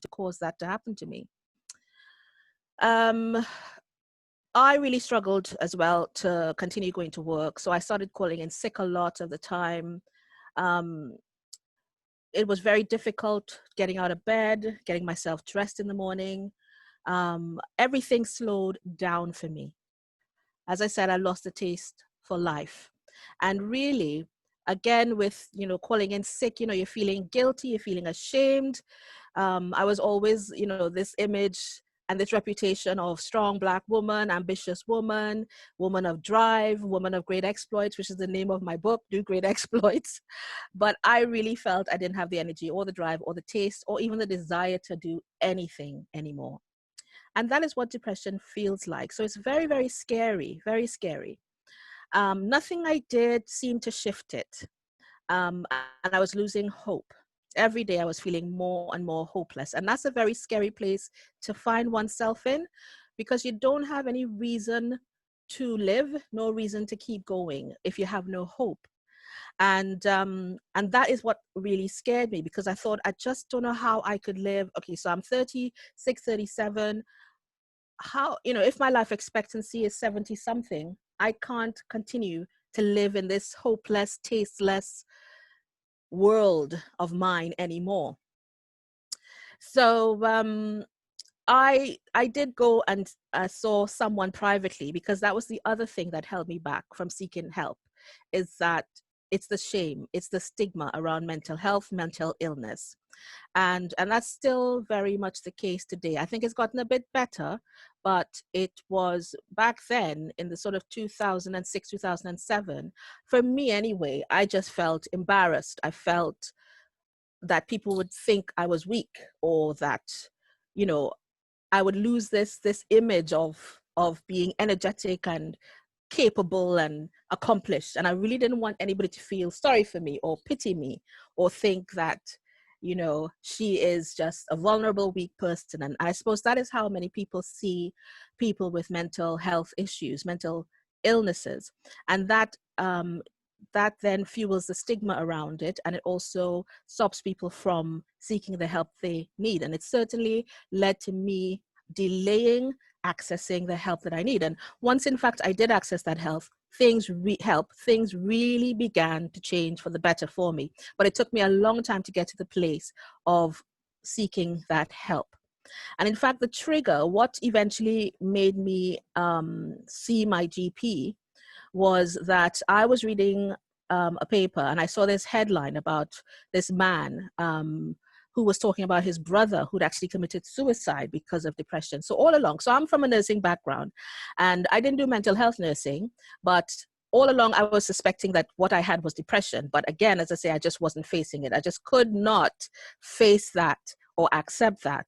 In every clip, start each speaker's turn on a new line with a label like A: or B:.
A: to cause that to happen to me. I really struggled as well to continue going to work. So I started calling in sick a lot of the time. It was very difficult getting out of bed, getting myself dressed in the morning. Everything slowed down for me. As I said, I lost the taste for life. And really, again, with, calling in sick, you're feeling guilty, you're feeling ashamed. I was always, this image and this reputation of strong Black woman, ambitious woman, woman of drive, woman of great exploits, which is the name of my book, Do Great Exploits. But I really felt I didn't have the energy or the drive or the taste or even the desire to do anything anymore. And that is what depression feels like. So it's very, very scary, very scary. Nothing I did seemed to shift it. And I was losing hope. Every day I was feeling more and more hopeless. And that's a very scary place to find oneself in, because you don't have any reason to live, no reason to keep going if you have no hope. And that is what really scared me, because I thought, I just don't know how I could live. Okay, so I'm 36, 37. How, if my life expectancy is 70 something, I can't continue to live in this hopeless, tasteless world of mine anymore. So I did go and saw someone privately, because that was the other thing that held me back from seeking help, is that it's the shame, it's the stigma around mental health, mental illness. And that's still very much the case today. I think it's gotten a bit better, but it was back then in the sort of 2006, 2007, for me anyway, I just felt embarrassed. I felt that people would think I was weak, or that, I would lose this image of being energetic and capable and accomplished. And I really didn't want anybody to feel sorry for me or pity me or think that, she is just a vulnerable, weak person. And I suppose that is how many people see people with mental health issues, mental illnesses. And that then fuels the stigma around it, and it also stops people from seeking the help they need. And it certainly led to me delaying accessing the help that I need. And once, in fact, I did access that things really began to change for the better for me. But it took me a long time to get to the place of seeking that help. And in fact, the trigger, what eventually made me see my GP, was that I was reading a paper, and I saw this headline about this man who was talking about his brother who'd actually committed suicide because of depression. So all along, so I'm from a nursing background, and I didn't do mental health nursing, but all along I was suspecting that what I had was depression. But again, as I say, I just wasn't facing it. I just could not face that or accept that.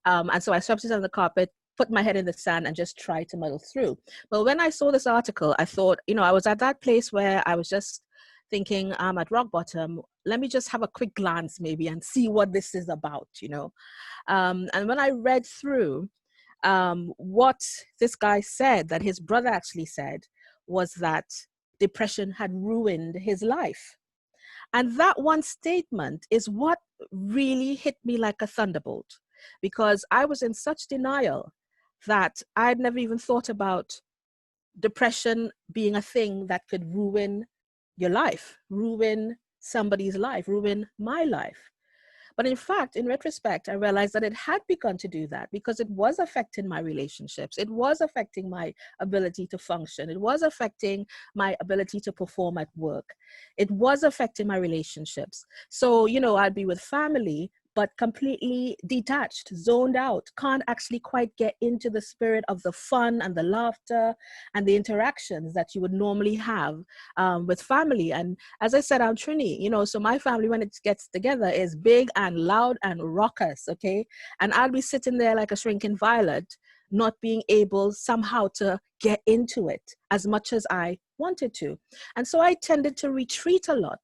A: And so I swept it on the carpet, put my head in the sand, and just tried to muddle through. But when I saw this article, I thought, I was at that place where I was just thinking, I'm at rock bottom. Let me just have a quick glance maybe and see what this is about, And when I read through what this guy said, that his brother actually said, was that depression had ruined his life. And that one statement is what really hit me like a thunderbolt, because I was in such denial that I'd never even thought about depression being a thing that could ruin your life, ruin somebody's life, ruin my life. But in fact, in retrospect, I realized that it had begun to do that, because it was affecting my relationships. It was affecting my ability to function. It was affecting my ability to perform at work. It was affecting my relationships. So, I'd be with family, but completely detached, zoned out, can't actually quite get into the spirit of the fun and the laughter and the interactions that you would normally have with family. And as I said, I'm Trini, so my family, when it gets together, is big and loud and raucous, okay? And I'll be sitting there like a shrinking violet, not being able somehow to get into it as much as I wanted to. And so I tended to retreat a lot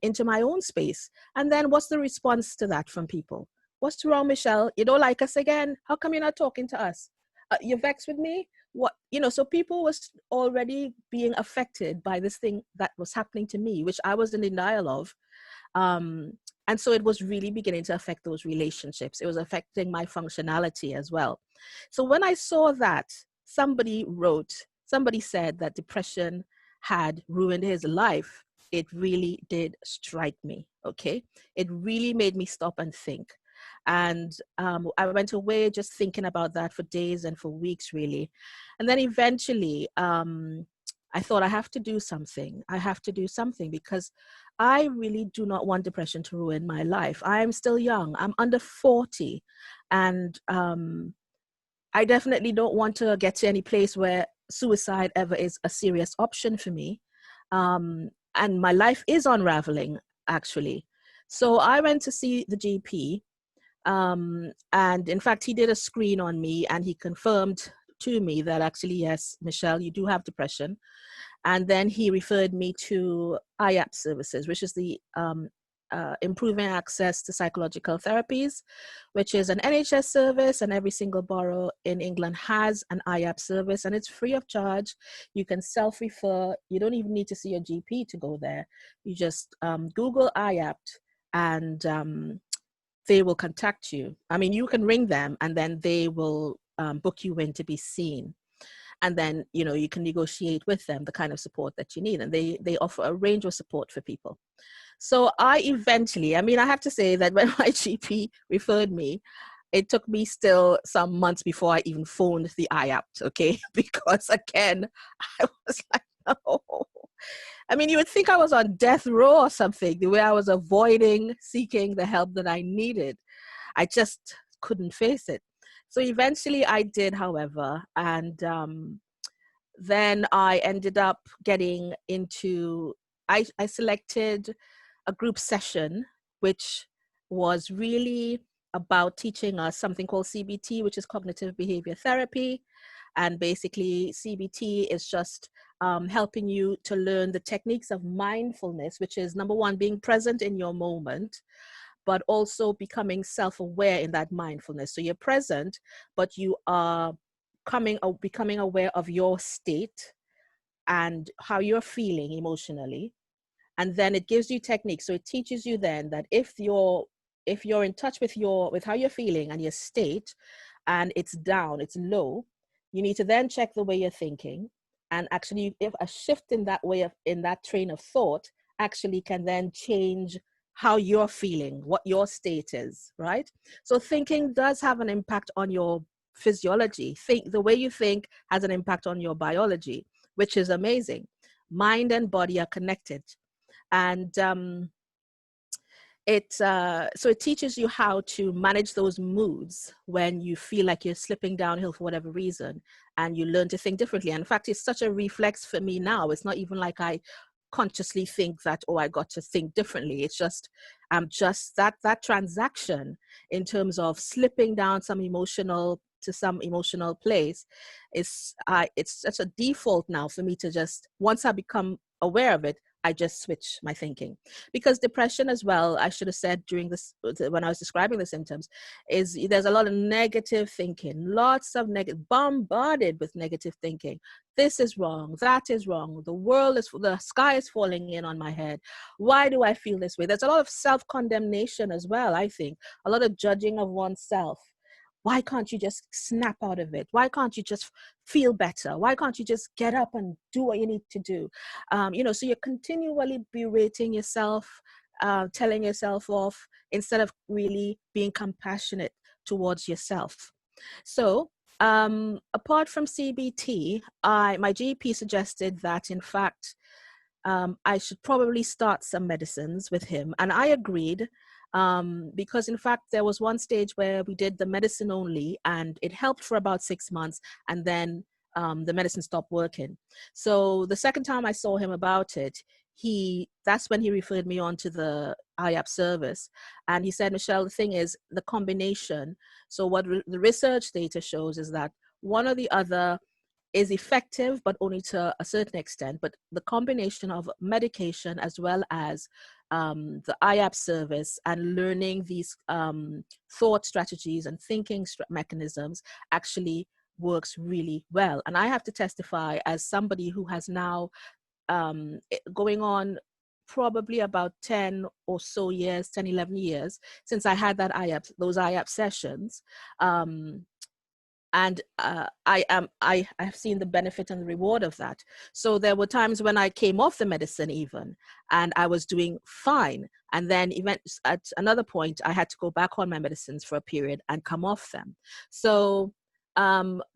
A: into my own space. And then what's the response to that from people? What's wrong, Michelle? You don't like us again? How come you're not talking to us? You're vexed with me? What, so people was already being affected by this thing that was happening to me, which I was in denial of. And so it was really beginning to affect those relationships. It was affecting my functionality as well. So when I saw that, somebody said that depression had ruined his life, it really did strike me, okay? It really made me stop and think. And I went away just thinking about that for days and for weeks, really. And then eventually, I thought I have to do something. I have to do something because I really do not want depression to ruin my life. I'm still young. I'm under 40. And I definitely don't want to get to any place where suicide ever is a serious option for me. And my life is unraveling, actually. So I went to see the GP. And in fact, he did a screen on me and he confirmed to me that actually, yes, Michelle, you do have depression. And then he referred me to IAP services, which is the Improving Access to Psychological Therapies, which is an NHS service, and every single borough in England has an IAP service, and it's free of charge. You can self-refer. You don't even need to see your GP to go there. You just Google IAP and they will contact you. I mean, you can ring them and then they will book you in to be seen. And then, you know, you can negotiate with them the kind of support that you need. And they offer a range of support for people. So I eventually, I mean, I have to say that when my GP referred me, it took me still some months before I even phoned the IAP, okay? Because again, I was like, no. I mean, you would think I was on death row or something, the way I was avoiding seeking the help that I needed. I just couldn't face it. So eventually I did, however, and then I ended up getting into, I selected a group session, which was really about teaching us something called CBT, which is cognitive behavior therapy. And basically CBT is just helping you to learn the techniques of mindfulness, which is number one, being present in your moment, but also becoming self-aware in that mindfulness. So you're present, but you are becoming aware of your state and how you're feeling emotionally. And then it gives you techniques. So it teaches you then that if you're in touch with how you're feeling and your state, and it's down, it's low, you need to then check the way you're thinking. And actually, if a shift in that train of thought actually can then change how you're feeling, what your state is, right? So thinking does have an impact on your physiology. The way you think has an impact on your biology, which is amazing. Mind and body are connected. And so it teaches you how to manage those moods when you feel like you're slipping downhill for whatever reason, and you learn to think differently. And in fact, it's such a reflex for me now. It's not even like I consciously think that, oh, I got to think differently. It's just that transaction in terms of slipping down some emotional place is it's such a default now for me to just, once I become aware of it, I just switch my thinking. Because depression as well, I should have said during this, when I was describing the symptoms, is there's a lot of negative thinking, lots of bombarded with negative thinking. This is wrong, that is wrong, the sky is falling in on my head. Why do I feel this way? There's a lot of self-condemnation as well, I think, a lot of judging of oneself. Why can't you just snap out of it? Why can't you just feel better? Why can't you just get up and do what you need to do? So you're continually berating yourself, telling yourself off, instead of really being compassionate towards yourself. So apart from CBT, my GP suggested that, in fact, I should probably start some medicines with him. And I agreed, because in fact, there was one stage where we did the medicine only, and it helped for about 6 months, and then the medicine stopped working. So the second time I saw him about it, that's when he referred me on to the IAP service. And he said, Michelle, the thing is the combination. So what the research data shows is that one or the other is effective, but only to a certain extent. But the combination of medication as well as the IAP service and learning these thought strategies and thinking mechanisms actually works really well. And I have to testify, as somebody who has now going on probably about 10 or so years, 10, 11 years since I had that those IAP sessions. And I have seen the benefit and the reward of that. So there were times when I came off the medicine even, and I was doing fine. And then at another point, I had to go back on my medicines for a period and come off them. So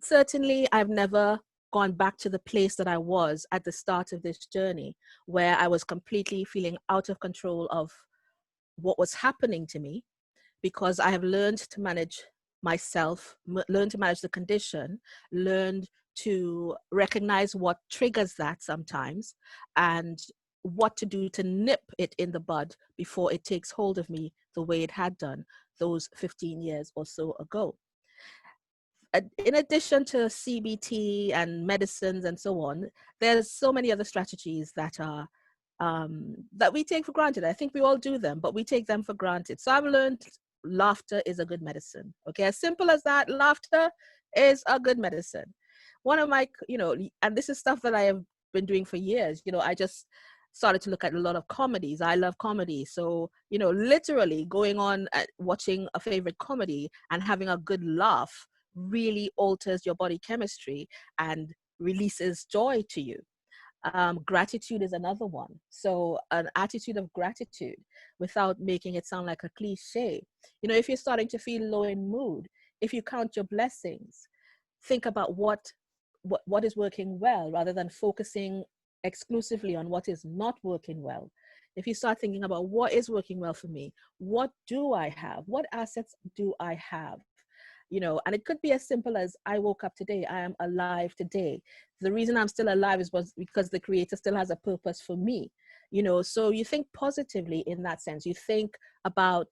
A: certainly I've never gone back to the place that I was at the start of this journey, where I was completely feeling out of control of what was happening to me, because I have learned to manage myself, learned to manage the condition, learned to recognize what triggers that sometimes, and what to do to nip it in the bud before it takes hold of me the way it had done those 15 years or so ago. In addition to CBT and medicines and so on, there's so many other strategies that are that we take for granted. I think we all do them, but we take them for granted. So I've learned laughter is a good medicine. Okay, as simple as that. Laughter is a good medicine. One of my, and this is stuff that I have been doing for years. I just started to look at a lot of comedies. I love comedy. So, literally going on watching a favorite comedy and having a good laugh really alters your body chemistry and releases joy to you. Gratitude is another one. So an attitude of gratitude, without making it sound like a cliche. If you're starting to feel low in mood, if you count your blessings, think about what is working well, rather than focusing exclusively on what is not working well. If you start thinking about what is working well for me, what do I have? What assets do I have? And it could be as simple as, I woke up today, I am alive today. The reason I'm still alive is because the Creator still has a purpose for me. So you think positively in that sense. You think about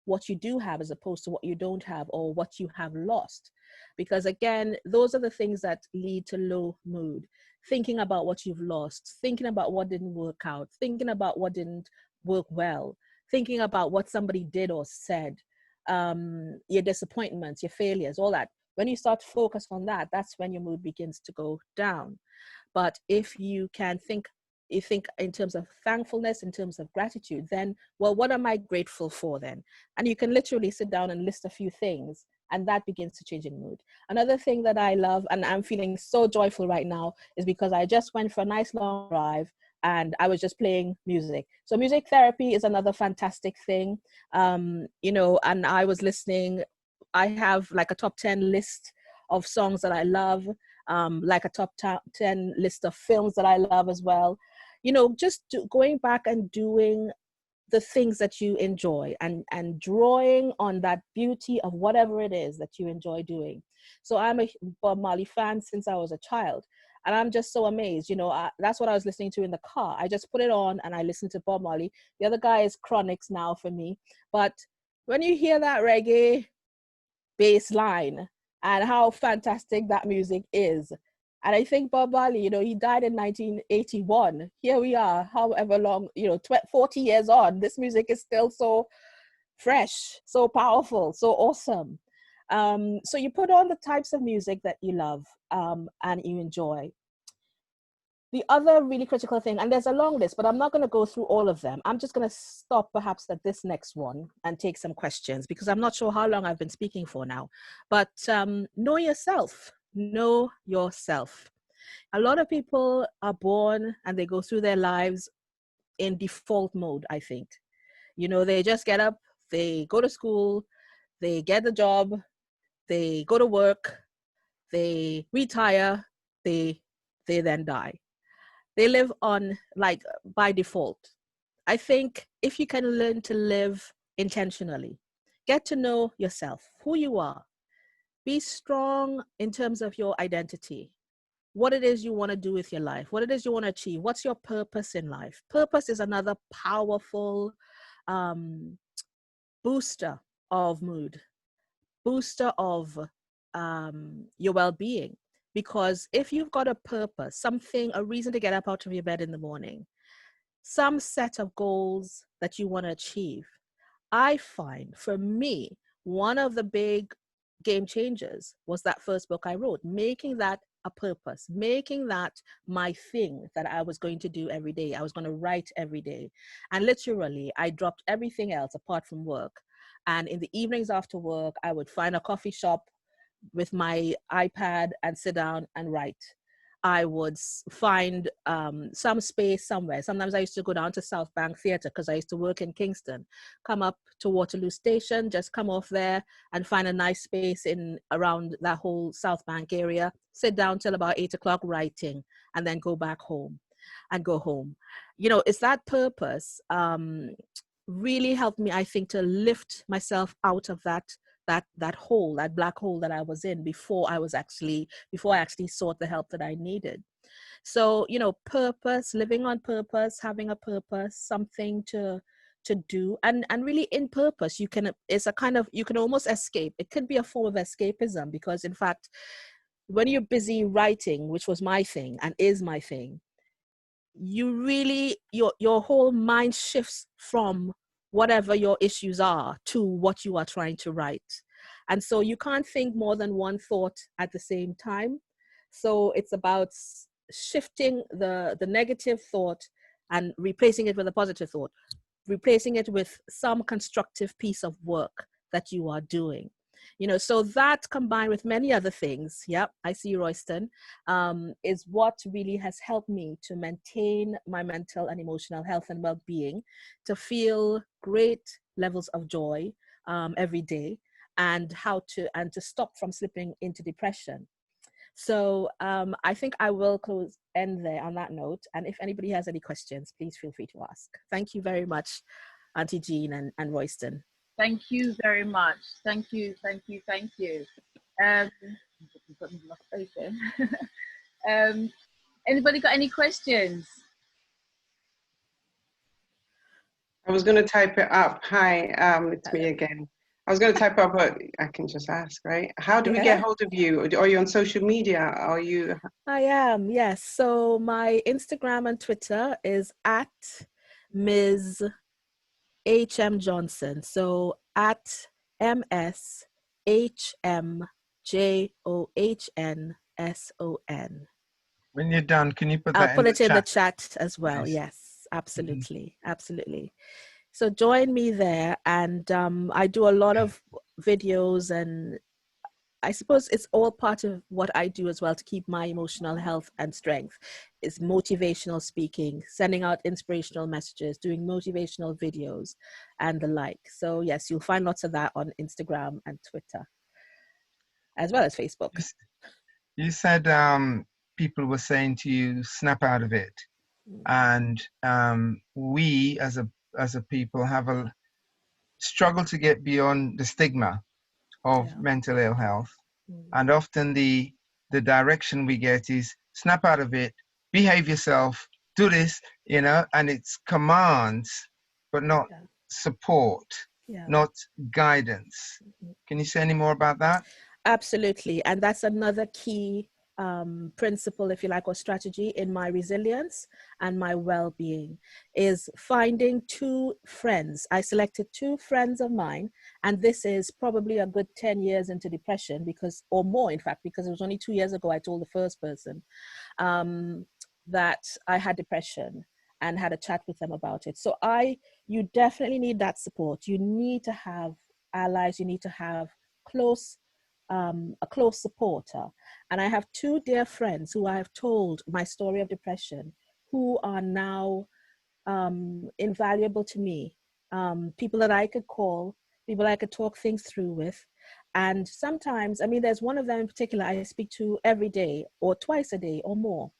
A: what you do have as opposed to what you don't have, or what you have lost. Because again, those are the things that lead to low mood. Thinking about what you've lost, thinking about what didn't work out, thinking about what didn't work well, thinking about what somebody did or said, your disappointments, your failures, all that. When you start to focus on that, that's when your mood begins to go down. But if you think in terms of thankfulness, in terms of gratitude, then, well, what am I grateful for then? And you can literally sit down and list a few things, and that begins to change your mood. Another thing that I love, and I'm feeling so joyful right now, is because I just went for a nice long drive and I was just playing music. So music therapy is another fantastic thing. And I was listening. I have like a top 10 list of songs that I love, like a top 10 list of films that I love as well. Just going back and doing the things that you enjoy, and drawing on that beauty of whatever it is that you enjoy doing. So I'm a Bob Marley fan since I was a child. And I'm just so amazed, that's what I was listening to in the car. I just put it on and I listened to Bob Marley. The other guy is Chronix now for me. But when you hear that reggae bass line and how fantastic that music is, and I think Bob Marley, he died in 1981. Here we are, however long, 40 years on, this music is still so fresh, so powerful, so awesome. So you put on the types of music that you love, and you enjoy. The other really critical thing, and there's a long list, but I'm not going to go through all of them. I'm just going to stop perhaps at this next one and take some questions, because I'm not sure how long I've been speaking for now. But know yourself. Know yourself. A lot of people are born and they go through their lives in default mode, I think. They just get up, they go to school, they get a job, they go to work, they retire, they then die. They live on like by default. I think if you can learn to live intentionally, get to know yourself, who you are, be strong in terms of your identity, what it is you want to do with your life, what it is you want to achieve, what's your purpose in life. Purpose is another powerful booster of mood, booster of your well-being. Because if you've got a purpose, something, a reason to get up out of your bed in the morning, some set of goals that you want to achieve, I find for me, one of the big game changers was that first book I wrote, making that a purpose, making that my thing that I was going to do every day. I was going to write every day. And literally, I dropped everything else apart from work. And in the evenings after work, I would find a coffee shop with my iPad and sit down and write. I would find some space somewhere. Sometimes I used to go down to South Bank Theatre because I used to work in Kingston. Come up to Waterloo Station, just come off there and find a nice space in around that whole South Bank area. Sit down till about 8 o'clock writing, and then go back home and go home. You know, it's that purpose really helped me, I think, to lift myself out of that hole, that black hole that I was in before I actually sought the help that I needed. So, you know, purpose, living on purpose, having a purpose, something to do, and really in purpose, you can almost escape. It could be a form of escapism, because in fact, when you're busy writing, which was my thing and is my thing, you really, your whole mind shifts from whatever your issues are to what you are trying to write. And so you can't think more than one thought at the same time. So it's about shifting the negative thought and replacing it with a positive thought, replacing it with some constructive piece of work that you are doing. You know, so that combined with many other things, yep, I see you, Royston, is what really has helped me to maintain my mental and emotional health and well-being, to feel great levels of joy every day, and to stop from slipping into depression. So I think I will end there on that note. And if anybody has any questions, please feel free to ask. Thank you very much, Auntie Jean and Royston.
B: Thank you very much. Thank you. Anybody got any questions?
C: I was going to type it up. Hi, it's me again. I was going to type up, but I can just ask, right? How do we get hold of you? Are you on social media? Are you?
A: I am, yes. So my Instagram and Twitter is at Ms. H.M. Johnson. So at MSHMJOHNSON.
D: When you're done, can you put that
A: I'll put it in the
D: chat?
A: chat as well.
D: Nice.
A: Yes, absolutely. Absolutely. So join me there. And I do a lot of videos, and I suppose it's all part of what I do as well to keep my emotional health and strength. Is motivational speaking, sending out inspirational messages, doing motivational videos and the like. So yes, you'll find lots of that on Instagram and Twitter, as well as Facebook.
D: You said people were saying to you, snap out of it. And we as a people have a struggle to get beyond the stigma of mental ill health. And often the direction we get is snap out of it, behave yourself, do this, you know, and it's commands, but not support, not guidance. Can you say any more about that?
A: Absolutely. And that's another key principle, if you like, or strategy in my resilience and my well-being, is finding two friends. I selected two friends of mine, and this is probably a good 10 years into depression, or more, in fact, because it was only 2 years ago I told the first person that I had depression, and had a chat with them about it. So you definitely need that support. You need to have allies. You need to have a close supporter. And I have two dear friends who I have told my story of depression, who are now invaluable to me. People that I could call, people I could talk things through with. And sometimes, I mean, there's one of them in particular I speak to every day or twice a day or more.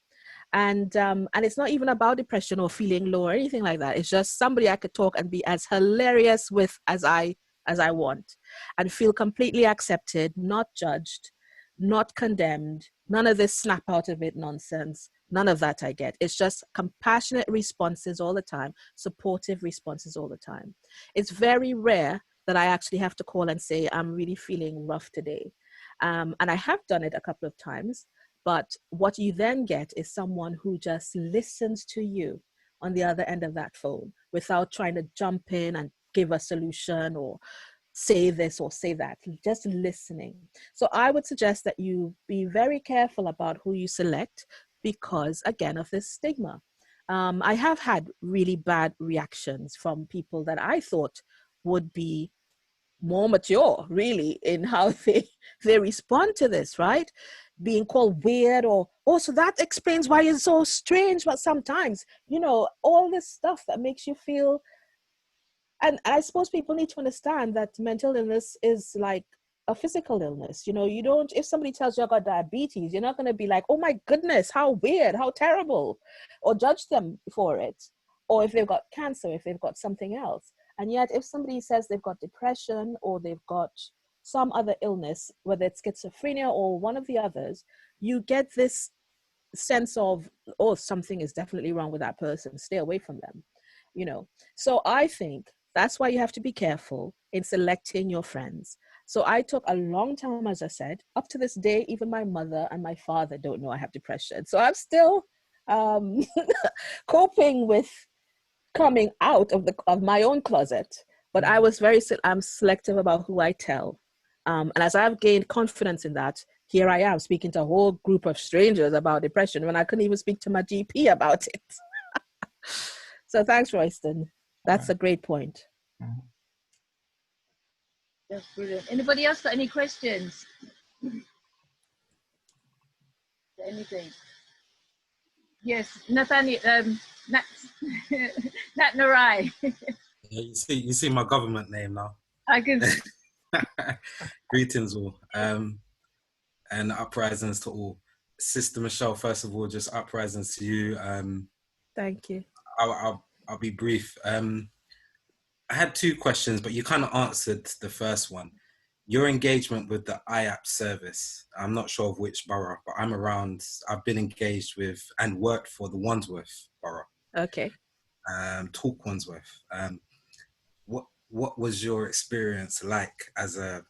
A: And it's not even about depression or feeling low or anything like that. It's just somebody I could talk and be as hilarious with as I want, and feel completely accepted, not judged, not condemned, none of this snap out of it nonsense. None of that I get. It's just compassionate responses all the time, supportive responses all the time. It's very rare that I actually have to call and say, I'm really feeling rough today. And I have done it a couple of times, but what you then get is someone who just listens to you on the other end of that phone without trying to jump in and give a solution or say this or say that, just listening. So I would suggest that you be very careful about who you select because, again, of this stigma. I have had really bad reactions from people that I thought would be more mature, really, in how they respond to this, right? Being called weird or, oh, so that explains why you're so strange. But sometimes, all this stuff that makes you feel. And I suppose people need to understand that mental illness is like a physical illness. You don't, if somebody tells you I got diabetes, you're not going to be like, oh my goodness, how weird, how terrible, or judge them for it. Or if they've got cancer, if they've got something else. And yet, if somebody says they've got depression or they've got some other illness, whether it's schizophrenia or one of the others, you get this sense of, oh, something is definitely wrong with that person. Stay away from them. So I think that's why you have to be careful in selecting your friends. So I took a long time, as I said, up to this day, even my mother and my father don't know I have depression. So I'm still coping with coming out of my own closet. But I'm selective about who I tell. And as I've gained confidence in that, here I am speaking to a whole group of strangers about depression when I couldn't even speak to my GP about it. So thanks, Royston. That's a great point.
B: That's brilliant. Anybody else got any questions? Anything? Yes, Nathaniel, Nat Narai.
E: You see my government name now.
B: I can.
E: Greetings all, and uprisings to all. Sister Michelle, first of all, just uprisings to you.
A: Thank you.
E: I'll be brief. I had two questions, but you kind of answered the first one. Your engagement with the IAP service, I'm not sure of which borough, but I've been engaged with and worked for the Wandsworth borough.
A: Okay.
E: Talk Wandsworth. What was your experience like as a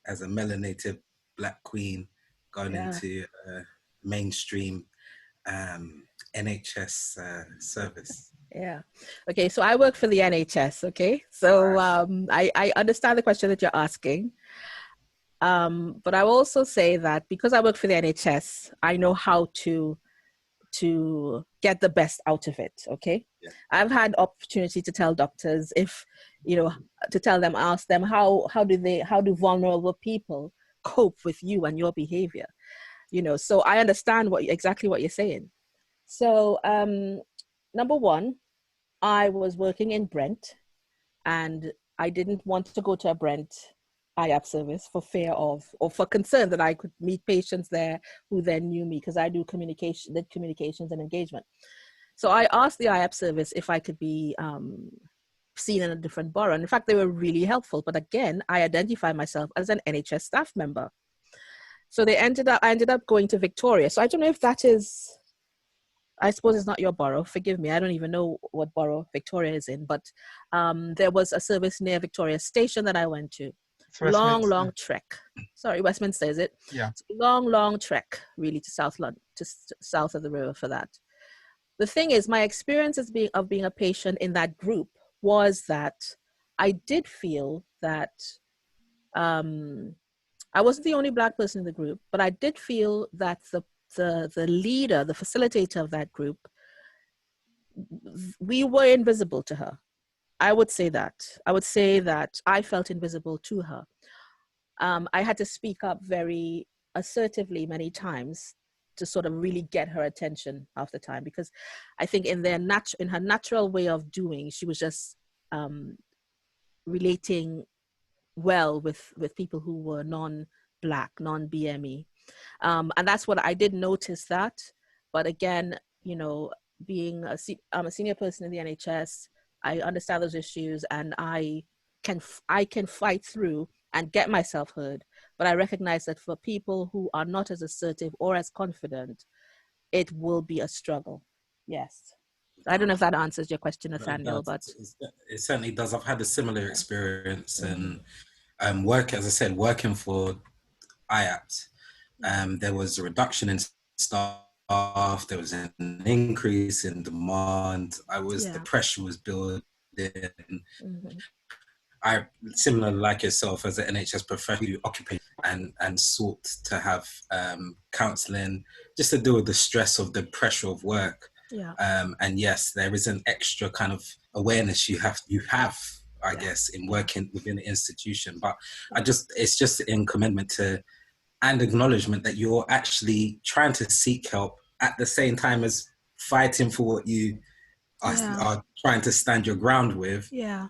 E: melanated Black queen going into mainstream NHS service?
A: Yeah. Okay. So I work for the NHS. Okay. So I understand the question that you're asking. But I will also say that because I work for the NHS, I know how to get the best out of it. Okay. Yeah. I've had opportunity to tell doctors ask them how do vulnerable people cope with you and your behavior, so I understand exactly what you're saying. So, number one, I was working in Brent and I didn't want to go to a Brent IAP service for fear of, or for concern that I could meet patients there who then knew me because I did communications and engagement. So I asked the IAP service if I could be seen in a different borough. And in fact, they were really helpful. But again, I identify myself as an NHS staff member. So I ended up going to Victoria. So I don't know if that is, I suppose it's not your borough. Forgive me. I don't even know what borough Victoria is in. But there was a service near Victoria Station that I went to. Long trek. Sorry, Westminster, is it?
D: Yeah.
A: Long trek, really, to South London, to south of the river for that. The thing is, my experience of being a patient in that group was that I did feel that I wasn't the only Black person in the group, but I did feel that the leader, the facilitator of that group, we were invisible to her. I would say that. I felt invisible to her. I had to speak up very assertively many times to sort of really get her attention half the time, because I think in her natural way of doing, she was just relating well with people who were non-Black, non-BME. And that's what I did notice that. But again, being I'm a senior person in the NHS, I understand those issues and I can fight through and get myself heard. But I recognize that for people who are not as assertive or as confident, it will be a struggle. Yes. I don't know if that answers your question, Nathaniel, but
E: it certainly does. I've had a similar experience, and working for IAPT, there was a reduction in staff. There was an increase in demand. The pressure was building. I, similar like yourself as an NHS professional, occupation and sought to have counselling just to deal with the stress of the pressure of work.
A: Yeah.
E: And yes, there is an extra kind of awareness you have, I guess, in working within the institution. But it's just in commitment to and acknowledgement that you're actually trying to seek help at the same time as fighting for what you are trying to stand your ground with.
A: Yeah.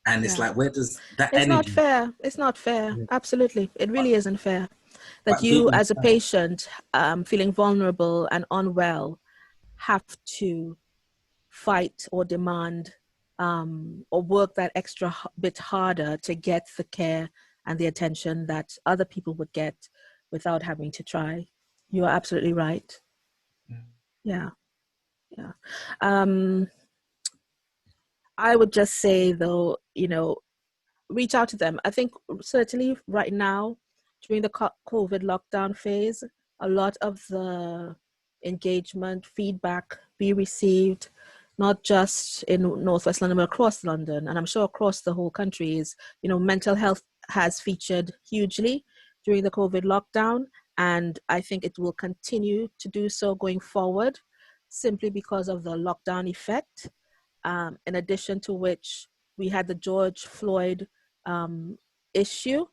E: And it's like, where does that
A: It's
E: energy?
A: not fair. It's not fair. Absolutely. It really isn't fair. That
E: But
A: you, as a patient, feeling vulnerable and unwell, have to fight or demand or work that extra bit harder to get the care and the attention that other people would get without having to try. You are absolutely right. Yeah. Yeah. I would just say, though, reach out to them. I think certainly right now, during the COVID lockdown phase, a lot of the engagement, feedback we received, not just in Northwest London, but across London, and I'm sure across the whole country, is, mental health has featured hugely during the COVID lockdown. And I think it will continue to do so going forward, simply because of the lockdown effect. In addition to which, we had the George Floyd issue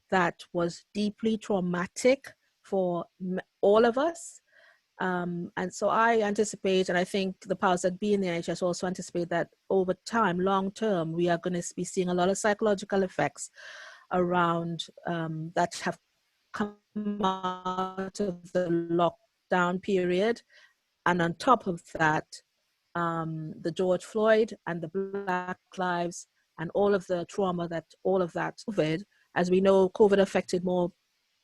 A: that was deeply traumatic for all of us. And so I anticipate, and I think the powers that be in the NHS also anticipate, that over time, long term, we are going to be seeing a lot of psychological effects around that have come out of the lockdown period. And on top of that, the George Floyd and the Black Lives and all of the trauma that all of that COVID, as we know, COVID affected more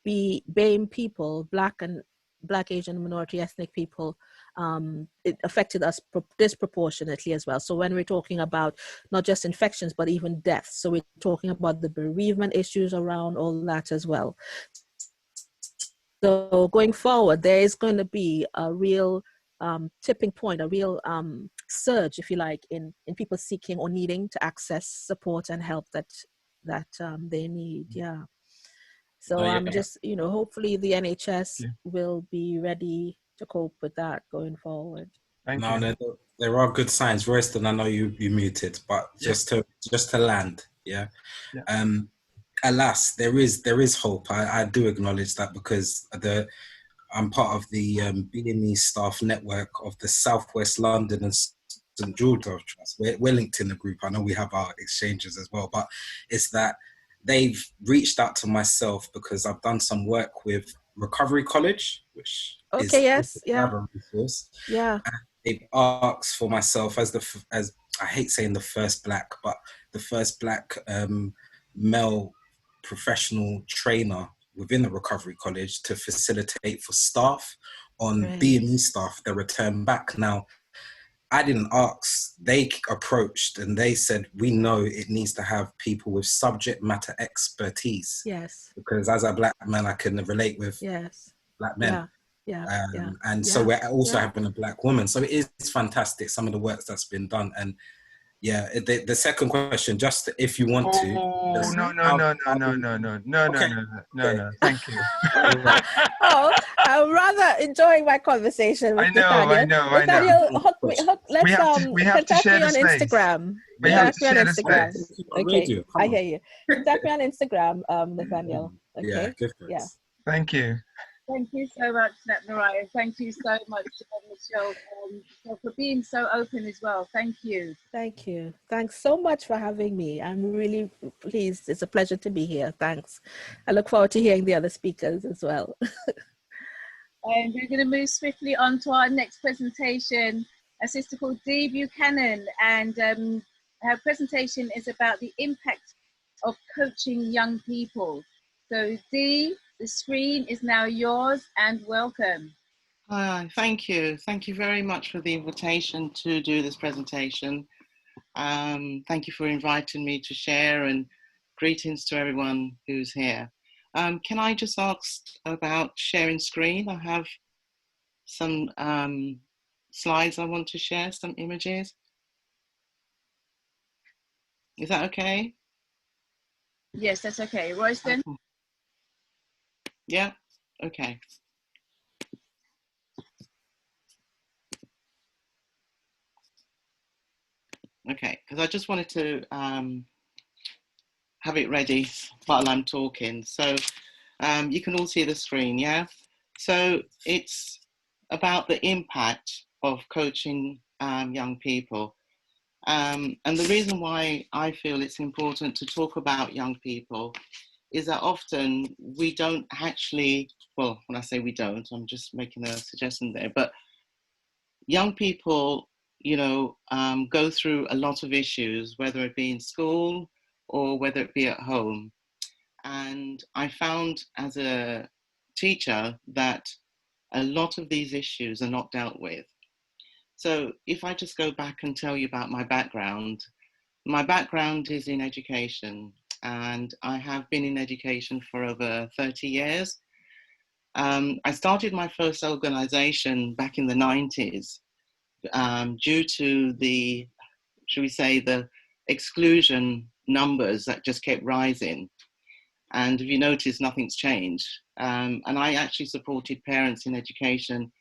A: BAME people, Black, Asian, minority ethnic people. It affected us disproportionately as well. So when we're talking about not just infections, but even deaths, so we're talking about the bereavement issues around all that as well. So going forward, there is going to be a real tipping point, a real surge, if you like, in people seeking or needing to access support and help that they need. Yeah. So I'm just, hopefully the NHS will be ready to cope with that going forward.
D: Thank you.
E: There are good signs. Royston, I know you muted, but just to land, alas, there is hope. I do acknowledge that, because I'm part of the BME staff network of the Southwest London and St George Trust. We're linked in the group. I know we have our exchanges as well, but it's that they've reached out to myself because I've done some work with Recovery College, which is another resource.
A: Yeah.
E: And they've asked for myself as I hate saying the first Black, but the first Black male professional trainer within the Recovery College to facilitate for staff on BME staff the return back. Now, I didn't ask. They approached and they said, we know it needs to have people with subject matter expertise.
A: Yes.
E: Because as a Black man, I can relate with Black men. So we're also having a Black woman. So it is fantastic, some of the work that's been done. And the second question, just if you want to.
D: Oh, no. Thank you.
A: Oh, I'm rather enjoying my conversation with Nathaniel. Nathaniel, let's contact me on Instagram.
D: We have to share the space.
A: Okay, I hear you. Contact me on Instagram, Nathanial. Okay.
E: Yeah.
D: Thank you.
B: Thank you so much, Mariah. Thank you so much, Michelle, for being so open as well. Thank you.
A: Thank you. Thanks so much for having me. I'm really pleased. It's a pleasure to be here. Thanks. I look forward to hearing the other speakers as well.
B: And we're going to move swiftly on to our next presentation, a sister called Dee Buchanan. And her presentation is about the impact of coaching young people. So Dee, the screen is now yours, and welcome.
F: Hi, thank you. Thank you very much for the invitation to do this presentation. Thank you for inviting me to share, and greetings to everyone who's here. Can I just ask about sharing screen? I have some slides I want to share, some images. Is that okay?
B: Yes, that's okay. Royston?
F: Yeah, okay. Okay, because I just wanted to have it ready while I'm talking. So you can all see the screen, yeah? So it's about the impact of coaching young people. And the reason why I feel it's important to talk about young people is that often we don't actually, well, when I say we don't, I'm just making a suggestion there, but young people, you know, go through a lot of issues, whether it be in school or whether it be at home. And I found as a teacher that a lot of these issues are not dealt with. So if I just go back and tell you about my background is in education, and I have been in education for over 30 years. I started my first organization back in the 90s due to the, should we say, the exclusion numbers that just kept rising. And if you notice, nothing's changed. And I actually supported parents in education,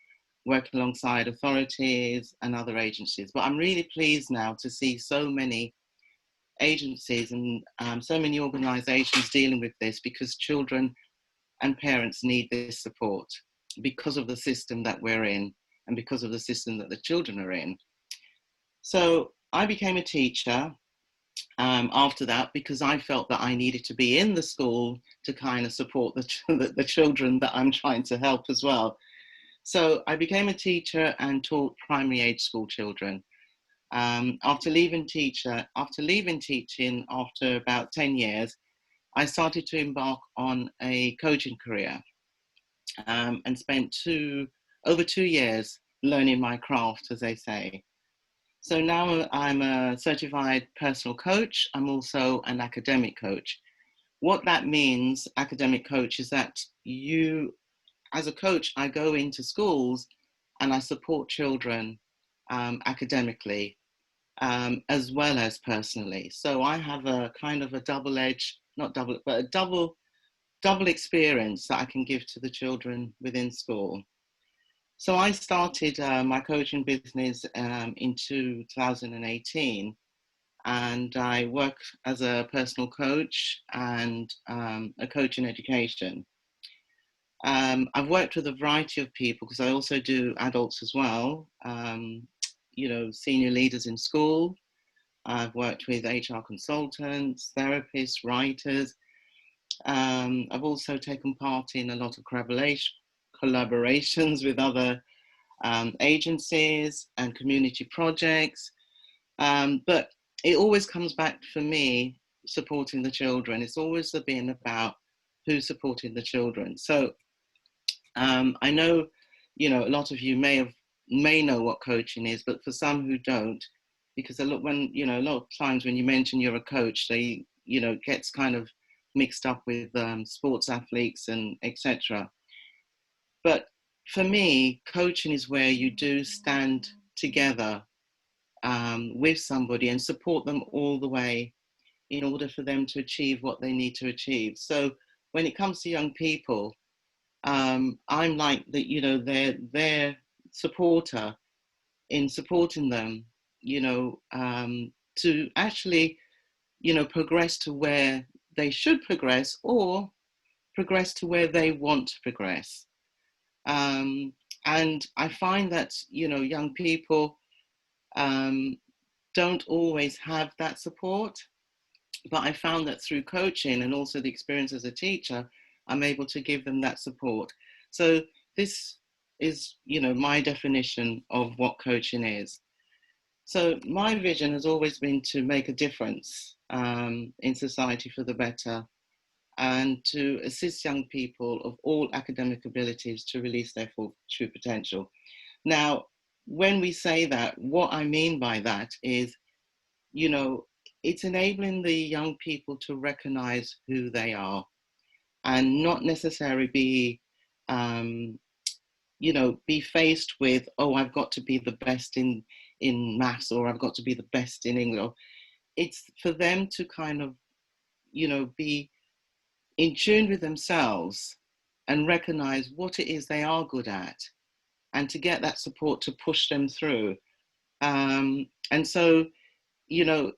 F: working alongside authorities and other agencies. But I'm really pleased now to see so many agencies and so many organizations dealing with this, because children and parents need this support because of the system that we're in and because of the system that the children are in. So I became a teacher after that, because I felt that I needed to be in the school to kind of support the children that I'm trying to help as well. So I became a teacher and taught primary age school children. After leaving teaching after about 10 years, I started to embark on a coaching career and spent over 2 years learning my craft, as they say. So now I'm a certified personal coach. I'm also an academic coach. What that means, academic coach, is that as a coach, I go into schools and I support children academically, as well as personally. So I have a kind of a double experience that I can give to the children within school. So I started my coaching business in 2018, and I work as a personal coach and a coach in education. I've worked with a variety of people, because I also do adults as well, you know, senior leaders in school. I've worked with HR consultants, therapists, writers. I've also taken part in a lot of collaborations with other agencies and community projects. But it always comes back for me supporting the children. It's always been about who's supporting the children. So I know, you know, a lot of you may know what coaching is, but for some who don't, because a lot of times when you mention you're a coach, they, you know, gets kind of mixed up with sports athletes and etc. But for me, coaching is where you do stand together with somebody and support them all the way in order for them to achieve what they need to achieve. So when it comes to young people, I'm like that, you know, their supporter in supporting them, you know, to actually, you know, progress to where they should progress, or progress to where they want to progress. And I find that, you know, young people don't always have that support, but I found that through coaching and also the experience as a teacher, I'm able to give them that support. So this is, you know, my definition of what coaching is. So my vision has always been to make a difference in society for the better, and to assist young people of all academic abilities to release their full true potential. Now, when we say that, what I mean by that is, you know, it's enabling the young people to recognize who they are and not necessarily be, you know, be faced with, oh, I've got to be the best in maths, or I've got to be the best in English. It's for them to kind of, you know, be in tune with themselves and recognize what it is they are good at, and to get that support to push them through. And so, you know,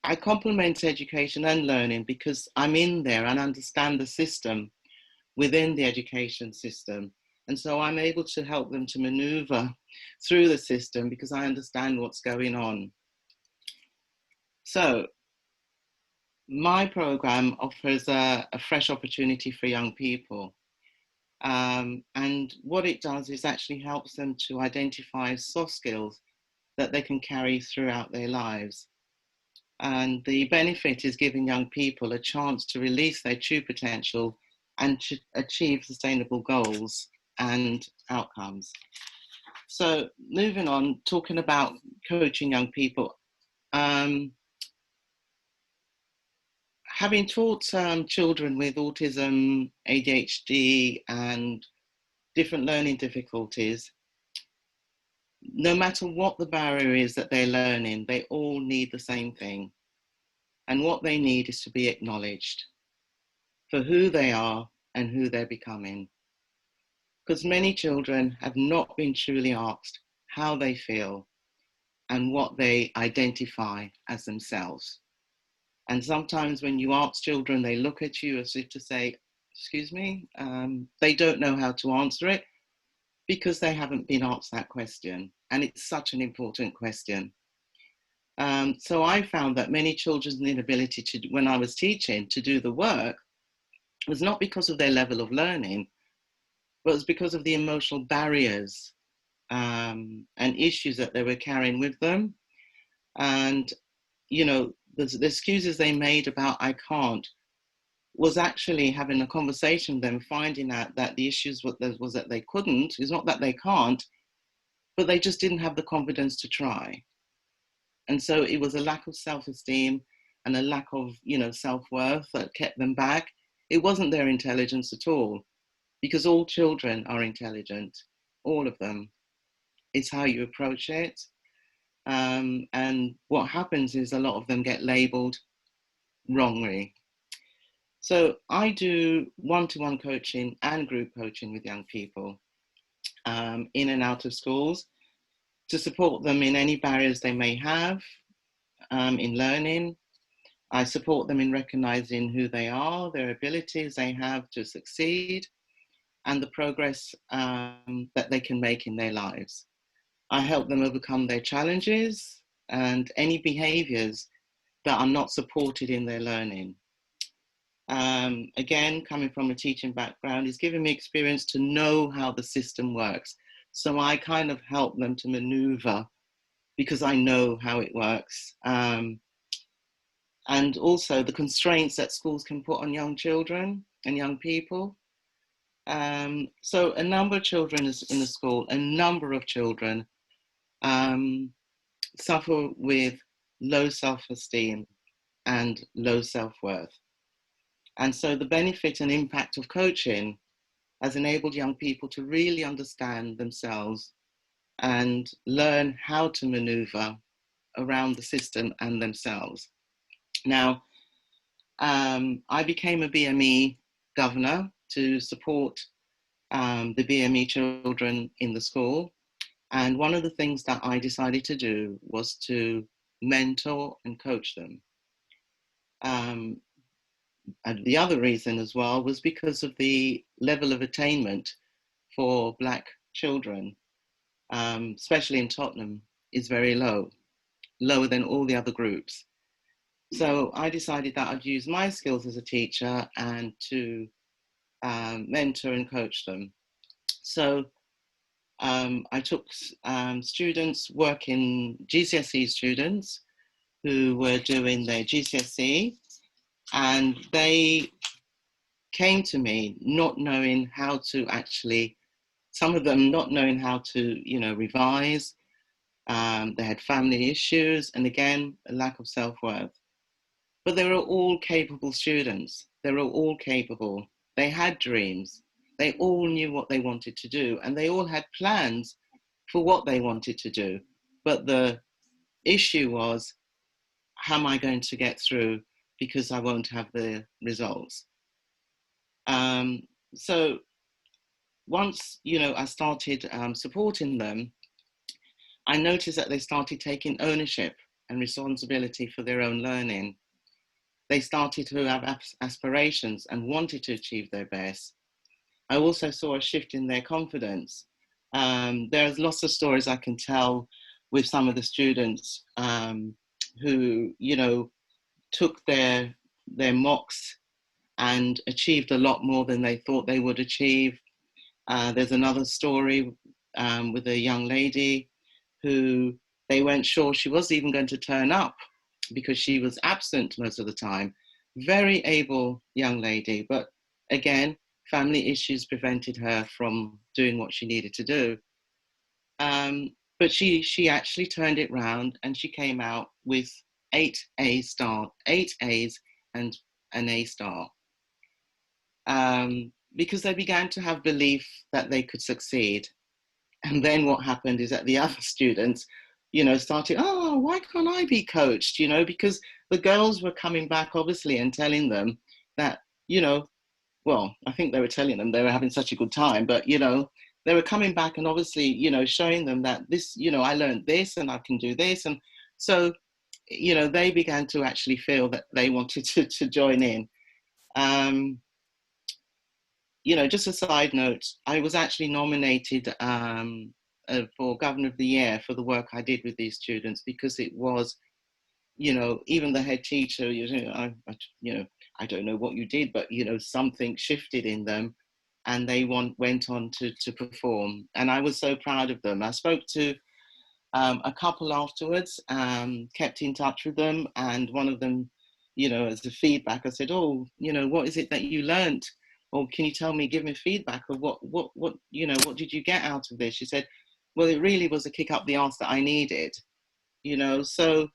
F: I complement education and learning because I'm in there and understand the system within the education system. And so I'm able to help them to maneuver through the system because I understand what's going on. So my program offers a fresh opportunity for young people. And what it does is actually helps them to identify soft skills that they can carry throughout their lives. And the benefit is giving young people a chance to release their true potential and to achieve sustainable goals and outcomes. So moving on, talking about coaching young people. Having taught children with autism, ADHD, and different learning difficulties, no matter what the barrier is that they're learning, they all need the same thing. And what they need is to be acknowledged for who they are and who they're becoming. Because many children have not been truly asked how they feel and what they identify as themselves. And sometimes when you ask children, they look at you as if to say, excuse me, they don't know how to answer it because they haven't been asked that question. And it's such an important question. So I found that many children's inability to, when I was teaching, to do the work was not because of their level of learning, but it was because of the emotional barriers and issues that they were carrying with them. And, you know, the excuses they made about I can't was actually having a conversation with them, finding out that the issues was that they couldn't. It's not that they can't, but they just didn't have the confidence to try. And so it was a lack of self-esteem and a lack of, you know, self-worth that kept them back. It wasn't their intelligence at all, because all children are intelligent, all of them. It's how you approach it. And what happens is a lot of them get labeled wrongly. So I do one-to-one coaching and group coaching with young people in and out of schools to support them in any barriers they may have in learning. I support them in recognizing who they are, their abilities they have to succeed, and the progress that they can make in their lives. I help them overcome their challenges and any behaviors that are not supported in their learning. Again, coming from a teaching background, it's given me experience to know how the system works. So I kind of help them to maneuver because I know how it works. And also the constraints that schools can put on young children and young people. So a number of children in the school, a number of children suffer with low self-esteem and low self-worth. And so the benefit and impact of coaching has enabled young people to really understand themselves and learn how to maneuver around the system and themselves. Now, I became a BME governor to support the BME children in the school. And one of the things that I decided to do was to mentor and coach them. And the other reason as well was because of the level of attainment for Black children, especially in Tottenham, is very low, lower than all the other groups. So I decided that I'd use my skills as a teacher and to mentor and coach them. So I took students working, GCSE students who were doing their GCSE, and they came to me not knowing how to actually, some of them not knowing how to, you know, revise. They had family issues, and again, a lack of self-worth. But they were all capable students. They were all capable. They had dreams. They all knew what they wanted to do, and they all had plans for what they wanted to do. But the issue was, how am I going to get through because I won't have the results. So once, you know, I started supporting them, I noticed that they started taking ownership and responsibility for their own learning. They started to have aspirations and wanted to achieve their best. I also saw a shift in their confidence. There's lots of stories I can tell with some of the students who, you know, took their mocks and achieved a lot more than they thought they would achieve. There's another story with a young lady who they weren't sure she was even going to turn up because she was absent most of the time. Very able young lady, but again, family issues prevented her from doing what she needed to do. But she actually turned it round, and she came out with 8 A's and an A star. Because they began to have belief that they could succeed. And then what happened is that the other students, you know, started, oh, why can't I be coached? You know, because the girls were coming back, obviously, and telling them that, you know, well, I think they were telling them they were having such a good time, but, you know, they were coming back and obviously, you know, showing them that this, you know, I learned this and I can do this. And so, you know, they began to actually feel that they wanted to join in. You know, just a side note, I was actually nominated for Governor of the Year for the work I did with these students, because it was, you know, even the head teacher, you know, I don't know what you did, but, you know, something shifted in them and they went on to perform. And I was so proud of them. I spoke to a couple afterwards, kept in touch with them. And one of them, you know, as a feedback, I said, oh, you know, what is it that you learned? Or can you tell me, give me feedback of what, you know, what did you get out of this? She said, well, it really was a kick up the arse that I needed, you know. So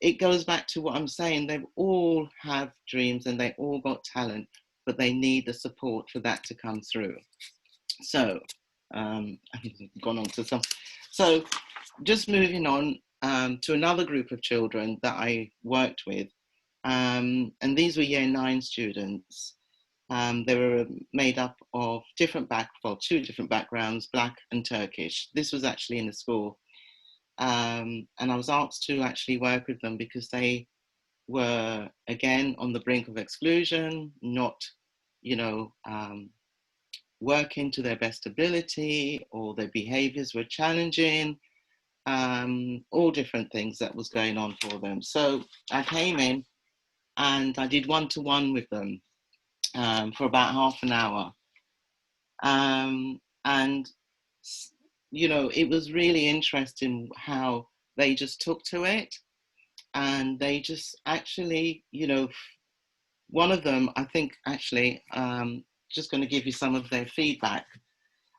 F: it goes back to what I'm saying. They all have dreams and they all got talent, but they need the support for that to come through. So I've gone on to some. So just moving on to another group of children that I worked with. And these were Year 9 students. They were made up of two different backgrounds, Black and Turkish. This was actually in a school. And I was asked to actually work with them because they were, again, on the brink of exclusion, not, you know, working to their best ability, or their behaviors were challenging, all different things that was going on for them. So I came in and I did one-to-one with them for about half an hour. And, you know, it was really interesting how they just took to it. And they just actually, you know, one of them, I think actually, just going to give you some of their feedback,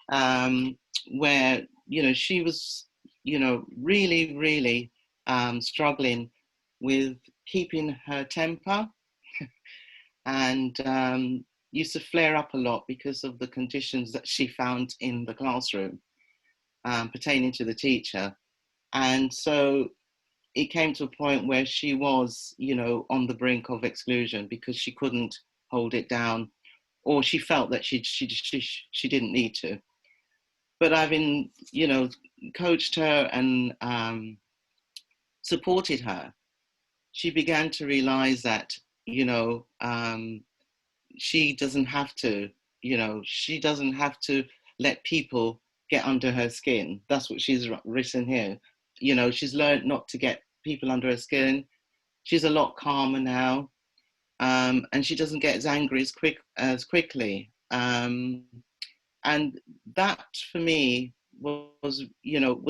F: where, you know, she was, you know, really, really struggling with keeping her temper and used to flare up a lot because of the conditions that she found in the classroom pertaining to the teacher. And so it came to a point where she was, you know, on the brink of exclusion because she couldn't hold it down, or she felt that she didn't need to. But having, you know, coached her and supported her, she began to realize that, you know, she doesn't have to, you know, she doesn't have to let people get under her skin. That's what she's written here. You know, she's learned not to get people under her skin. She's a lot calmer now, and she doesn't get as angry as quickly. And that, for me, was, you know,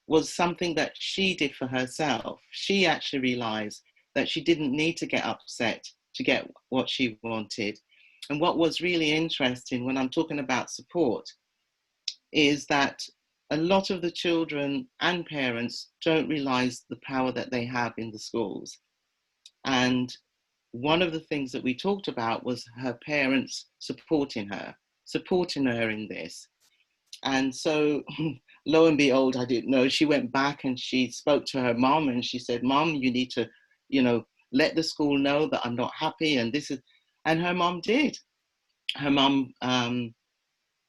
F: was something that she did for herself. She actually realized that she didn't need to get upset to get what she wanted. And what was really interesting when I'm talking about support is that a lot of the children and parents don't realize the power that they have in the schools. And one of the things that we talked about was her parents supporting her in this. And so lo and behold, I didn't know, she went back and she spoke to her mom and she said, Mom, you need to, you know, let the school know that I'm not happy, and this is, and her mum did. Her mum,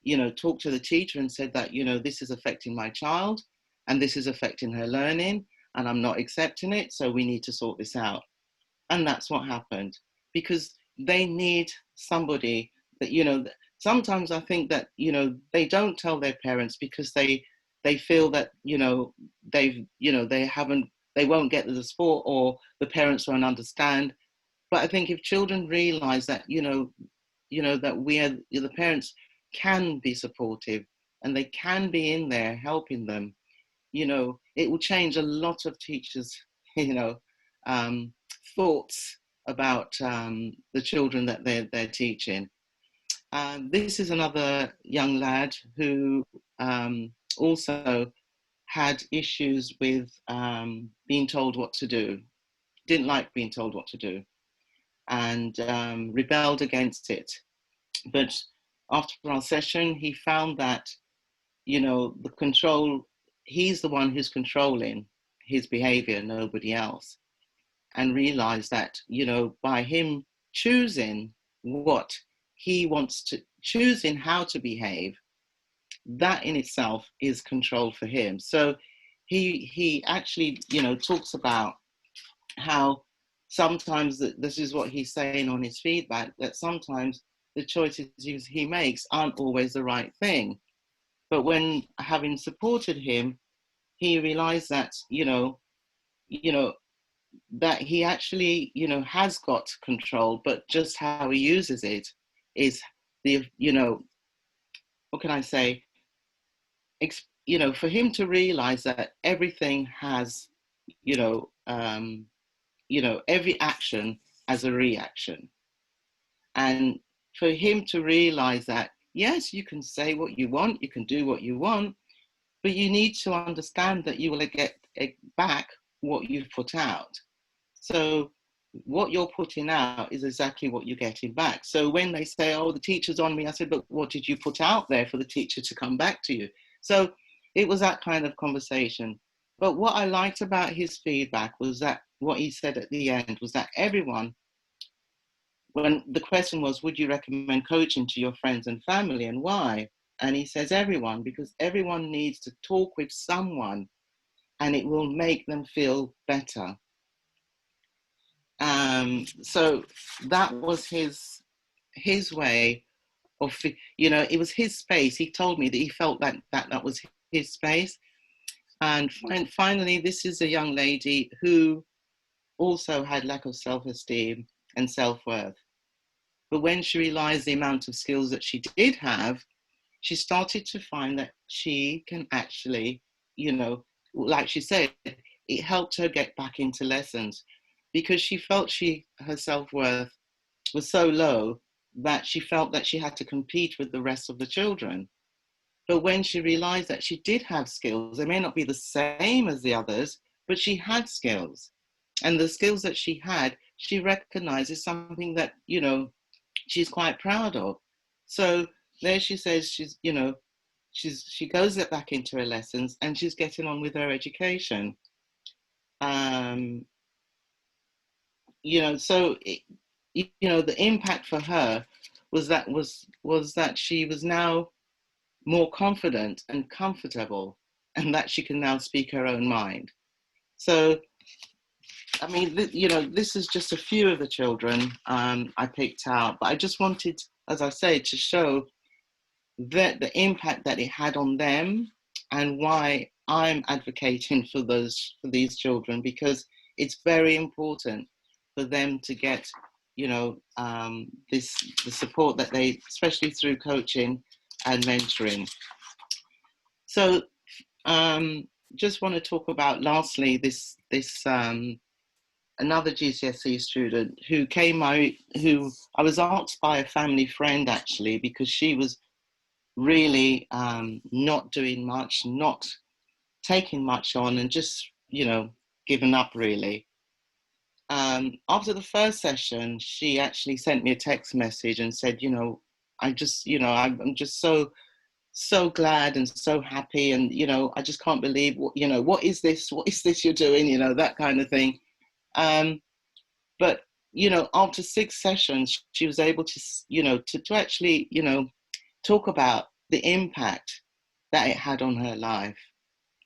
F: you know, talked to the teacher and said that, you know, this is affecting my child and this is affecting her learning and I'm not accepting it. So we need to sort this out. And that's what happened, because they need somebody that, you know, sometimes I think that, you know, they don't tell their parents because they feel that, you know, they won't get the support, or the parents won't understand. But I think if children realize that, you know, that the parents can be supportive and they can be in there helping them, you know, it will change a lot of teachers, you know, thoughts about the children that they're teaching. This is another young lad who also had issues with being told what to do, didn't like being told what to do, and rebelled against it. But after our session, he found that, you know, the control, he's the one who's controlling his behavior, nobody else. And realized that, you know, by him choosing what he wants to, choosing how to behave, that in itself is control for him. So he actually, you know, talks about how sometimes, this is what he's saying on his feedback, that sometimes the choices he makes aren't always the right thing. But when having supported him, he realized that, you know, that he actually, you know, has got control, but just how he uses it is the, you know, what can I say? You know, for him to realize that everything has, you know, every action has a reaction. And for him to realize that, yes, you can say what you want, you can do what you want, but you need to understand that you will get back what you've put out. So what you're putting out is exactly what you're getting back. So when they say, oh, the teacher's on me, I said, but what did you put out there for the teacher to come back to you? So it was that kind of conversation. But what I liked about his feedback was that what he said at the end was that everyone, when the question was, would you recommend coaching to your friends and family, and why? And he says everyone, because everyone needs to talk with someone and it will make them feel better. So that was his way of, you know, it was his space. He told me that he felt that was his space. And finally, this is a young lady who also had lack of self-esteem and self-worth. But when she realized the amount of skills that she did have, she started to find that she can actually, you know, like she said, it helped her get back into lessons, because she felt her self-worth was so low that she felt that she had to compete with the rest of the children. But when she realized that she did have skills, they may not be the same as the others, but she had skills. And the skills that she had, she recognizes something that, you know, she's quite proud of. So there she says she's, you know, she goes back into her lessons and she's getting on with her education. You know, so you know, the impact for her was that she was now more confident and comfortable, and that she can now speak her own mind. So, I mean, you know, this is just a few of the children I picked out, but I just wanted, as I say, to show that the impact that it had on them, and why I'm advocating for these children, because it's very important for them to get, you know, the support that they, especially through coaching and mentoring. So just want to talk about lastly this another GCSE student who came out, who I was asked by a family friend actually, because she was really not doing much, not taking much on, and just, you know, giving up really. After the first session, she actually sent me a text message and said, you know, I just, you know, I'm just so glad and so happy, and, you know, I just can't believe what, you know, what is this you're doing, you know, that kind of thing. But, you know, after 6 sessions, she was able to, you know, to actually, you know, talk about the impact that it had on her life.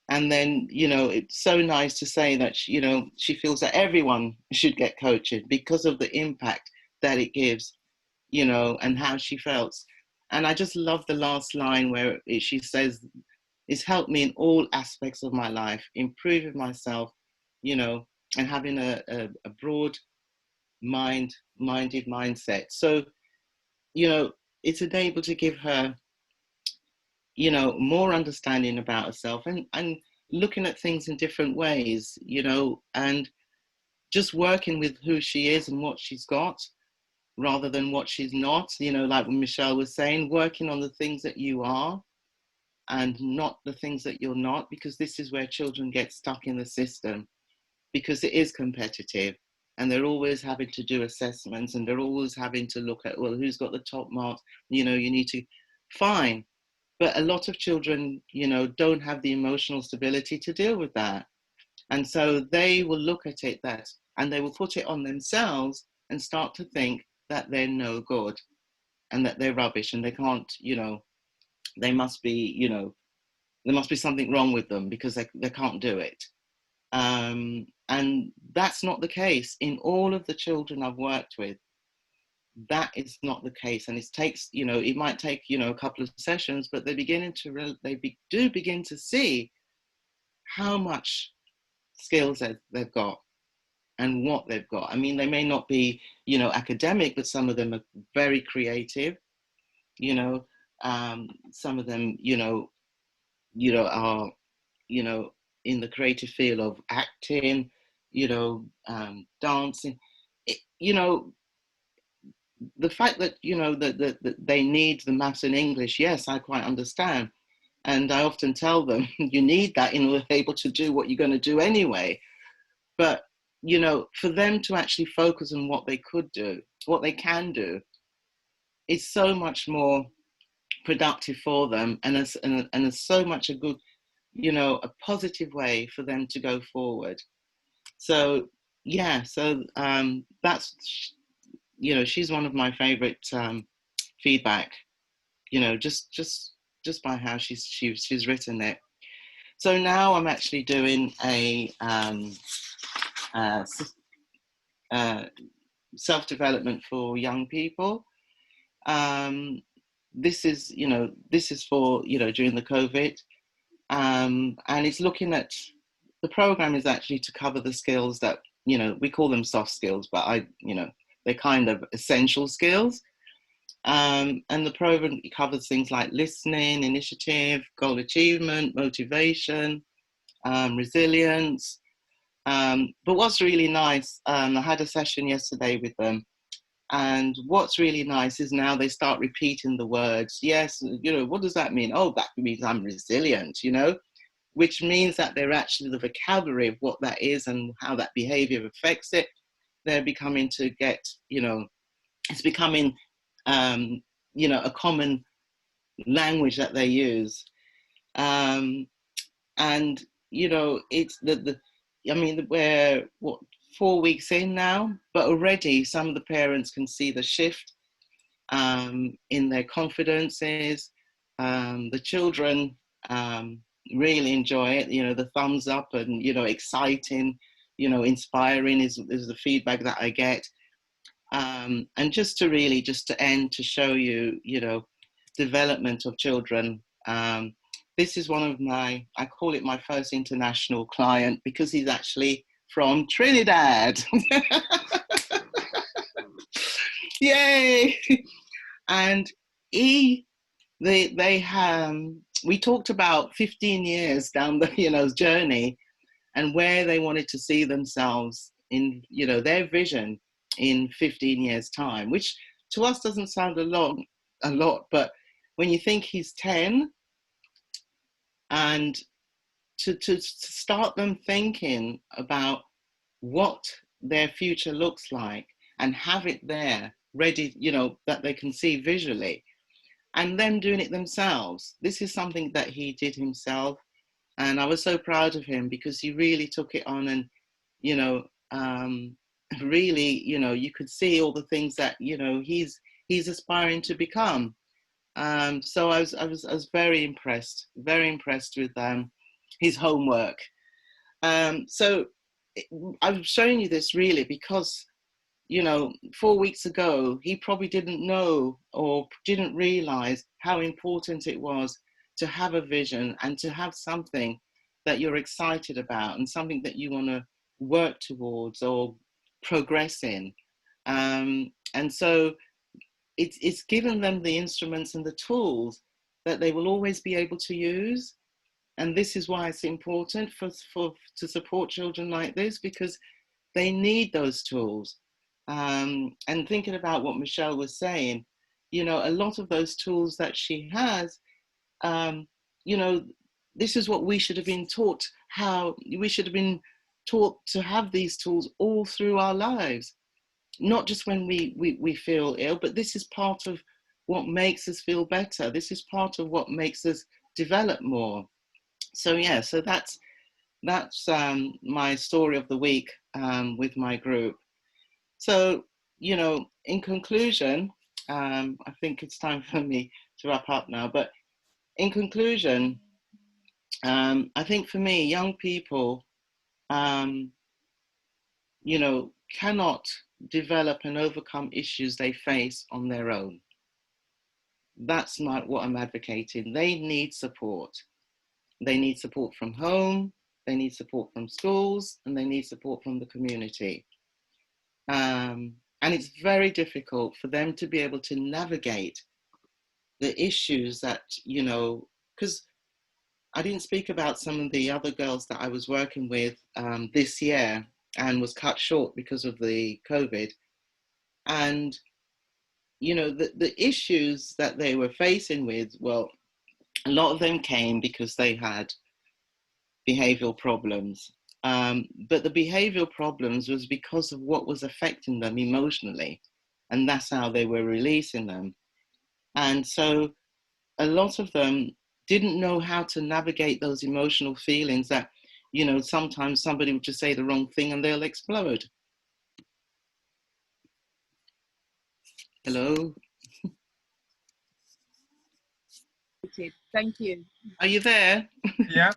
F: And then, you know, it's so nice to say that, you know, she feels that everyone should get coaching because of the impact that it gives, you know, and how she felt. And I just love the last line where she says, it's helped me in all aspects of my life, improving myself, you know, and having a broad minded mindset. So, you know, it's able to give her, you know, more understanding about herself and looking at things in different ways, you know, and just working with who she is and what she's got rather than what she's not, you know, like Michelle was saying, working on the things that you are and not the things that you're not, because this is where children get stuck in the system, because it is competitive and they're always having to do assessments and they're always having to look at, well, who's got the top marks, you know, you need to, fine. But a lot of children, you know, don't have the emotional stability to deal with that. And so they will look at it and they will put it on themselves and start to think that they're no good and that they're rubbish and they can't, you know, they must be, you know, there must be something wrong with them because they can't do it. And that's not the case in all of the children I've worked with. That is not the case, and it takes, you know, it might take, you know, a couple of sessions, but they're beginning to do begin to see how much skills they've got and what they've got. I mean, they may not be, you know, academic, but some of them are very creative. You know, some of them, you know, are, you know, in the creative field of acting, you know, dancing. You know, the fact that, you know, that they need the maths and English, yes, I quite understand. And I often tell them, you need that in order to be able to do what you're going to do anyway. But, you know, for them to actually focus on what they could do, what they can do, is so much more productive for them, and it's so much a good, you know, a positive way for them to go forward. So, yeah, so that's, you know, she's one of my favorite feedback, you know, just by how she's written it. So now I'm actually doing a self-development for young people. This is, you know, this is for, you know, during the COVID, and it's looking at, the program is actually to cover the skills that, you know, we call them soft skills, but you know, they're kind of essential skills. And the program covers things like listening, initiative, goal achievement, motivation, resilience. But what's really nice, I had a session yesterday with them, and what's really nice is now they start repeating the words. Yes, you know, what does that mean? Oh, that means I'm resilient, you know, which means that they're actually, the vocabulary of what that is and how that behavior affects it, they're becoming to get, you know, it's becoming, you know, a common language that they use. And, you know, it's I mean, we're, what, 4 weeks in now, but already some of the parents can see the shift in their confidences. The children really enjoy it, you know, the thumbs up and, you know, exciting, you know, inspiring is the feedback that I get. And just to really, just to end, to show you, you know, development of children. This is one of my, I call it my first international client, because he's actually from Trinidad. Yay! And we talked about 15 years down the, you know, journey, and where they wanted to see themselves in, you know, their vision in 15 years time, which to us doesn't sound a lot, but when you think he's 10, and to start them thinking about what their future looks like and have it there ready, you know, that they can see visually, and then doing it themselves. This is something that he did himself, and I was so proud of him because he really took it on, and, you know, really, you know, you could see all the things that, you know, he's aspiring to become. So I was very impressed with his homework. So I'm showing you this really because, you know, 4 weeks ago, he probably didn't know or didn't realize how important it was to have a vision and to have something that you're excited about and something that you want to work towards or progress in. And so it's given them the instruments and the tools that they will always be able to use. And this is why it's important to support children like this, because they need those tools. And thinking about what Michelle was saying, you know, a lot of those tools that she has, you know, this is what we should have been taught, how we should have been taught to have these tools all through our lives, not just when we feel ill, but this is part of what makes us feel better. This is part of what makes us develop more. So yeah, so that's my story of the week with my group. So, you know, in conclusion, I think it's time for me to wrap up now, but in conclusion, I think for me, young people, you know, cannot develop and overcome issues they face on their own. That's not what I'm advocating. They need support. They need support from home, they need support from schools, and they need support from the community. And it's very difficult for them to be able to navigate the issues that, you know, because I didn't speak about some of the other girls that I was working with this year and was cut short because of the COVID. And, you know, the issues that they were facing with, well, a lot of them came because they had behavioral problems. But the behavioral problems was because of what was affecting them emotionally. And that's how they were releasing them. And so a lot of them didn't know how to navigate those emotional feelings that, you know, sometimes somebody would just say the wrong thing and they'll explode. Hello?
B: Thank you.
F: Are you there?
D: Yeah.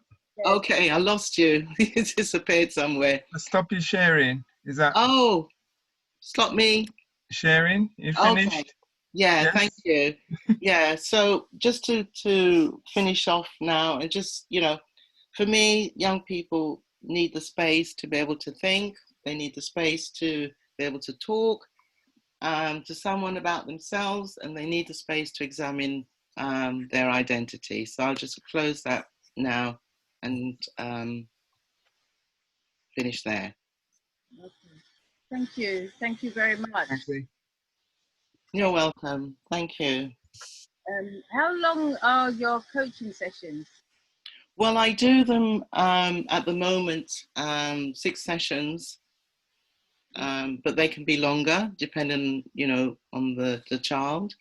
F: Okay, I lost you. You disappeared somewhere.
D: Stop your sharing. Is that
F: Oh, stop me.
D: sharing? You finished?
F: Okay. Yeah,
D: Yes?
F: thank you. Yeah, so just to finish off now, and just, you know, for me, young people need the space to be able to think. They need the space to be able to talk to someone about themselves, and they need the space to examine their identity. So I'll just close that now and finish there.
B: Okay. Thank you very much.
F: You're welcome. Thank you.
B: How long are your coaching sessions?
F: Well, I do them at the moment, 6 sessions, but they can be longer depending, you know, on the child.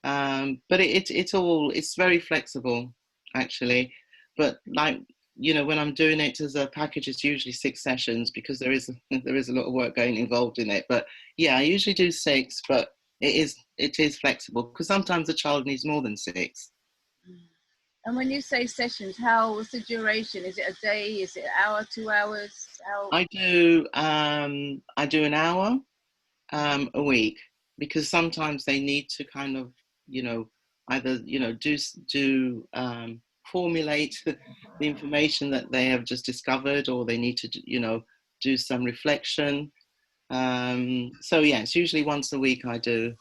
F: But it's very flexible, actually. But like, you know, when I'm doing it as a package, it's usually 6 sessions because there is a lot of work involved in it. But yeah, I usually do 6, but it is flexible because sometimes the child needs more than 6.
B: And when you say sessions, what's the duration? Is it a day? Is it an hour, 2 hours?
F: I do an hour a week because sometimes they need to kind of, you know, either, you know, do formulate the information that they have just discovered, or they need to, you know, do some reflection. So yeah, it's usually once a week I do.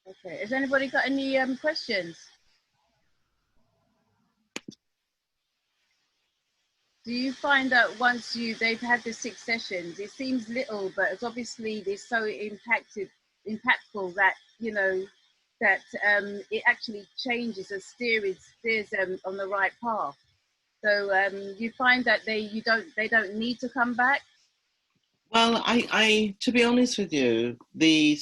B: Okay. Has anybody got any questions? Do you find that once they've had the 6 sessions, it seems little, but it's obviously they're so impactful that, you know, that it actually changes and steers on the right path. So you find that they don't need to come back?
F: Well, I to be honest with you, the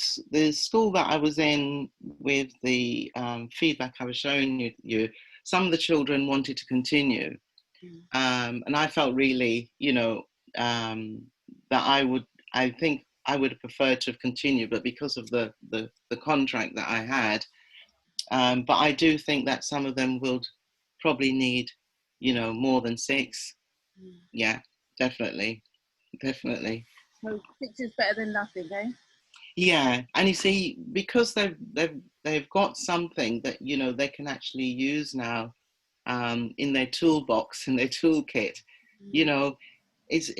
F: school that I was in with the feedback I was showing you, some of the children wanted to continue. And I felt really, you know, I think I would have preferred to have continued, but because of the contract that I had, but I do think that some of them will probably need, you know, more than 6. Yeah, definitely.
B: So 6 is better than nothing, eh?
F: Yeah, and you see, because they've got something that, you know, they can actually use now, in their toolbox, in their toolkit, you know, it's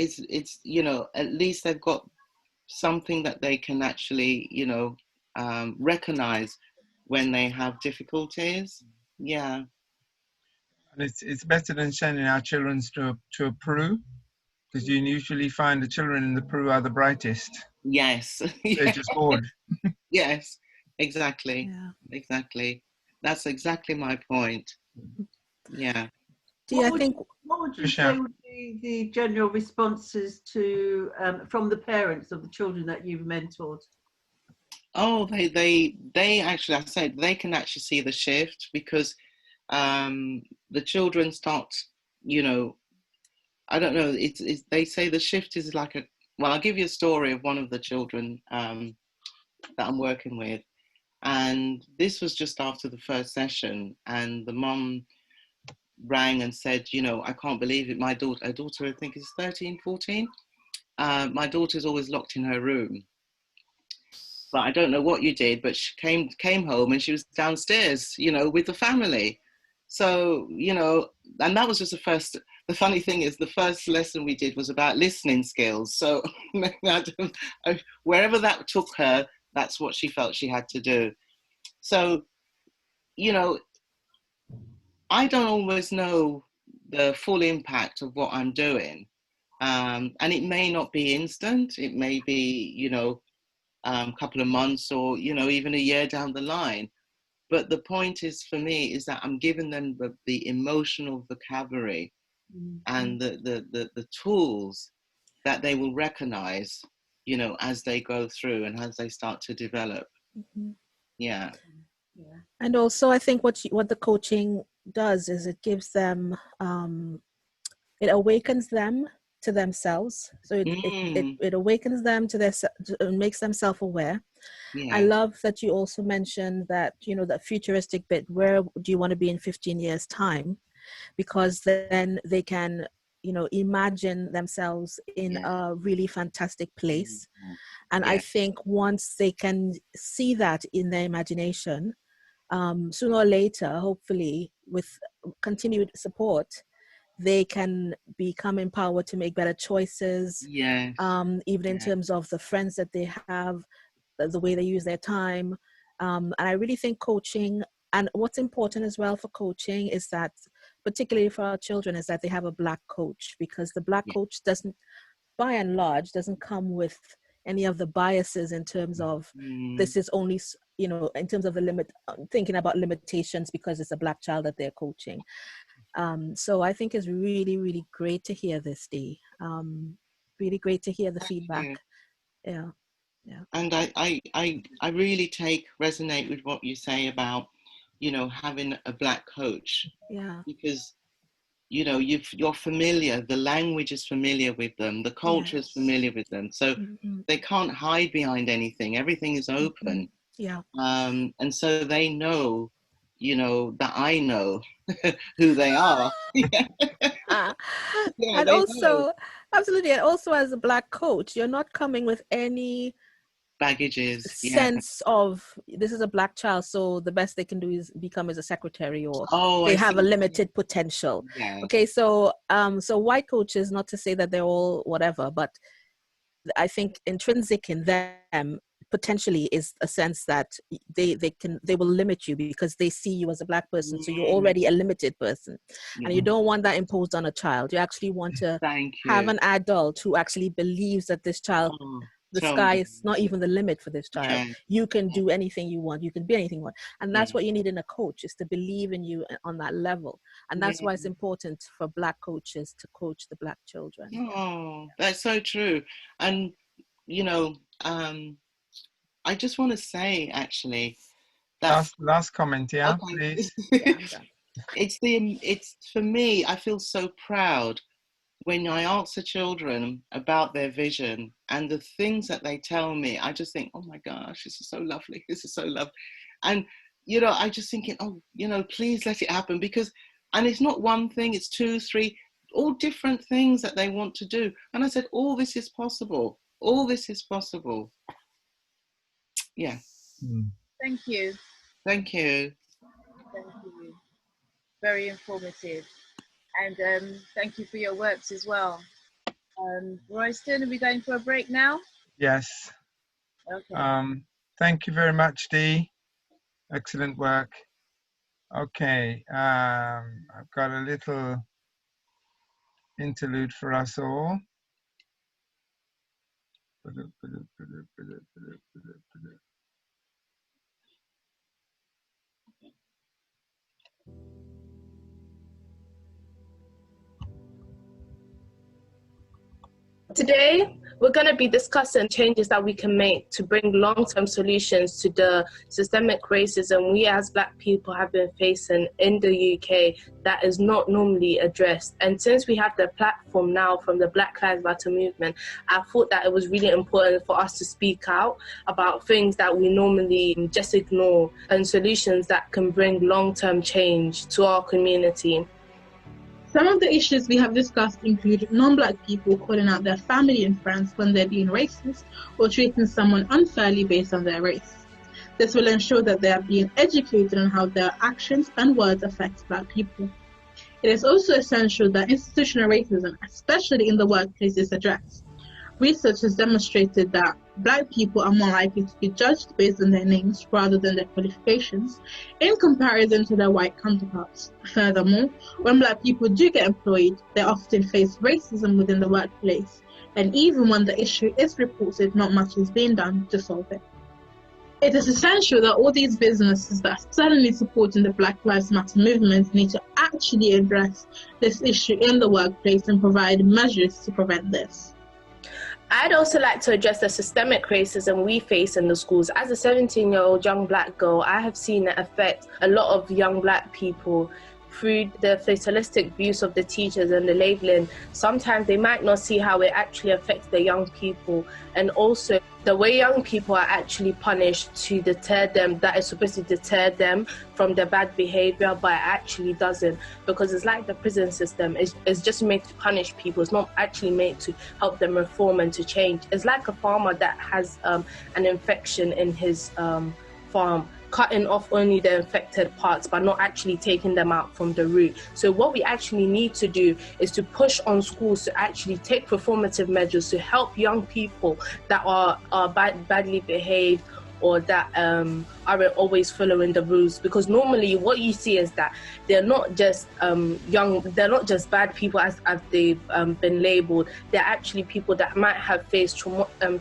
F: you know, at least they've got something that they can actually, you know, recognize when they have difficulties. Yeah.
D: And it's better than sending our children to a Peru, because you usually find the children in the Peru are the brightest.
F: Yes.
D: They're just bored.
F: Yes, exactly.
A: Yeah.
F: Exactly. That's exactly my point. Yeah.
A: I think
G: What would you say would be the general responses to from the parents of the children that you've mentored?
F: Oh, they actually, I said, they can actually see the shift, because the children start, you know, I don't know, it's they say the shift is like well, I'll give you a story of one of the children that I'm working with. And this was just after the first session, and the mum rang and said, you know, I can't believe it. My daughter, I think is 13, 14. My daughter's always locked in her room. But I don't know what you did, but she came home and she was downstairs, you know, with the family. So, you know, and that was just the funny thing is the first lesson we did was about listening skills. So wherever that took her, that's what she felt she had to do. So, you know, I don't always know the full impact of what I'm doing. And it may not be instant. It may be, you know, a couple of months, or, you know, even a year down the line. But the point is, for me, is that I'm giving them the emotional vocabulary and the tools that they will recognize, you know, as they go through and as they start to develop. Yeah.
A: And also, I think what the coaching does is it gives them, it awakens them to themselves. So it awakens them to makes them self-aware.
F: Yeah.
A: I love that you also mentioned that, you know, that futuristic bit, where do you want to be in 15 years time? Because then they can, you know, imagine themselves in a really fantastic place. And I think once they can see that in their imagination, sooner or later, hopefully with continued support, they can become empowered to make better choices. Even in terms of the friends that they have, the way they use their time. And I really think coaching, and what's important as well for coaching is that, particularly for our children, is that they have a Black coach, because the Black coach doesn't, by and large, doesn't come with any of the biases in terms of this is only, you know, in terms of the thinking about limitations because it's a Black child that they're coaching. So I think it's really, really great to hear this, Dee. Really great to hear the feedback. Yeah.
F: And I really resonate with what you say about, you know, having a Black coach.
A: Yeah.
F: Because, you know, you're familiar, the language is familiar with them, the culture is familiar with them. So they can't hide behind anything. Everything is open.
A: Yeah.
F: And so they know, you know, that I know who they are.
A: And also, absolutely, and also as a Black coach, you're not coming with any
F: baggages,
A: sense of this is a Black child, so the best they can do is become as a secretary, or they have a limited potential. Okay, so so white coaches, not to say that they're all whatever, but I think intrinsic in them potentially is a sense that they will limit you because they see you as a Black person, so you're already a limited person, and you don't want that imposed on a child. You actually want to have an adult who actually believes that this child, the sky is not even the limit for this child. You can do anything you want. You can be anything you want. And that's what you need in a coach, is to believe in you on that level. And that's why it's important for Black coaches to coach the Black children.
F: Oh, that's so true. And, you know, I just want to say, actually, that
D: last comment, please.
F: it's for me, I feel so proud when I answer children about their vision and the things that they tell me, I just think, oh my gosh, this is so lovely. This is so lovely. And, you know, I just thinking, oh, you know, please let it happen, because, and it's not one thing, it's 2, 3, all different things that they want to do. And I said, all this is possible. All this is possible. Yeah.
B: Thank you.
F: Thank you.
B: Thank you. Very informative. And thank you for your works as well. Royston, are we going for a break now?
D: Yes.
B: Okay.
D: Thank you very much, Dee. Excellent work. Okay, I've got a little interlude for us all.
H: Today, we're going to be discussing changes that we can make to bring long-term solutions to the systemic racism we as Black people have been facing in the UK that is not normally addressed. And since we have the platform now from the Black Lives Matter movement, I thought that it was really important for us to speak out about things that we normally just ignore and solutions that can bring long-term change to our community.
I: Some of the issues we have discussed include non-Black people calling out their family and friends when they're being racist or treating someone unfairly based on their race. This will ensure that they are being educated on how their actions and words affect Black people. It is also essential that institutional racism, especially in the workplace, is addressed. Research has demonstrated that Black people are more likely to be judged based on their names rather than their qualifications in comparison to their white counterparts. Furthermore, when Black people do get employed, they often face racism within the workplace, and even when the issue is reported, not much is being done to solve it. It is essential that all these businesses that are suddenly supporting the Black Lives Matter movement need to actually address this issue in the workplace and provide measures to prevent this.
H: I'd also like to address the systemic racism we face in the schools. As a 17-year-old young Black girl, I have seen it affect a lot of young Black people through the fatalistic views of the teachers and the labeling. Sometimes they might not see how it actually affects the young people, and also the way young people are actually punished to deter them, that is supposed to deter them from their bad behavior, but it actually doesn't, because it's like the prison system. It's just made to punish people. It's not actually made to help them reform and to change. It's like a farmer that has an infection in his farm, cutting off only the infected parts but not actually taking them out from the root. So what we actually need to do is to push on schools to actually take performative measures to help young people that are badly behaved or that aren't always following the rules, because normally what you see is that they're not just they're not just bad people as they've been labeled. They're actually people that might have faced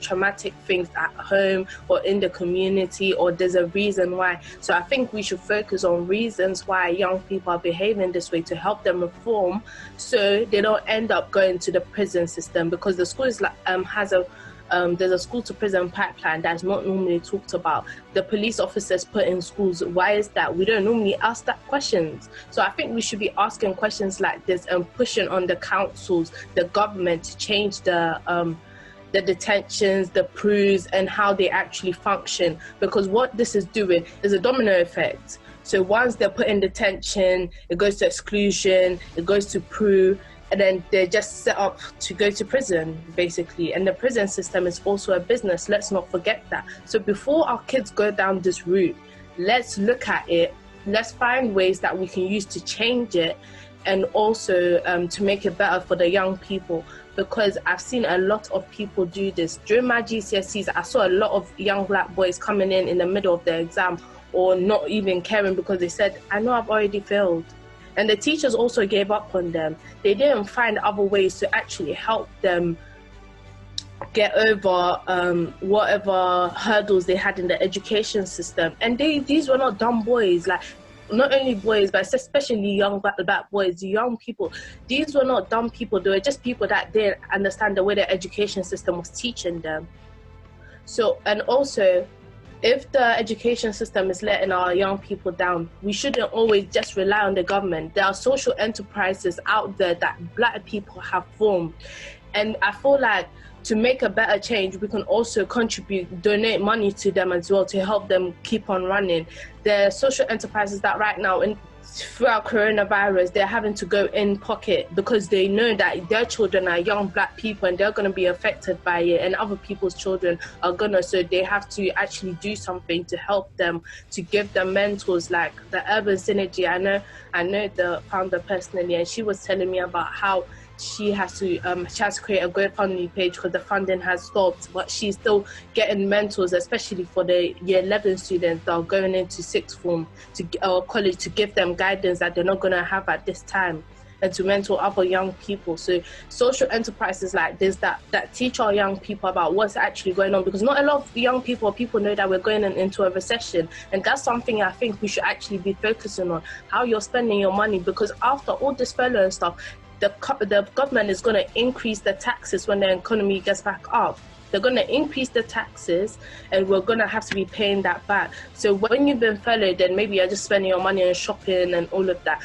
H: traumatic things at home or in the community, or there's a reason why. So I think we should focus on reasons why young people are behaving this way to help them reform, so they don't end up going to the prison system, because the school is has a there's a school to prison pipeline that's not normally talked about. The police officers put in schools, why is that? We don't normally ask that questions. So I think we should be asking questions like this and pushing on the councils, the government, to change the detentions, the PRUs, and how they actually function, because what this is doing is a domino effect. So once they're put in detention, it goes to exclusion, it goes to PRU, and then they're just set up to go to prison, basically. And the prison system is also a business. Let's not forget that. So before our kids go down this route, let's look at it. Let's find ways that we can use to change it, and also to make it better for the young people. Because I've seen a lot of people do this. During my GCSEs, I saw a lot of young Black boys coming in the middle of their exam, or not even caring because they said, I know I've already failed. And the teachers also gave up on them. They didn't find other ways to actually help them get over whatever hurdles they had in the education system. And these were not dumb boys, like not only boys, but especially young Black boys, young people. These were not dumb people. They were just people that didn't understand the way the education system was teaching them. So, and also, if the education system is letting our young people down, we shouldn't always just rely on the government. There are social enterprises out there that Black people have formed. And I feel like to make a better change, we can also contribute, donate money to them as well to help them keep on running. There are social enterprises that right now, throughout coronavirus, they're having to go in pocket because they know that their children are young Black people and they're going to be affected by it, and other people's children are gonna, so they have to actually do something to help them, to give them mentors like the Urban Synergy. I know the founder personally, and she was telling me about how she has to create a GoFundMe page because the funding has stopped, but she's still getting mentors, especially for the year 11 students that are going into sixth form or college, to give them guidance that they're not going to have at this time, and to mentor other young people. So social enterprises like this that teach our young people about what's actually going on, because not a lot of young people know that we're going into a recession, and that's something I think we should actually be focusing on, how you're spending your money, because after all this furlough and stuff, the government is going to increase the taxes when the economy gets back up. They're going to increase the taxes, and we're going to have to be paying that back. So when you've been furloughed, then maybe you're just spending your money on shopping and all of that.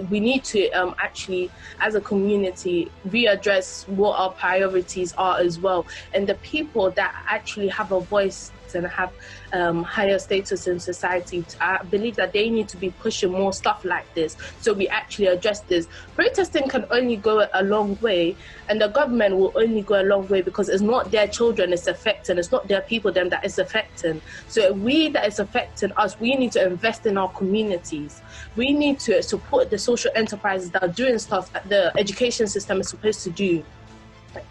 H: We need to actually, as a community, readdress what our priorities are as well. And the people that actually have a voice and have higher status in society, I believe that they need to be pushing more stuff like this, so we actually address this. Protesting can only go a long way, and the government will only go a long way, because it's not their children it's affecting, it's not their people them that it's affecting. So we that is affecting us, we need to invest in our communities. We need to support the social enterprises that are doing stuff that the education system is supposed to do.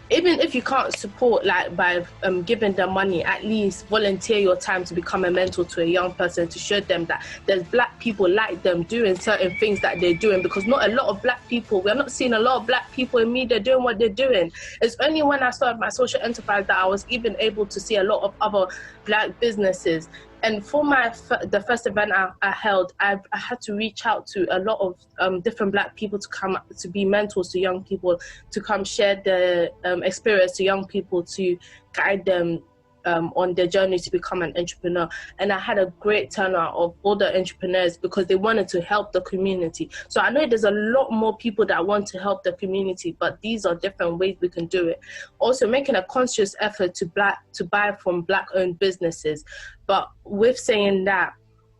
H: Even if you can't support like by giving them money, at least volunteer your time to become a mentor to a young person, to show them that there's Black people like them doing certain things that they're doing, because not a lot of Black people, we're not seeing a lot of Black people in media doing what they're doing. It's only when I started my social enterprise that I was even able to see a lot of other Black businesses. And for the first event I held, I had to reach out to a lot of different Black people to come to be mentors to young people, to come share the experience to young people, to guide them on their journey to become an entrepreneur. And I had a great turnout of all the entrepreneurs because they wanted to help the community. So I know there's a lot more people that want to help the community, but these are different ways we can do it. Also making a conscious effort to buy from Black-owned businesses. But with saying that,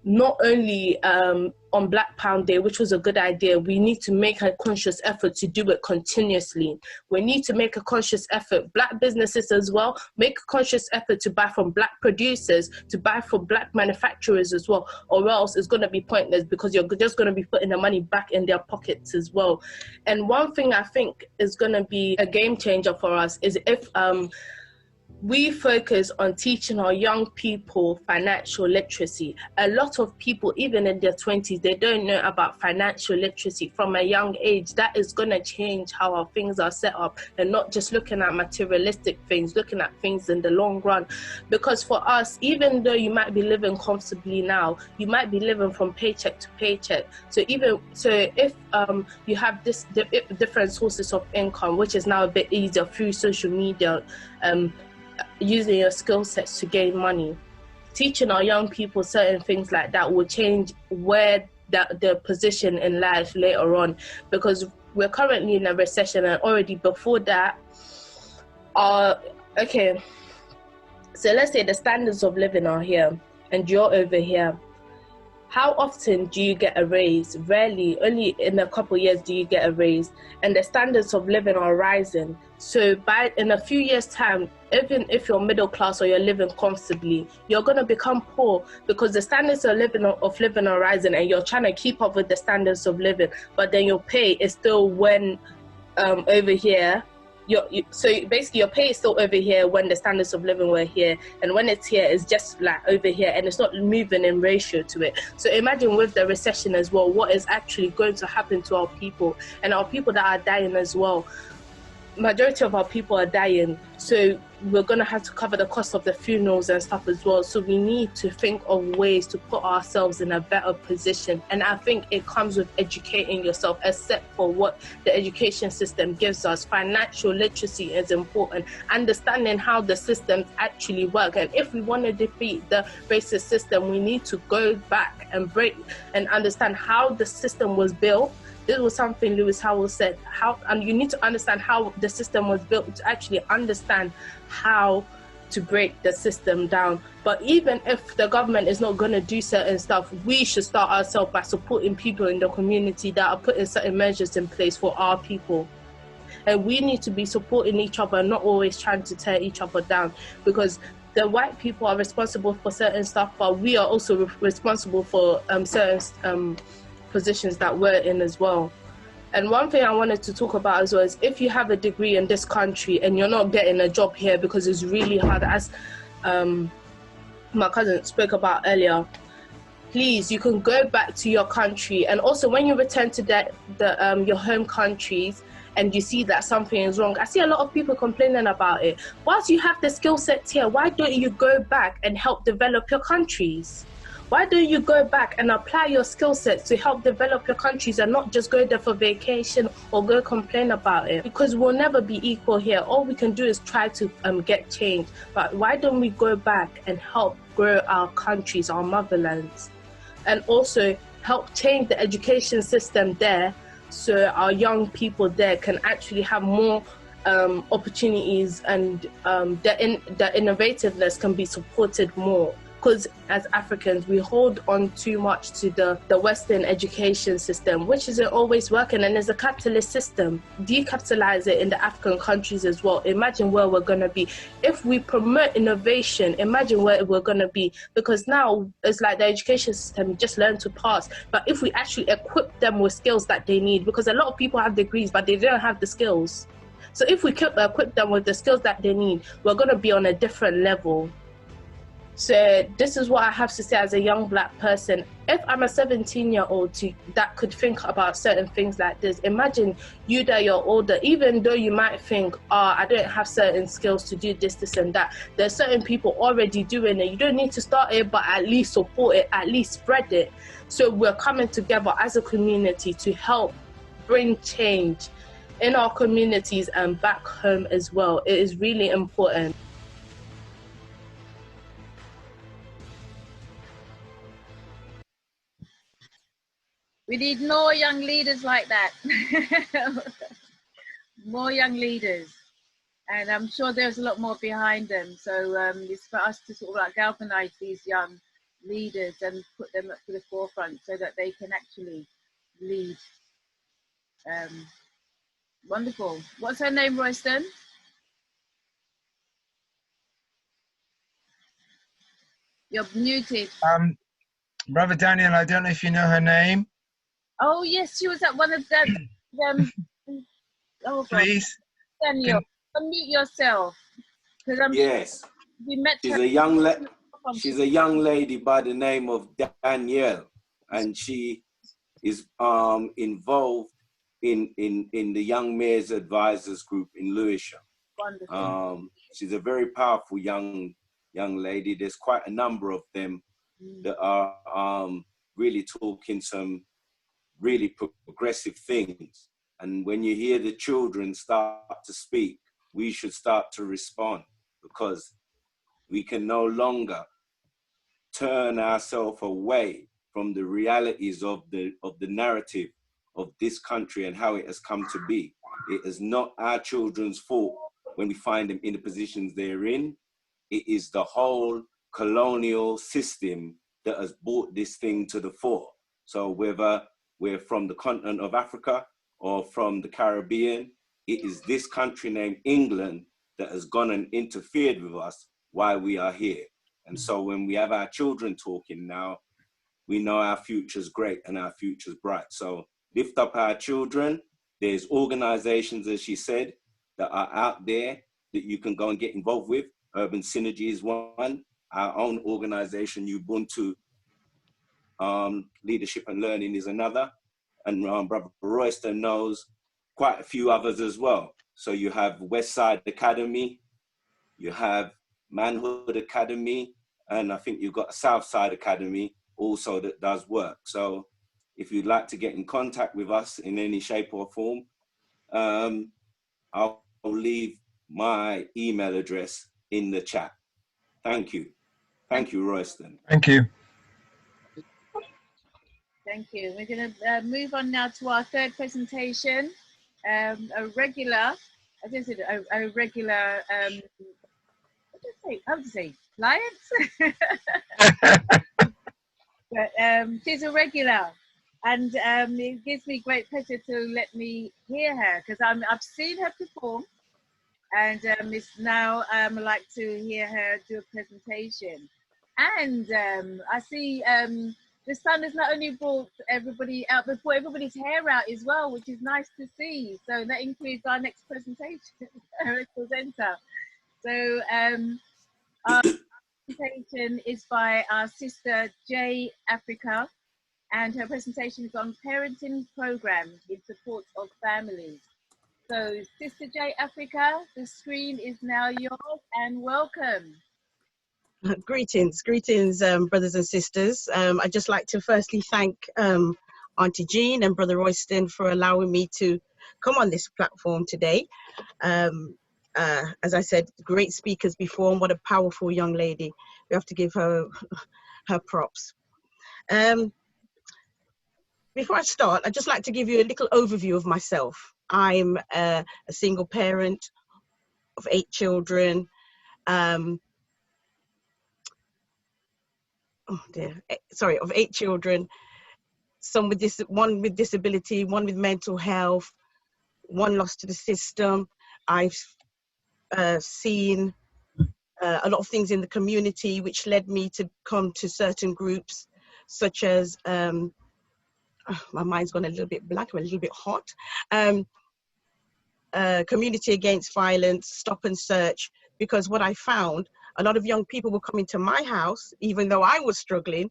H: not only on Black Pound Day, which was a good idea, we need to make a conscious effort to do it continuously. We need to make a conscious effort, Black businesses as well, make a conscious effort to buy from Black producers, to buy from Black manufacturers as well, or else it's going to be pointless, because you're just going to be putting the money back in their pockets as well. And one thing I think is going to be a game changer for us is if we focus on teaching our young people financial literacy. A lot of people, even in their 20s, they don't know about financial literacy from a young age. That is going to change how our things are set up, and not just looking at materialistic things, looking at things in the long run. Because for us, even though you might be living comfortably now, you might be living from paycheck to paycheck. So if you have this different sources of income, which is now a bit easier through social media, using your skill sets to gain money, teaching our young people certain things like that will change where their position in life later on, because we're currently in a recession, and already before that, okay, so let's say the standards of living are here and you're over here. How often do you get a raise? Rarely. Only in a couple of years do you get a raise, and the standards of living are rising. So in a few years' time, even if you're middle class or you're living comfortably, you're going to become poor, because the standards of living are rising, and you're trying to keep up with the standards of living, but then your pay is still over here. So basically your pay is still over here when the standards of living were here, and when it's here, it's just like over here, and it's not moving in ratio to it. So imagine with the recession as well, what is actually going to happen to our people, and our people that are dying as well. Majority of our people are dying. So we're going to have to cover the cost of the funerals and stuff as well. So we need to think of ways to put ourselves in a better position. And I think it comes with educating yourself, except for what the education system gives us. Financial literacy is important, understanding how the systems actually work. And if we want to defeat the racist system, we need to go back and break and understand how the system was built. This was something Lewis Howell said, and you need to understand how the system was built to actually understand how to break the system down. But even if the government is not going to do certain stuff, we should start ourselves by supporting people in the community that are putting certain measures in place for our people. And we need to be supporting each other and not always trying to tear each other down, because the white people are responsible for certain stuff, but we are also responsible for certain positions that we're in as well. And one thing I wanted to talk about as well is, if you have a degree in this country and you're not getting a job here because it's really hard, as my cousin spoke about earlier, please, you can go back to your country. And also when you return to your home countries and you see that something is wrong, I see a lot of people complaining about it. Whilst you have the skill sets here, why don't you go back and help develop your countries? Why don't you go back and apply your skill sets to help develop your countries and not just go there for vacation or go complain about it? Because we'll never be equal here. All we can do is try to get change. But why don't we go back and help grow our countries, our motherlands, and also help change the education system there, so our young people there can actually have more opportunities, and the innovativeness can be supported more. Because as Africans, we hold on too much to the Western education system, which isn't always working, and it's a capitalist system. Decapitalize it in the African countries as well. Imagine where we're going to be. If we promote innovation, imagine where we're going to be. Because now it's like the education system, just learn to pass. But if we actually equip them with skills that they need, because a lot of people have degrees, but they don't have the skills. So if we equip them with the skills that they need, we're going to be on a different level. So this is what I have to say as a young Black person. If I'm a 17-year-old that could think about certain things like this, imagine you that you're older, even though you might think, I don't have certain skills to do this, this and that. There's certain people already doing it. You don't need to start it, but at least support it, at least spread it. So we're coming together as a community to help bring change in our communities and back home as well. It is really important.
B: We need more young leaders like that. More young leaders. And I'm sure there's a lot more behind them. So it's for us to sort of like galvanize these young leaders and put them up to the forefront so that they can actually lead. Wonderful. What's her name, Royston? You're muted.
D: Brother Daniel, I don't know if you know her name.
B: Oh yes, she was at one of them.
D: Please.
B: Daniel, unmute yourself.
J: Yes.
B: We met
J: she's
B: her.
J: She's a young lady by the name of Danielle, and she is involved in the Young Mayors Advisors Group in Lewisham.
B: Wonderful.
J: She's a very powerful young lady. There's quite a number of them that are really talking some really progressive things. And when you hear the children start to speak, we should start to respond, because we can no longer turn ourselves away from the realities of the narrative of this country and how it has come to be. It is not our children's fault when we find them in the positions they're in. It is the whole colonial system that has brought this thing to the fore. So whether we're from the continent of Africa or from the Caribbean, it is this country named England that has gone and interfered with us while we are here. And so when we have our children talking now, we know our future's great and our future's bright. So lift up our children. There's organizations, as she said, that are out there that you can go and get involved with. Urban Synergy is one. Our own organization, Ubuntu Leadership and Learning, is another. And Brother Royston knows quite a few others as well. So you have Westside Academy, you have Manhood Academy, and I think you've got a Southside Academy also that does work. So if you'd like to get in contact with us in any shape or form, I'll leave my email address in the chat. Thank you. Thank you, Royston.
D: Thank you.
B: Thank you. We're going to move on now to our third presentation. A regular, I just said a regular, how to say, client? But she's a regular, and it gives me great pleasure to let me hear her, because I've seen her perform, and it's now I'd like to hear her do a presentation. And I see the sun has not only brought everybody out, but brought everybody's hair out as well, which is nice to see. So that includes our next presentation, presenter. So our presentation is by our Sistah J Afrika, and her presentation is on parenting programs in support of families. So Sistah J Afrika, the screen is now yours, and welcome.
K: Greetings, brothers and sisters. I'd just like to firstly thank Auntie Jean and Brother Royston for allowing me to come on this platform today. As I said, great speakers before, and what a powerful young lady. We have to give her her props. Before I start, I'd just like to give you a little overview of myself. I'm a single parent of 8 children. Of 8 children, one with disability, one with mental health, one lost to the system. I've seen a lot of things in the community which led me to come to certain groups, such as, my mind's gone a little bit blank, I'm a little bit hot. Community Against Violence, Stop and Search, because what I found, a lot of young people were coming to my house, even though I was struggling.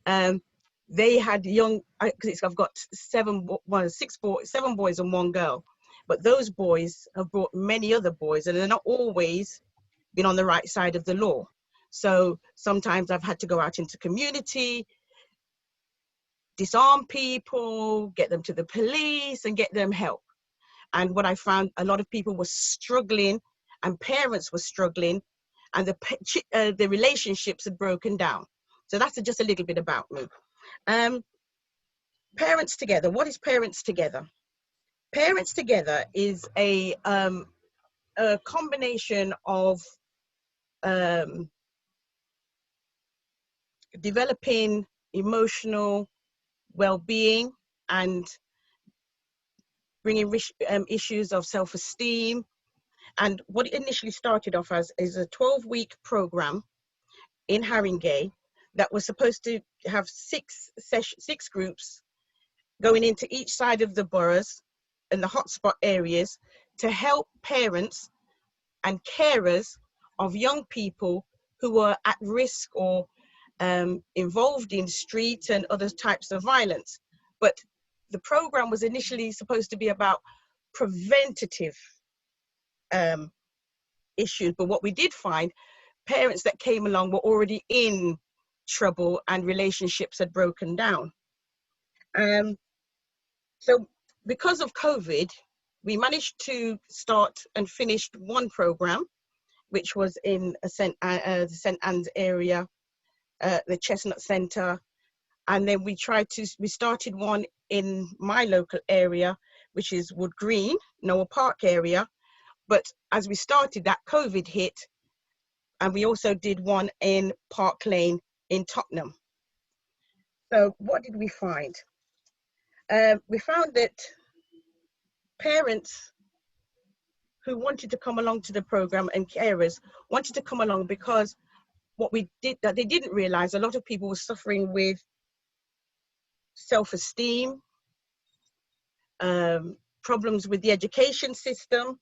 K: They had I've got 7 boys and 1 girl, but those boys have brought many other boys, and they're not always been on the right side of the law. So sometimes I've had to go out into community, disarm people, get them to the police, and get them help. And what I found, a lot of people were struggling, and parents were struggling, and the relationships had broken down. So that's just a little bit about me. Parents Together. What is Parents Together? Parents Together is a combination of developing emotional well-being and bringing issues of self-esteem. And what it initially started off as is a 12-week program in Haringey that was supposed to have 6 groups going into each side of the boroughs and the hotspot areas to help parents and carers of young people who were at risk or involved in street and other types of violence. But the program was initially supposed to be about preventative issues. But what we did find, parents that came along were already in trouble and relationships had broken down. So because of COVID, we managed to start and finished 1 program, which was in the St. Anne's area, the Chestnut Centre. And then we started one in my local area, which is Wood Green, Noah Park area. But as we started, that COVID hit, and we also did one in Park Lane in Tottenham. So what did we find? We found that parents who wanted to come along to the program and carers wanted to come along because that they didn't realize, a lot of people were suffering with self-esteem, problems with the education system,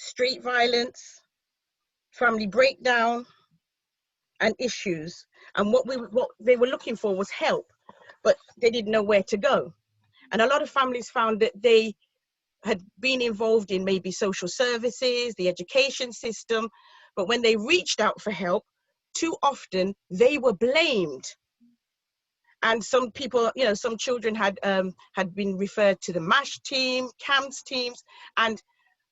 K: street violence, family breakdown, and issues. And what they were looking for was help, but they didn't know where to go. And a lot of families found that they had been involved in maybe social services, the education system, But when they reached out for help, too often they were blamed. And some people, you know, some children had been referred to the MASH team, CAMS teams, and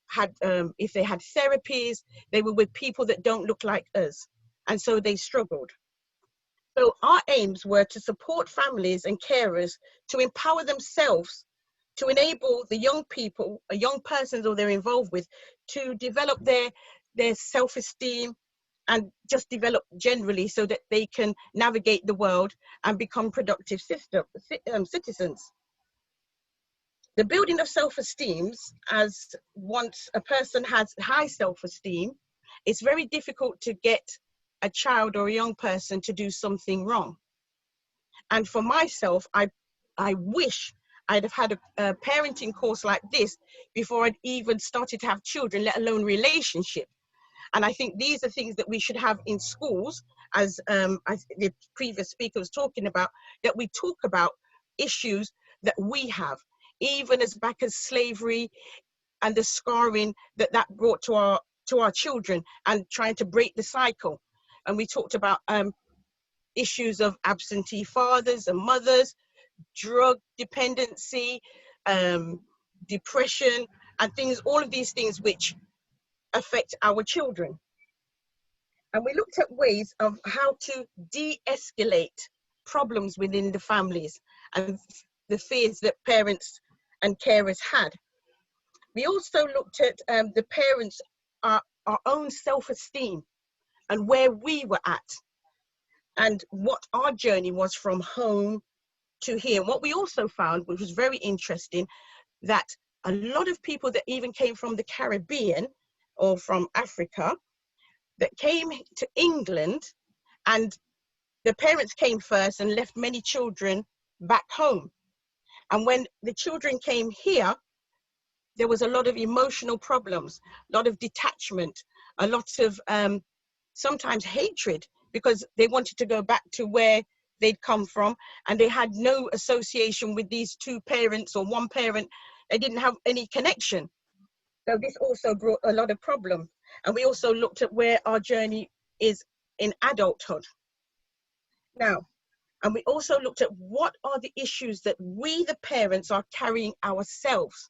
K: had, if they had therapies, they were with people that don't look like us. And so they struggled. So our aims were to support families and carers to empower themselves, to enable the young people, young persons or they're involved with, to develop their self-esteem and just develop generally so that they can navigate the world and become productive citizens. The building of self-esteem, as once a person has high self-esteem, it's very difficult to get a child or a young person to do something wrong. And for myself, I wish I'd have had a parenting course like this before I'd even started to have children, let alone relationship. And I think these are things that we should have in schools, as the previous speaker was talking about, that we talk about issues that we have, even as back as slavery and the scarring that brought to our children, and trying to break the cycle. And we talked about issues of absentee fathers and mothers, drug dependency, depression, and things, all of these things which affect our children. And we looked at ways of how to de-escalate problems within the families and the fears that parents and carers had. We also looked at the parents, our own self-esteem and where we were at and what our journey was from home to here. And what we also found, which was very interesting, that a lot of people that even came from the Caribbean or from Africa that came to England, and the parents came first and left many children back home. And when the children came here, there was a lot of emotional problems, a lot of detachment, a lot of sometimes hatred, because they wanted to go back to where they'd come from, and they had no association with these two parents or one parent. They didn't have any connection. So this also brought a lot of problems. And we also looked at where our journey is in adulthood. Now, and we also looked at what are the issues that we, the parents, are carrying ourselves.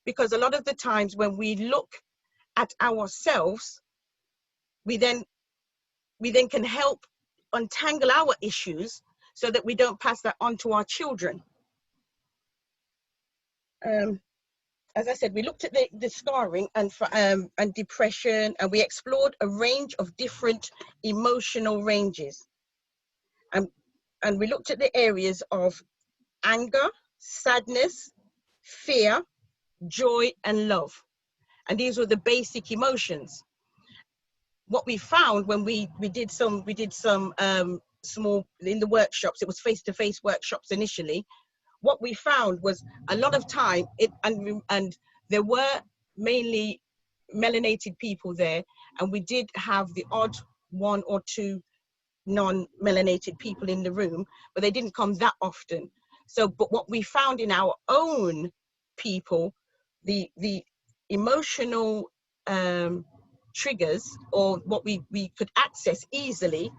K: Because a lot of the times when we look at ourselves, we then can help untangle our issues so that we don't pass that on to our children. As I said, we looked at the scarring and depression, and we explored a range of different emotional ranges. And we looked at the areas of anger, sadness, fear, joy, and love. And these were the basic emotions. What we found when we did some small, in the workshops, it was face-to-face workshops initially. What we found was a lot of time, and there were mainly melanated people there, and we did have the odd one or two non-melanated people in the room, but they didn't come that often. So, but what we found in our own people, the emotional triggers, or what we could access easily,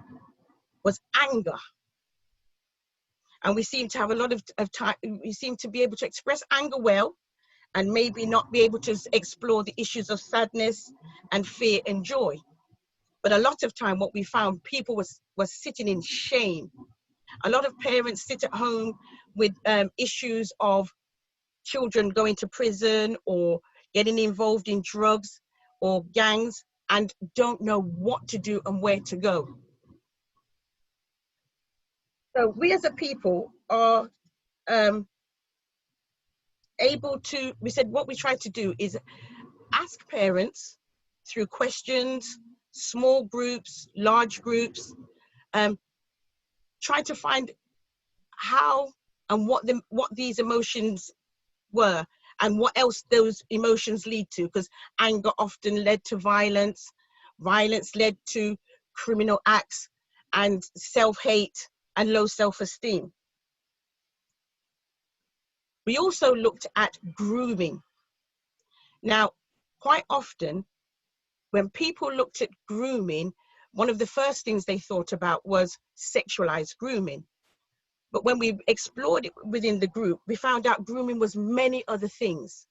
K: was anger. And we seem to have a lot of time, we seem to be able to express anger well, and maybe not be able to explore the issues of sadness and fear and joy. But a lot of time what we found, people was sitting in shame. A lot of parents sit at home with issues of children going to prison or getting involved in drugs or gangs, and don't know what to do and where to go. So we as a people are able to, we said what we try to do is ask parents through questions, small groups, large groups, try to find how and what these emotions were and what else those emotions lead to, because anger often led to violence, violence led to criminal acts and self-hate and low self-esteem. We also looked at grooming. Now, quite often, when people looked at grooming, one of the first things they thought about was sexualized grooming. But when we explored it within the group, we found out grooming was many other things.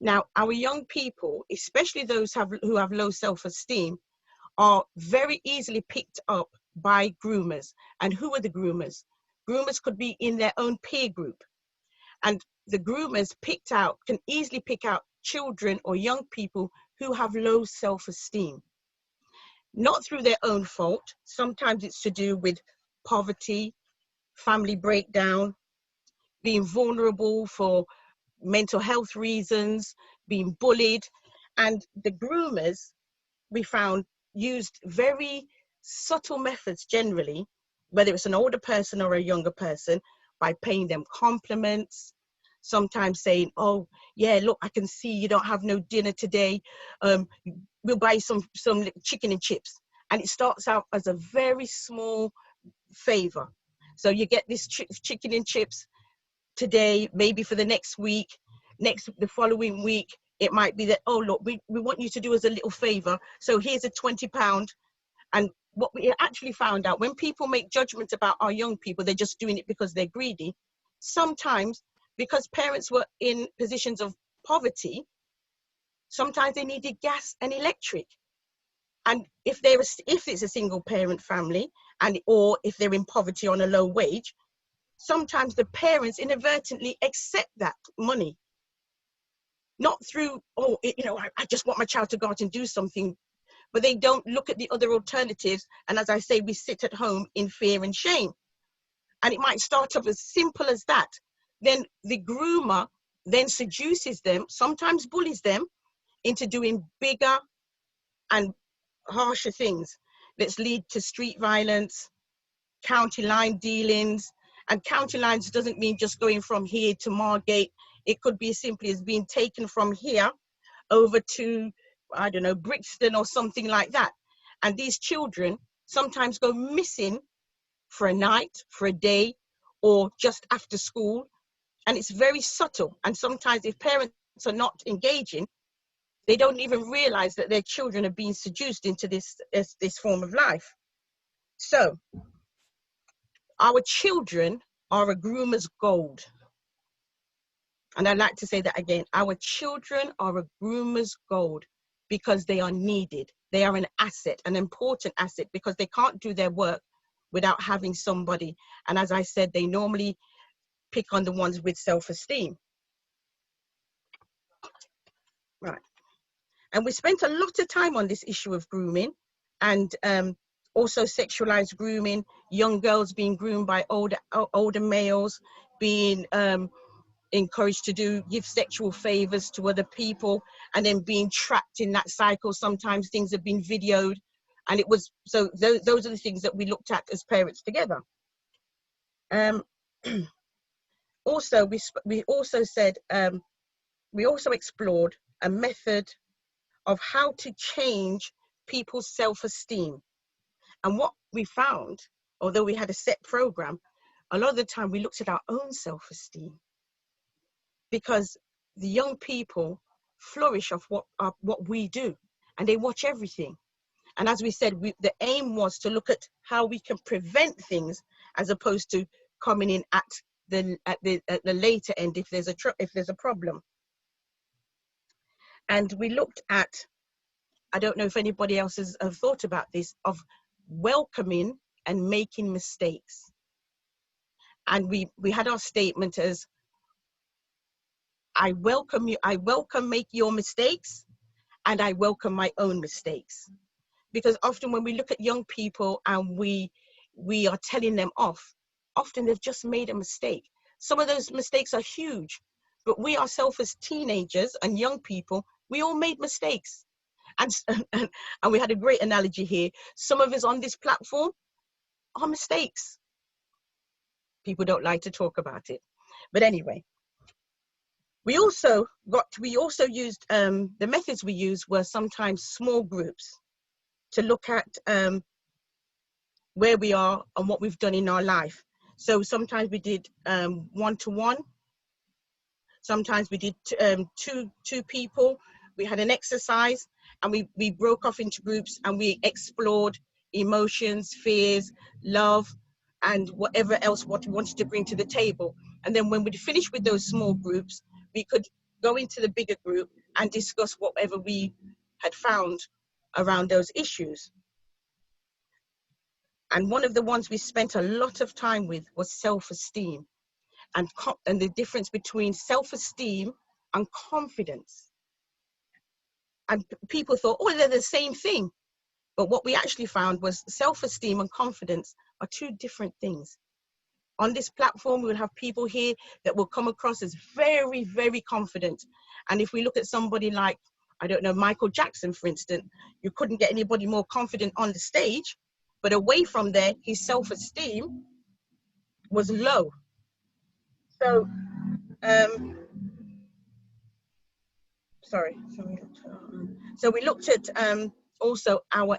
K: Now, our young people, especially those who have low self-esteem, are very easily picked up by groomers. And who are the groomers? Groomers could be in their own peer group. And the groomers can easily pick out children or young people who have low self-esteem. Not through their own fault. Sometimes it's to do with poverty, family breakdown, being vulnerable for mental health reasons, being bullied. And the groomers, we found, used very subtle methods generally, whether it's an older person or a younger person, by paying them compliments, sometimes saying, oh, yeah, look, I can see you don't have no dinner today. We'll buy some chicken and chips. And it starts out as a very small favor. So you get this chicken and chips today, maybe for the next week, the following week, it might be that, oh, look, we want you to do us a little favor. So here's a £20. And what we actually found out, when people make judgments about our young people, they're just doing it because they're greedy. Sometimes, because parents were in positions of poverty, sometimes they needed gas and electric. And if it's a single parent family, or if they're in poverty on a low wage, sometimes the parents inadvertently accept that money. Not through, oh, I just want my child to go out and do something, but they don't look at the other alternatives. And as I say, we sit at home in fear and shame. And it might start off as simple as that. Then the groomer then seduces them, sometimes bullies them, into doing bigger and harsher things that lead to street violence, county line dealings. And county lines doesn't mean just going from here to Margate. It could be as simply as being taken from here over to, I don't know, Brixton or something like that. And these children sometimes go missing for a night, for a day, or just after school. And it's very subtle. And sometimes if parents are not engaging, they don't even realize that their children are being seduced into this form of life. So our children are a groomer's gold. And I'd like to say that again. Our children are a groomer's gold because they are needed. They are an asset, an important asset, because they can't do their work without having somebody. And as I said, they normally pick on the ones with self-esteem. Right. And we spent a lot of time on this issue of grooming, and also sexualized grooming, young girls being groomed by older males, being encouraged to give sexual favors to other people, and then being trapped in that cycle. Sometimes things have been videoed, and it was, so those are the things that we looked at as parents together. Also, we also said, we also explored a method of how to change people's self-esteem. And what we found, although we had a set program, a lot of the time we looked at our own self-esteem, because the young people flourish off what we do, and they watch everything. And as we said, the aim was to look at how we can prevent things, as opposed to coming in at the later end if there's a problem. And we looked at, I don't know if anybody else has thought about this, of welcoming and making mistakes. And we had our statement as, I welcome you, I welcome make your mistakes, and I welcome my own mistakes. Because often when we look at young people and we are telling them off, often they've just made a mistake. Some of those mistakes are huge, but we ourselves as teenagers and young people, we all made mistakes. And we had a great analogy here. Some of us on this platform are mistakes. People don't like to talk about it. But anyway, we also used, the methods we used were sometimes small groups to look at where we are and what we've done in our life. So sometimes we did one-to-one. Sometimes we did two people. We had an exercise, and we broke off into groups and we explored emotions, fears, love, and whatever else what we wanted to bring to the table. And then when we'd finished with those small groups, we could go into the bigger group and discuss whatever we had found around those issues. And one of the ones we spent a lot of time with was self-esteem, and the difference between self-esteem and confidence. And people thought, oh, they're the same thing. But what we actually found was self-esteem and confidence are two different things. On this platform, we will have people here that will come across as very, very confident. And if we look at somebody like, I don't know, Michael Jackson, for instance, you couldn't get anybody more confident on the stage, but away from there, his self-esteem was low. So, so we looked at also our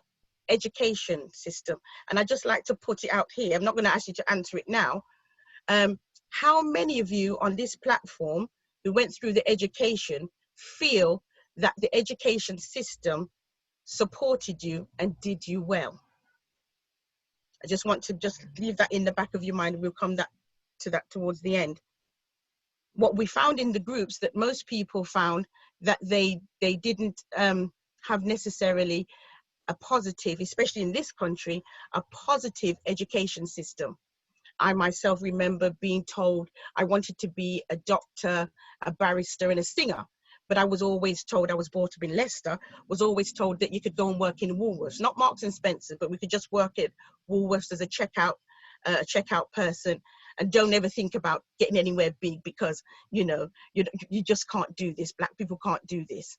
K: education system, and I'd just like to put it out here. I'm not going to ask you to answer it now. How many of you on this platform who went through the education feel that the education system supported you and did you well? I just want to just leave that in the back of your mind. We'll come to that towards the end. What we found in the groups, that most people found that they didn't have necessarily a positive, especially in this country, a positive education system. I myself remember being told I wanted to be a doctor, a barrister, and a singer. But I was always told, I was brought up in Leicester, was always told that you could go and work in Woolworths, not Marks and Spencer, but we could just work at Woolworths as a checkout person, and don't ever think about getting anywhere big because, you know, you just can't do this. Black people can't do this.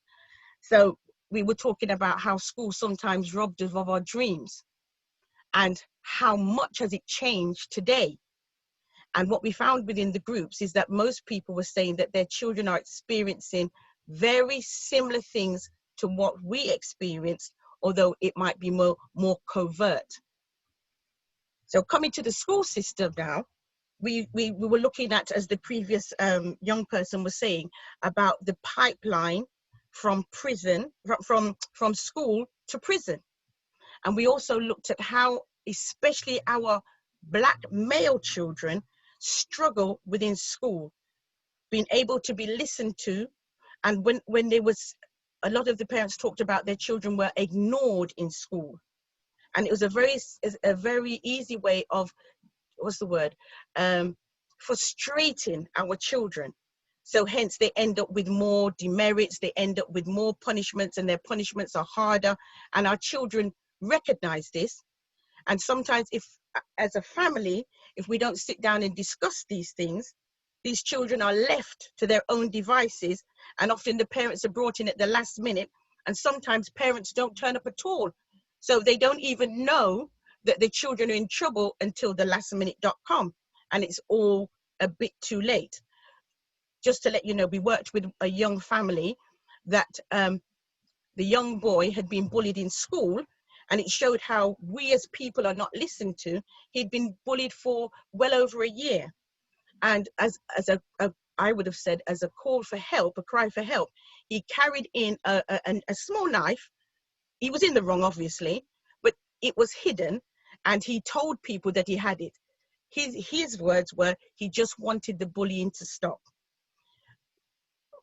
K: So we were talking about how school sometimes robbed us of our dreams, and how much has it changed today. And what we found within the groups is that most people were saying that their children are experiencing very similar things to what we experienced, although it might be more covert. So coming to the school system now, we were looking at, as the previous young person was saying, about the pipeline from prison, from school to prison. And we also looked at how especially our Black male children struggle within school, being able to be listened to. And when there was, a lot of the parents talked about their children were ignored in school. And it was a very easy way of, what's the word, frustrating our children. So hence they end up with more demerits, they end up with more punishments, and their punishments are harder. And our children recognize this. And sometimes if, as a family, if we don't sit down and discuss these things, these children are left to their own devices, and often the parents are brought in at the last minute, and sometimes parents don't turn up at all. So they don't even know that the children are in trouble until the lastminute.com, and it's all a bit too late. Just to let you know, we worked with a young family that the young boy had been bullied in school, and it showed how we as people are not listened to. He'd been bullied for well over a year. And as I would have said, as a call for help, a cry for help, he carried in a small knife. He was in the wrong, obviously, but it was hidden, and he told people that he had it. His words were, he just wanted the bullying to stop.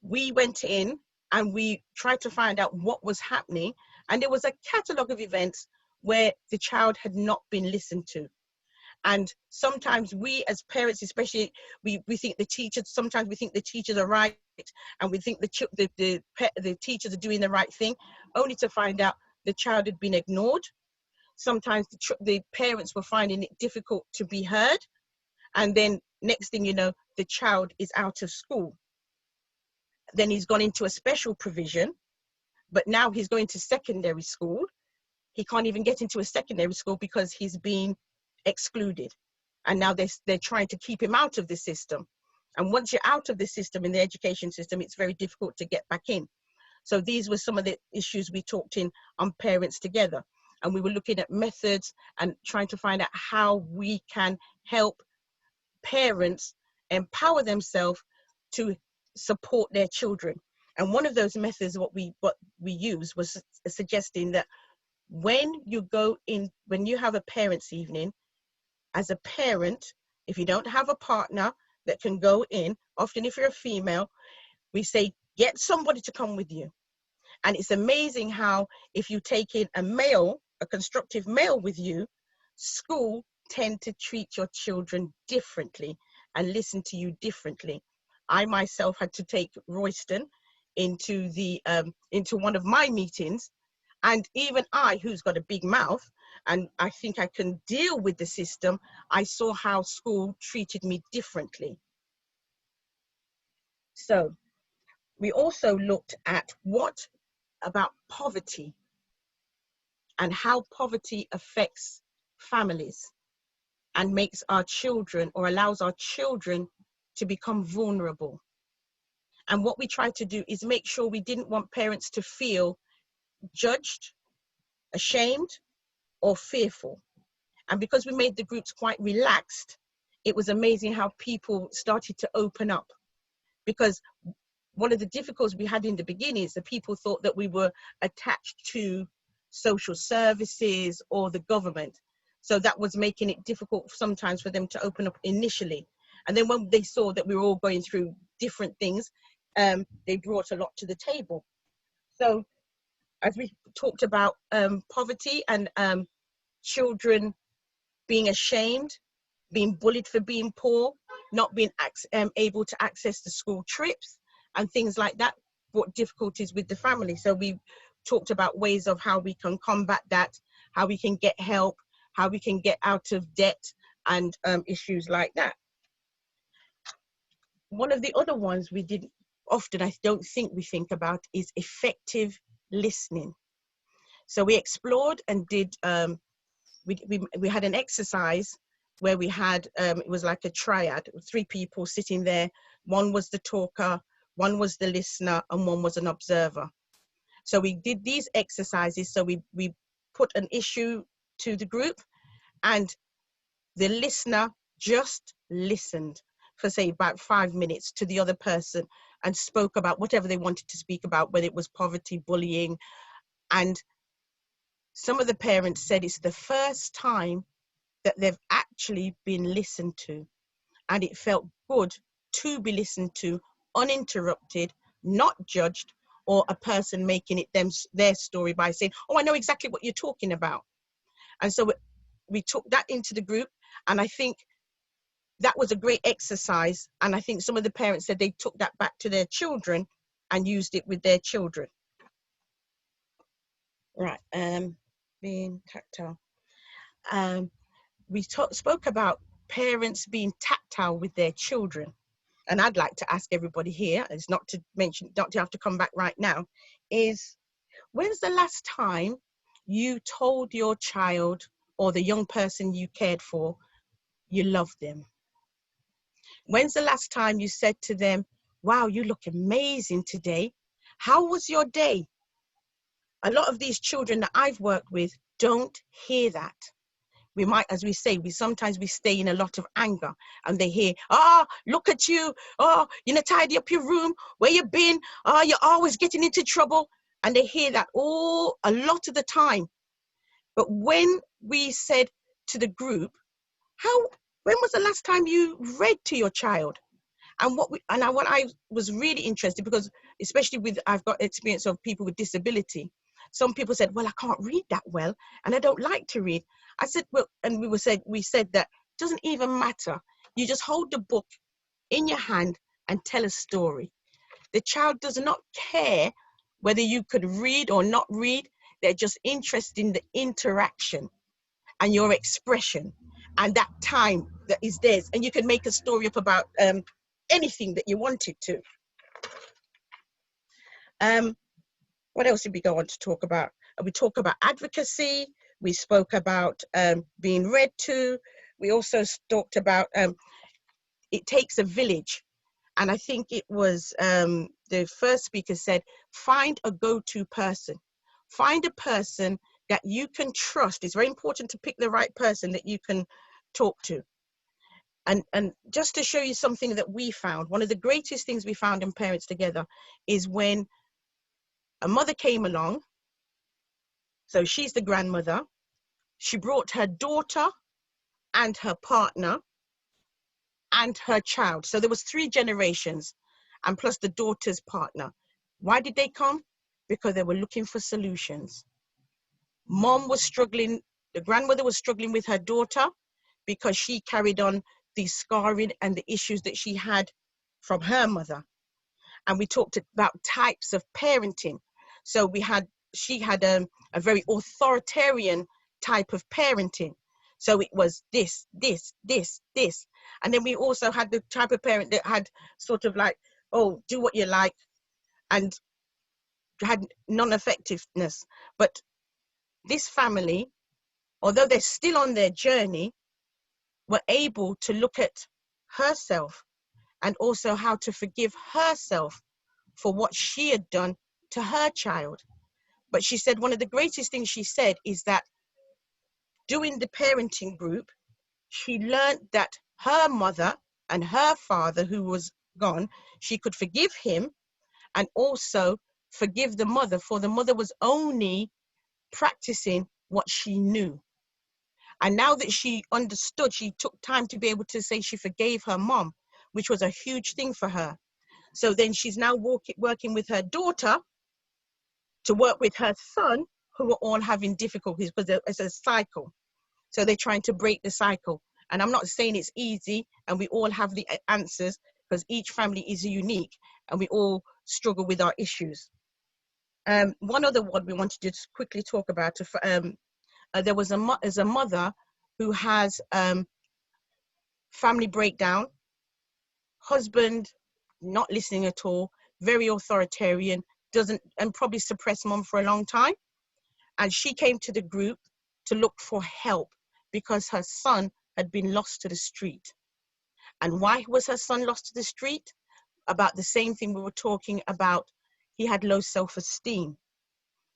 K: We went in and we tried to find out what was happening, and there was a catalogue of events where the child had not been listened to. And sometimes we as parents, especially, we think the teachers, sometimes we think the teachers are right, and we think the teachers are doing the right thing, only to find out the child had been ignored. Sometimes the parents were finding it difficult to be heard. And then next thing you know, the child is out of school. Then he's gone into a special provision, but now he's going to secondary school. He can't even get into a secondary school because he's been excluded. And now they're trying to keep him out of the system. And once you're out of the system, in the education system, it's very difficult to get back in. So these were some of the issues we talked in on Parents Together. And we were looking at methods and trying to find out how we can help parents empower themselves to support their children. And one of those methods, what we used was suggesting that when you have a parents' evening, as a parent, if you don't have a partner that can go in, often if you're a female, we say, get somebody to come with you. And it's amazing how if you take in a constructive male with you, school tend to treat your children differently and listen to you differently. I myself had to take Royston into one of my meetings, and even I, who's got a big mouth, and I think I can deal with the system, I saw how school treated me differently. So we also looked at what about poverty and how poverty affects families and makes our children, or allows our children, to become vulnerable. And what we tried to do is make sure we didn't want parents to feel judged, ashamed, or fearful. And because we made the groups quite relaxed, it was amazing how people started to open up. Because one of the difficulties we had in the beginning is that people thought that we were attached to social services or the government. So that was making it difficult sometimes for them to open up initially. And then when they saw that we were all going through different things, they brought a lot to the table. So as we talked about poverty and children being ashamed, being bullied for being poor, not being able to access the school trips and things like that, brought difficulties with the family. So we talked about ways of how we can combat that, how we can get help, how we can get out of debt, and issues like that. One of the other ones we did often, I don't think we think about, is effective listening. So we explored and did, we had an exercise where we had, it was like a triad, 3 people sitting there. One was the talker, one was the listener, and one was an observer. So we did these exercises. So we put an issue to the group, and the listener just listened for, say, about 5 minutes to the other person and spoke about whatever they wanted to speak about, whether it was poverty, bullying. And some of the parents said it's the first time that they've actually been listened to, and it felt good to be listened to, uninterrupted, not judged, or a person making it their story by saying, oh, I know exactly what you're talking about. And so we took that into the group, and I think that was a great exercise. And I think some of the parents said they took that back to their children and used it with their children. Right, being tactile. We spoke about parents being tactile with their children. And I'd like to ask everybody here, it's not to mention, not to have to come back right now, is when's the last time you told your child or the young person you cared for, you love them? When's the last time you said to them, wow, you look amazing today. How was your day? A lot of these children that I've worked with don't hear that. We might, as we say, sometimes we stay in a lot of anger, and they hear, oh, look at you. Oh, you know, tidy up your room. Where you been? Oh, you're always getting into trouble. And they hear that a lot of the time. But when we said to the group, when was the last time you read to your child? And what I was really interested, because especially I've got experience of people with disability. Some people said, well, I can't read that well, and I don't like to read. I said, well, and we said that it doesn't even matter. You just hold the book in your hand and tell a story. The child does not care whether you could read or not read. They're just interested in the interaction and your expression and that time that is theirs. And you can make a story up about anything that you wanted to. What else did we go on to talk about? We talk about advocacy. We spoke about being read to. We also talked about it takes a village. And I think it was the first speaker said, find a go-to person. Find a person that you can trust. It's very important to pick the right person that you can talk to. And just to show you something that we found, one of the greatest things we found in Parents Together is when a mother came along. So she's the grandmother. She brought her daughter and her partner and her child. So there was 3 generations, and plus the daughter's partner. Why did they come? Because they were looking for solutions. Mom was struggling, the grandmother was struggling with her daughter because she carried on the scarring and the issues that she had from her mother. And we talked about types of parenting. So she had a very authoritarian type of parenting. So it was this. And then we also had the type of parent that had sort of like, oh, do what you like, and had non-effectiveness. But this family, although they're still on their journey, were able to look at herself and also how to forgive herself for what she had done to her child. But she said one of the greatest things she said is that doing the parenting group, she learned that her mother and her father, who was gone, she could forgive him and also forgive the mother, for the mother was only practicing what she knew. And now that she understood, she took time to be able to say she forgave her mom, which was a huge thing for her. So then she's now working with her daughter to work with her son, who are all having difficulties because it's a cycle. So they're trying to break the cycle. And I'm not saying it's easy and we all have the answers, because each family is unique and we all struggle with our issues. One other one we wanted to just quickly talk about, there was a mother who has family breakdown, husband not listening at all, very authoritarian, and probably suppressed mom for a long time. And she came to the group to look for help because her son had been lost to the street. And why was her son lost to the street? About the same thing we were talking about. He had low self-esteem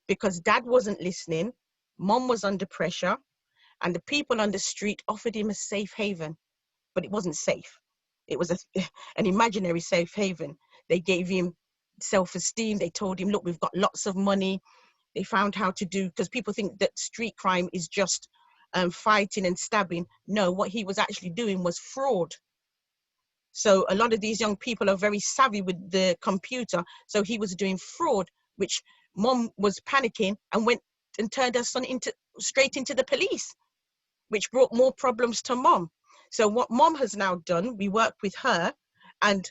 K: because dad wasn't listening, mom was under pressure, and the people on the street offered him a safe haven, but it wasn't safe. It was an imaginary safe haven. They gave him self-esteem. They told him, look, we've got lots of money. They found how to do, because people think that street crime is just fighting and stabbing. No, what he was actually doing was fraud. So a lot of these young people are very savvy with the computer. So he was doing fraud, which mom was panicking and went and turned her son straight into the police, which brought more problems to mom. So what mom has now done, we work with her and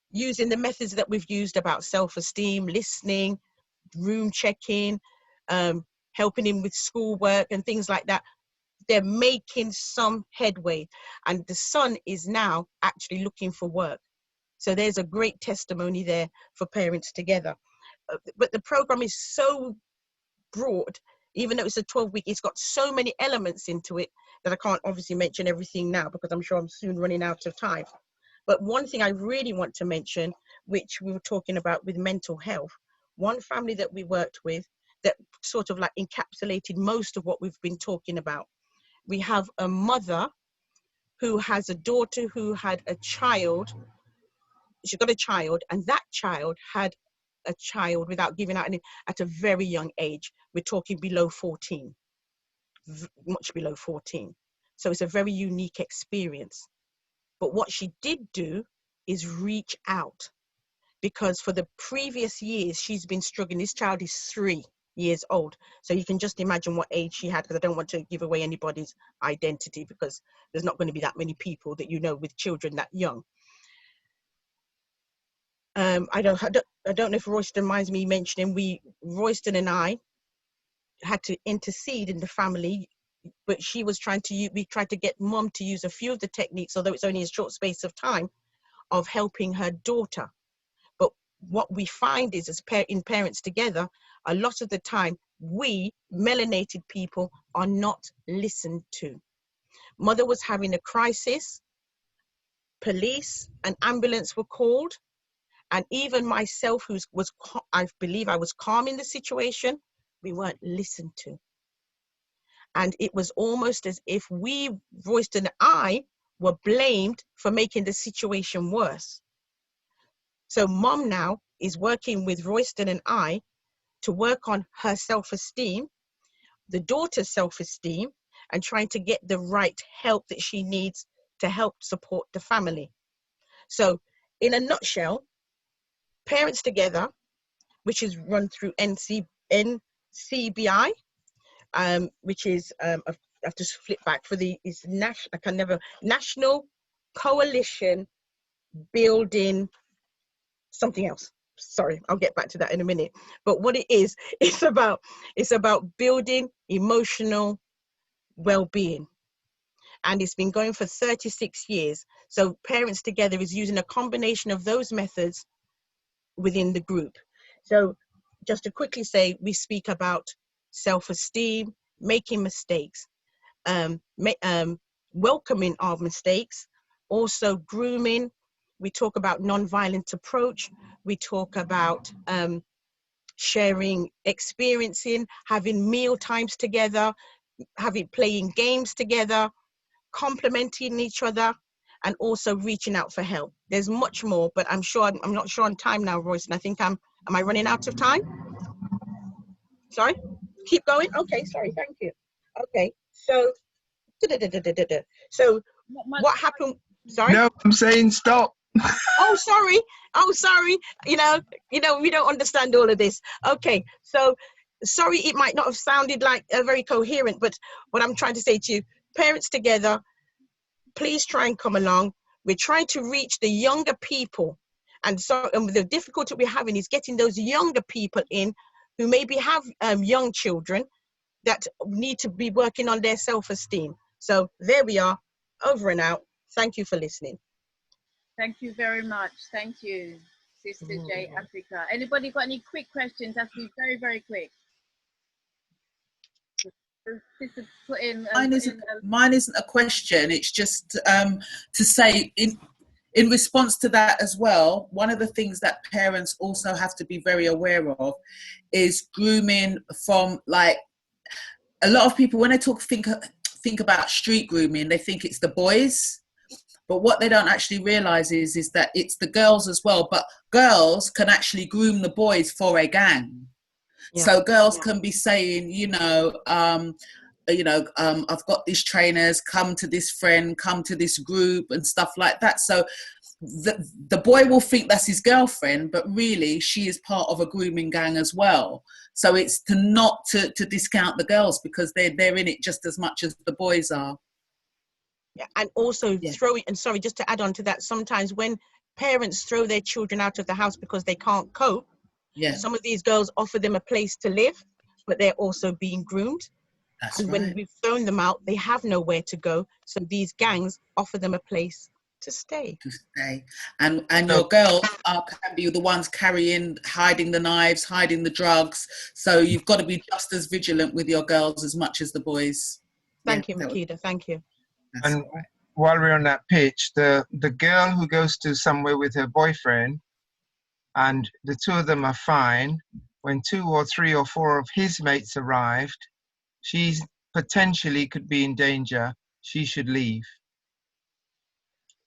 K: using the methods that we've used about self-esteem, listening, room checking, helping him with schoolwork and things like that. They're making some headway, and the son is now actually looking for work. So there's a great testimony there for Parents Together. But the program is so broad, even though it's a 12-week, it's got so many elements into it that I can't obviously mention everything now because I'm sure I'm soon running out of time. But one thing I really want to mention, which we were talking about with mental health, one family that we worked with that sort of like encapsulated most of what we've been talking about. We have a mother who has a daughter who had a child. She got a child, and that child had a child without giving out any at a very young age. We're talking below 14, much below 14. So it's a very unique experience. But what she did do is reach out, because for the previous years she's been struggling. This child is 3 years old, so you can just imagine what age she had, because I don't want to give away anybody's identity because there's not going to be that many people that you know with children that young. I don't know if Royston minds me mentioning, Royston and I had to intercede in the family, but she was we tried to get mom to use a few of the techniques, although it's only a short space of time, of helping her daughter. But what we find is, in Parents Together, a lot of the time, we melanated people are not listened to. Mother was having a crisis, police and ambulance were called, and even myself, I believe I was calm in the situation, we weren't listened to. And it was almost as if Royston and I were blamed for making the situation worse. So mom now is working with Royston and I to work on her self-esteem, the daughter's self-esteem, and trying to get the right help that she needs to help support the family. So in a nutshell, Parents Together, which is run through NCBI, which is, I have to flip back for the, it's National Coalition Building something else. Sorry, I'll get back to that in a minute. But what it is, it's about building emotional well-being. And it's been going for 36 years. So Parents Together is using a combination of those methods within the group. So just to quickly say, we speak about self-esteem, making mistakes, welcoming our mistakes, also grooming. We talk about non-violent approach. We talk about sharing experiencing, having meal times together, playing games together, complementing each other, and also reaching out for help. There's much more, but I'm not sure on time now, Royce, and I think am I running out of time? Sorry, keep going. Okay, sorry, thank you. Okay, so so what happened? Sorry.
D: No, I'm saying stop.
K: Oh, sorry. You know, we don't understand all of this. Okay, so sorry, it might not have sounded like very coherent, but what I'm trying to say to you, Parents Together, please try and come along. We're trying to reach the younger people. And so the difficulty we're having is getting those younger people in who maybe have young children that need to be working on their self-esteem. So there we are, over and out. Thank you for listening.
B: Thank you very much. Thank you, Sistah J Afrika. Anybody got any quick questions? Have to be very, very quick.
L: Mine isn't a question. It's just to say in response to that as well, one of the things that parents also have to be very aware of is grooming from, like, a lot of people, when they think about street grooming, they think it's the boys. But what they don't actually realize is that it's the girls as well. But girls can actually groom the boys for a gang. Yeah. So girls can be saying, I've got these trainers, come to this friend, come to this group and stuff like that. So the boy will think that's his girlfriend, but really she is part of a grooming gang as well. So it's not to discount the girls, because they're in it just as much as the boys are.
K: Yeah, and also throwing, and sorry, just to add on to that, sometimes when parents throw their children out of the house because they can't cope, some of these girls offer them a place to live, but they're also being groomed.
L: That's
K: and
L: right.
K: When we've thrown them out, they have nowhere to go. So these gangs offer them a place to stay.
L: And your girls can be the ones hiding the knives, hiding the drugs. So you've got to be just as vigilant with your girls as much as the boys.
K: Thank you, Makeda. Thank you.
D: And while we're on that pitch, the girl who goes to somewhere with her boyfriend and the two of them are fine, when 2 or 3 or 4 of his mates arrived, she's potentially could be in danger. She should leave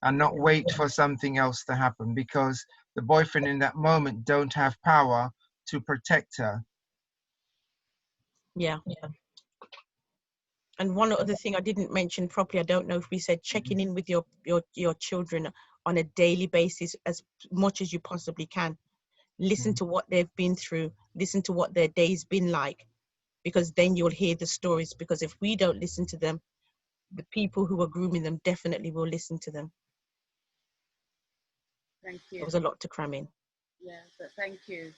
D: and not wait for something else to happen, because the boyfriend in that moment don't have power to protect her.
K: Yeah. And one other thing I didn't mention properly, I don't know if we said, checking in with your children on a daily basis as much as you possibly can. Listen to what they've been through, listen to what their day's been like, because then you'll hear the stories. Because if we don't listen to them, the people who are grooming them definitely will listen to them.
B: Thank you.
K: There was a lot to cram in.
B: Yeah, but thank you.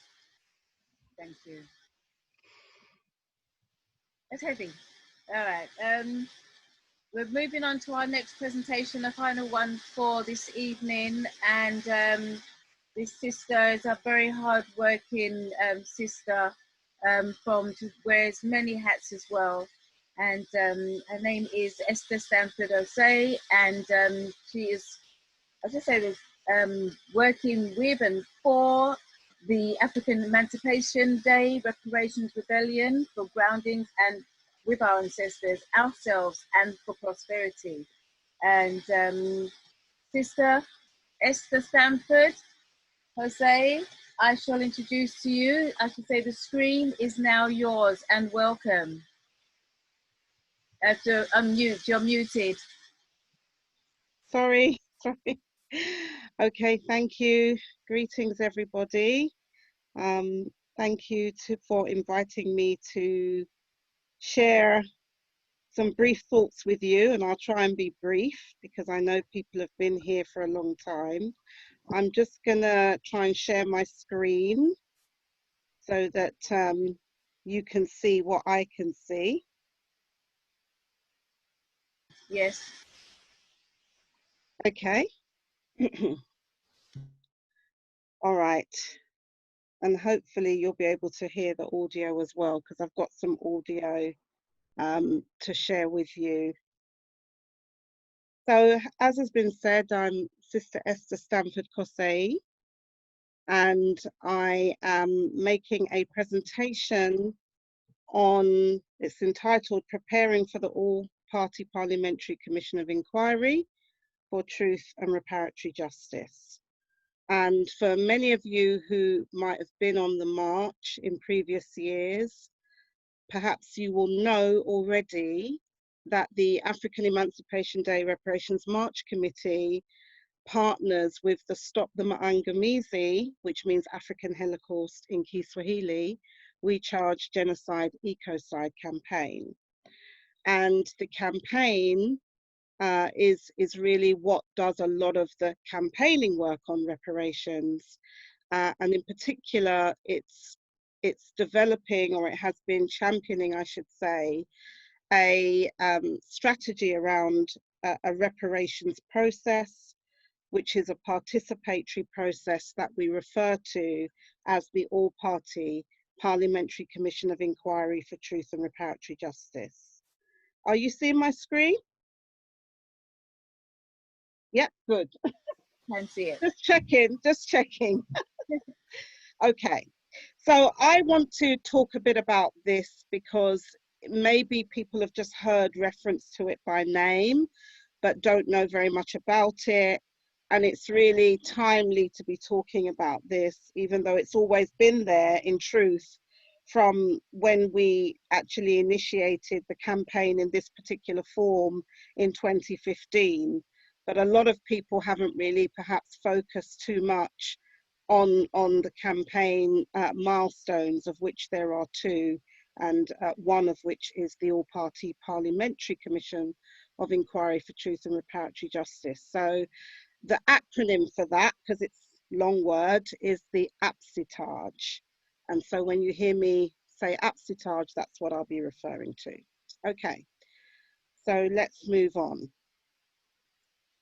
B: Thank you. It's heavy. All right. We're moving on to our next presentation, the final one for this evening. And this sister is a very hard-working sister wears many hats as well. And her name is Esther Stanford-Xosie, and she is, as I say, working with and for the African Emancipation Day, Reparations Rebellion, for groundings and with our ancestors, ourselves, and for prosperity. And Sister Esther Stanford-Xosie, I shall introduce to you. I should say the screen is now yours, and welcome. You have to unmute, you're muted.
M: Sorry. Okay, thank you. Greetings, everybody. Thank you for inviting me to share some brief thoughts with you, and I'll try and be brief because I know people have been here for a long time. I'm just gonna try and share my screen so that you can see what I can see.
B: Yes.
M: Okay. All right. And hopefully you'll be able to hear the audio as well, because I've got some audio to share with you. So as has been said, I'm Sister Esther Stanford-Xosie, and I am making a presentation on, it's entitled Preparing for the All-Party Parliamentary Commission of Inquiry for Truth and Reparatory Justice. And for many of you who might have been on the march in previous years, perhaps you will know already that the African Emancipation Day Reparations March Committee partners with the Stop the Maangamizi, which means African Holocaust in Kiswahili, We Charge Genocide Ecocide campaign. And the campaign is really what does a lot of the campaigning work on reparations. And in particular, it's developing, or it has been championing, I should say, a strategy around a reparations process, which is a participatory process that we refer to as the All-Party Parliamentary Commission of Inquiry for Truth and Reparatory Justice. Are you seeing my screen? Yeah, good.
B: Can see it.
M: Just checking. Okay, so I want to talk a bit about this because maybe people have just heard reference to it by name, but don't know very much about it. And it's really timely to be talking about this, even though it's always been there in truth from when we actually initiated the campaign in this particular form in 2015. But a lot of people haven't really perhaps focused too much on the campaign milestones, of which there are two, and one of which is the All-Party Parliamentary Commission of Inquiry for Truth and Reparatory Justice. So the acronym for that, because it's a long word, is the APSITAJ. And so when you hear me say APSITAJ, that's what I'll be referring to. Okay, so let's move on.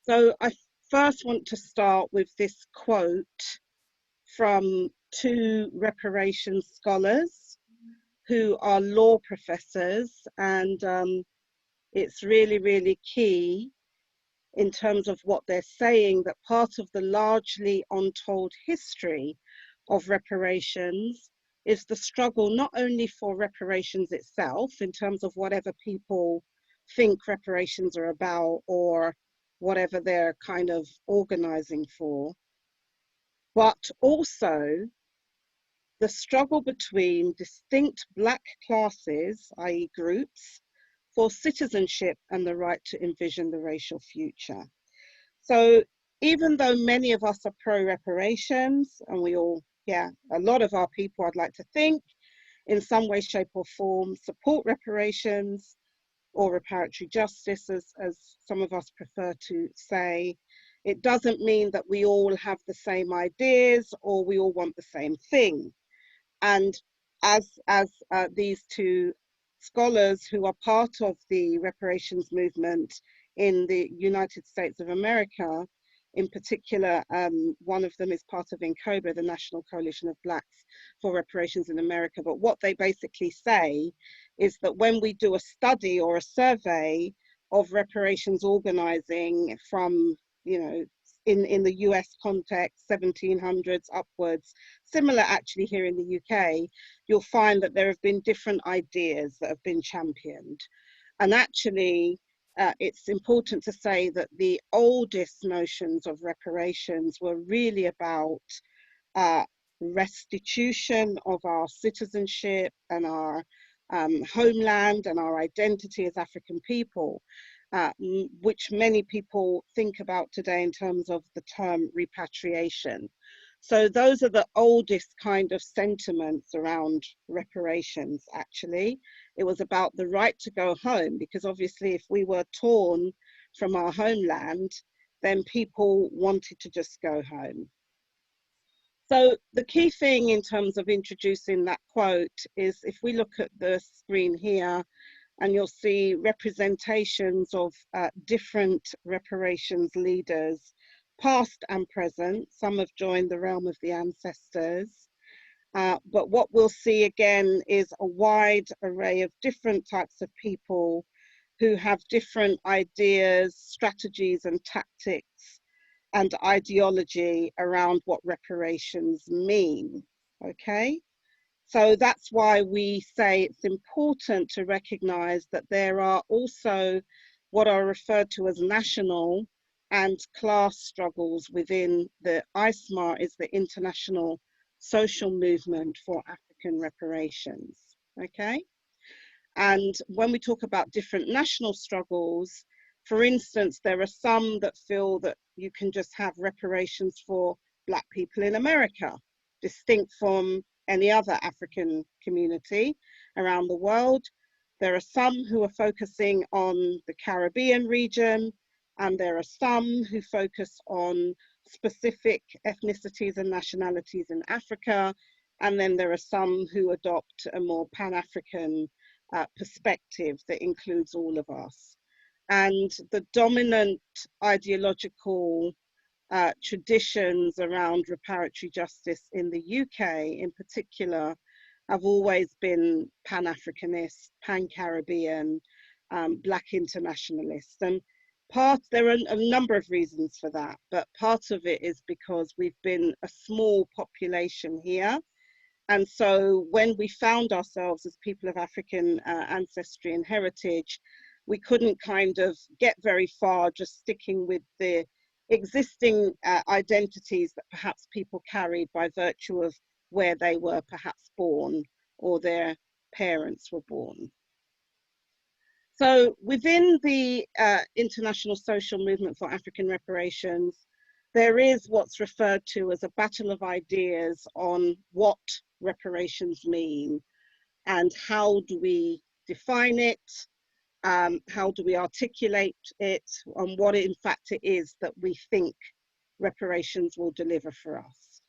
M: So I first want to start with this quote from two reparations scholars who are law professors, and it's really, really key in terms of what they're saying, that part of the largely untold history of reparations is the struggle not only for reparations itself, in terms of whatever people think reparations are about or whatever they're kind of organizing for, but also the struggle between distinct Black classes, i.e. groups, for citizenship and the right to envision the racial future. So even though many of us are pro-reparations, and we all, a lot of our people, I'd like to think, in some way, shape or form, support reparations or reparatory justice, as some of us prefer to say, it doesn't mean that we all have the same ideas or we all want the same thing. And as these two scholars who are part of the reparations movement in the United States of America, in particular, one of them is part of INCOBRA, the National Coalition of Blacks for Reparations in America. But what they basically say is that when we do a study or a survey of reparations organizing from, in the US context, 1700s upwards, similar actually here in the UK, you'll find that there have been different ideas that have been championed. And actually, it's important to say that the oldest notions of reparations were really about restitution of our citizenship and our homeland and our identity as African people, which many people think about today in terms of the term repatriation. So those are the oldest kind of sentiments around reparations, actually. It was about the right to go home, because obviously if we were torn from our homeland, then people wanted to just go home. So the key thing in terms of introducing that quote is, if we look at the screen here, and you'll see representations of different reparations leaders, past and present. Some have joined the realm of the ancestors. But what we'll see again is a wide array of different types of people who have different ideas, strategies and tactics and ideology around what reparations mean, okay? So that's why we say it's important to recognize that there are also what are referred to as national and class struggles within the ISMA, is the International Social Movement for African Reparations, okay? And when we talk about different national struggles, for instance, there are some that feel that you can just have reparations for Black people in America, distinct from any other African community around the world. There are some who are focusing on the Caribbean region, and there are some who focus on specific ethnicities and nationalities in Africa, and then there are some who adopt a more Pan-African perspective that includes all of us. And the dominant ideological traditions around reparatory justice in the UK in particular have always been Pan-Africanist, Pan-Caribbean, Black internationalist. And there are a number of reasons for that, but part of it is because we've been a small population here. And so when we found ourselves as people of African ancestry and heritage, we couldn't kind of get very far just sticking with the existing identities that perhaps people carried by virtue of where they were perhaps born or their parents were born. So within the International Social Movement for African Reparations, there is what's referred to as a battle of ideas on what reparations mean and how do we define it, how do we articulate it, and what in fact it is that we think reparations will deliver for us.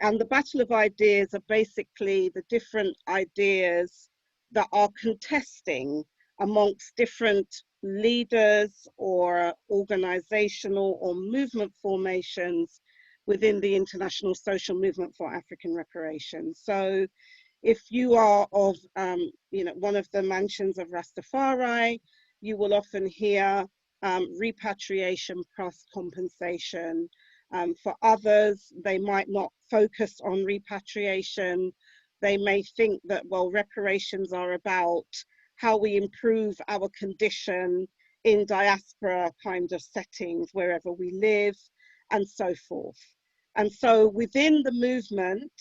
M: And the battle of ideas are basically the different ideas that are contesting amongst different leaders or organizational or movement formations within the International Social Movement for African Reparations. So if you are of one of the mansions of Rastafari, you will often hear repatriation plus compensation. For others, they might not focus on repatriation. They may think that, well, reparations are about how we improve our condition in diaspora kind of settings wherever we live, and so forth. And so within the movement,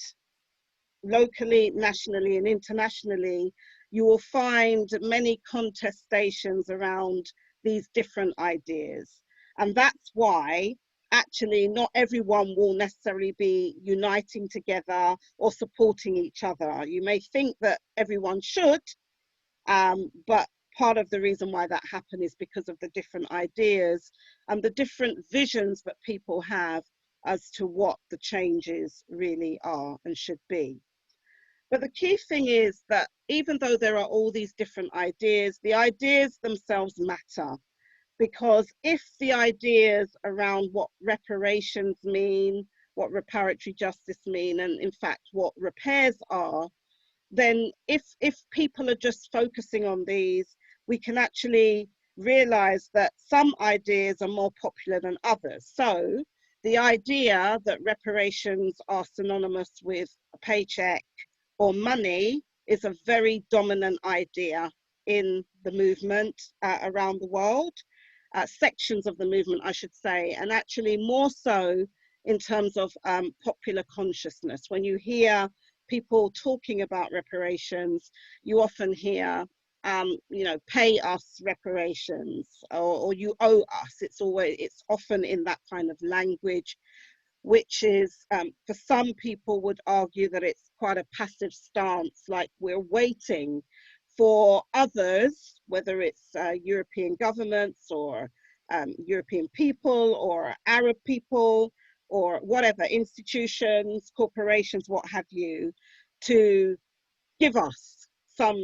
M: locally, nationally, and internationally, you will find many contestations around these different ideas. And that's why actually not everyone will necessarily be uniting together or supporting each other. You may think that everyone should, but part of the reason why that happened is because of the different ideas and the different visions that people have as to what the changes really are and should be. But the key thing is that even though there are all these different ideas, the ideas themselves matter. Because if the ideas around what reparations mean, what reparatory justice mean, and in fact what repairs are, then if people are just focusing on these, we can actually realize that some ideas are more popular than others. So the idea that reparations are synonymous with a paycheck or money is a very dominant idea in the movement around the world. sections of the movement, I should say, and actually more so in terms of popular consciousness. When you hear people talking about reparations, you often hear, you know, pay us reparations, or you owe us. It's often in that kind of language, which is, for some people would argue that it's quite a passive stance, like we're waiting for others, whether it's European governments or European people or Arab people or whatever, institutions, corporations, what have you, to give us some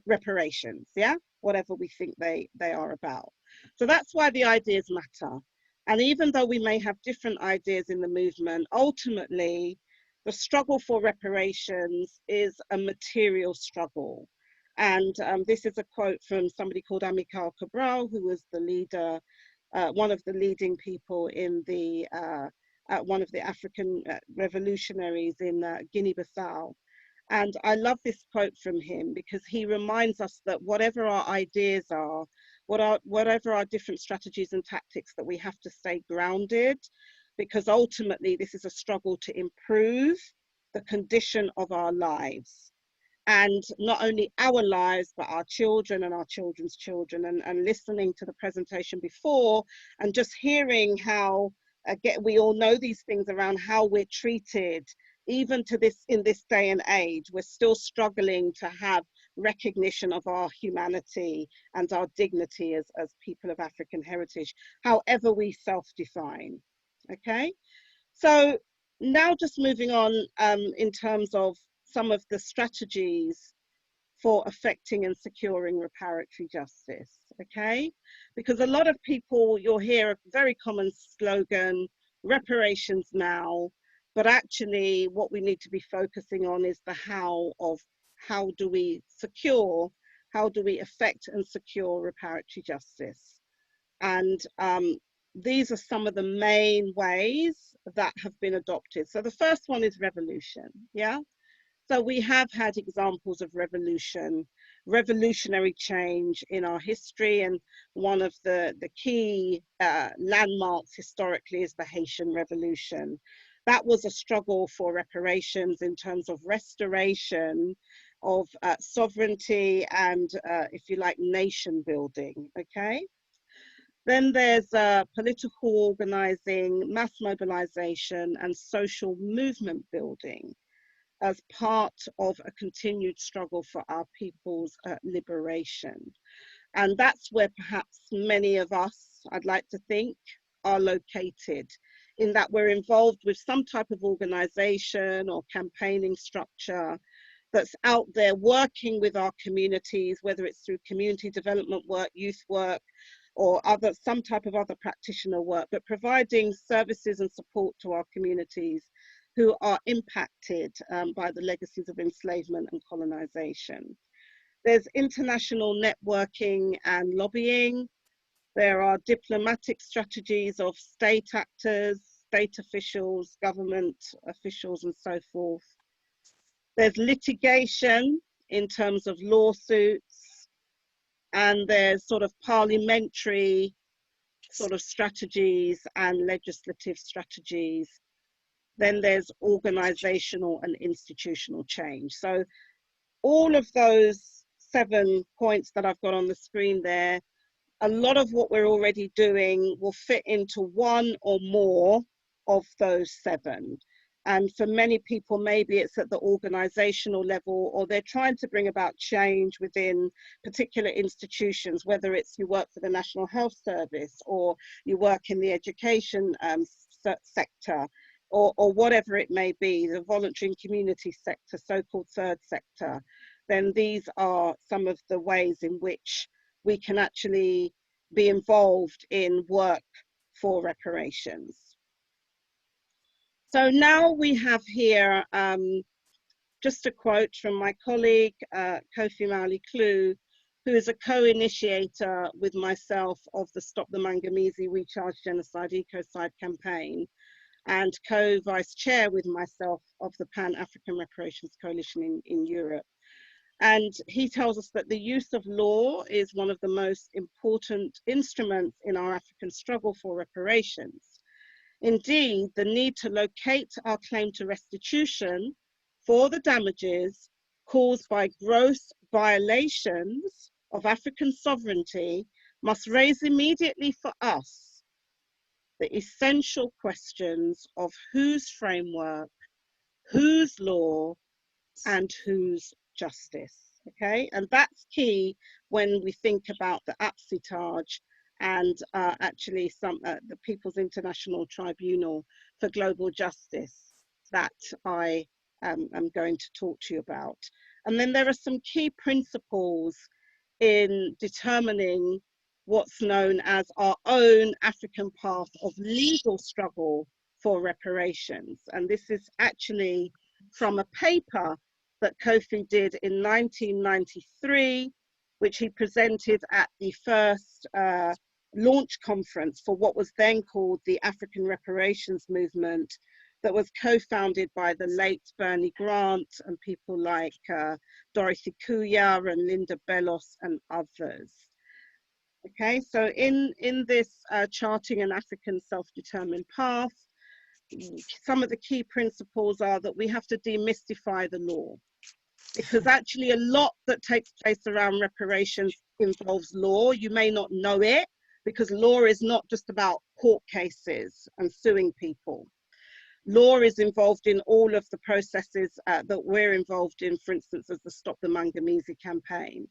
M: reparations, yeah, whatever we think they are about. So that's why the ideas matter. And even though we may have different ideas in the movement, ultimately the struggle for reparations is a material struggle. And this is a quote from somebody called Amilcar Cabral, who was the leader, one of the leading people in the one of the African revolutionaries in Guinea-Bissau. And I love this quote from him because he reminds us that whatever our ideas are, whatever our different strategies and tactics, that we have to stay grounded, because ultimately this is a struggle to improve the condition of our lives. And not only our lives, but our children and our children's children. And listening to the presentation before and just hearing how, again, we all know these things around how we're treated, even to this, in this day and age, we're still struggling to have recognition of our humanity and our dignity as people of African heritage, however we self-define, okay? So now just moving on in terms of some of the strategies for affecting and securing reparatory justice, okay? Because a lot of people, you'll hear a very common slogan, reparations now, but actually what we need to be focusing on is the how of how do we affect and secure reparatory justice. And these are some of the main ways that have been adopted. So the first one is revolution, yeah? So we have had examples of revolutionary change in our history, and one of the key landmarks historically is the Haitian Revolution. That was a struggle for reparations in terms of restoration of sovereignty and, if you like, nation building, okay? Then there's political organizing, mass mobilization, and social movement building as part of a continued struggle for our people's liberation. And that's where perhaps many of us, I'd like to think, are located, in that we're involved with some type of organization or campaigning structure that's out there working with our communities, whether it's through community development work, youth work, or some type of other practitioner work, but providing services and support to our communities who are impacted by the legacies of enslavement and colonization. There's international networking and lobbying. There are diplomatic strategies of state actors, state officials, government officials, and so forth. There's litigation in terms of lawsuits, and there's sort of parliamentary sort of strategies and legislative strategies. Then there's organizational and institutional change. So all of those 7 points that I've got on the screen there, a lot of what we're already doing will fit into one or more of those 7. And for many people, maybe it's at the organizational level, or they're trying to bring about change within particular institutions, whether it's you work for the National Health Service, or you work in the education sector, or whatever it may be, the voluntary and community sector, so-called third sector. Then these are some of the ways in which we can actually be involved in work for reparations. So now we have here just a quote from my colleague, Kofi Mali-Klou, who is a co-initiator with myself of the Stop the Mangamese We Charge Genocide Ecocide campaign, and co-vice chair with myself of the Pan-African Reparations Coalition in Europe. And he tells us that the use of law is one of the most important instruments in our African struggle for reparations. Indeed, the need to locate our claim to restitution for the damages caused by gross violations of African sovereignty must raise immediately for us the essential questions of whose framework, whose law, and whose justice. Okay, and that's key when we think about the APSITAJ and actually the People's International Tribunal for Global Justice that I am going to talk to you about. And then there are some key principles in determining what's known as our own African path of legal struggle for reparations. And this is actually from a paper that Kofi did in 1993, which he presented at the first launch conference for what was then called the African Reparations Movement, that was co-founded by the late Bernie Grant and people like Dorothy Kuya and Linda Bellos and others. Okay, so in this charting an African self-determined path, some of the key principles are that we have to demystify the law, because actually a lot that takes place around reparations involves law. You may not know it, because law is not just about court cases and suing people. Law is involved in all of the processes that we're involved in, for instance, as the Stop the Mangamizi campaign.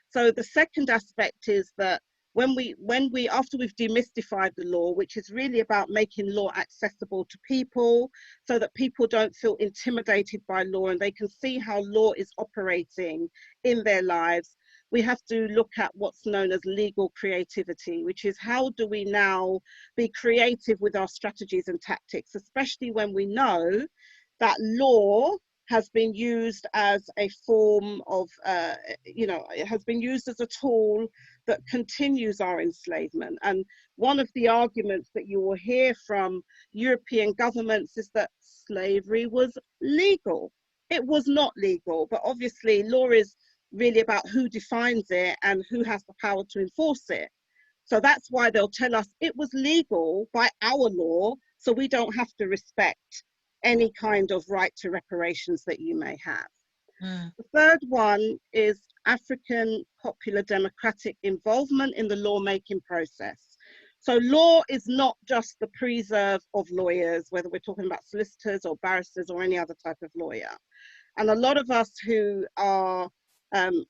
M: So the second aspect is that when we after we've demystified the law, which is really about making law accessible to people so that people don't feel intimidated by law and they can see how law is operating in their lives, we have to look at what's known as legal creativity, which is how do we now be creative with our strategies and tactics, especially when we know that law has been used as a form of, it has been used as a tool that continues our enslavement. And one of the arguments that you will hear from European governments is that slavery was legal. It was not legal, but obviously law is really about who defines it and who has the power to enforce it. So that's why they'll tell us it was legal by our law, so we don't have to respect any kind of right to reparations that you may have. The third one is African popular democratic involvement in the lawmaking process. So law is not just the preserve of lawyers, whether we're talking about solicitors or barristers or any other type of lawyer. And a lot of us who are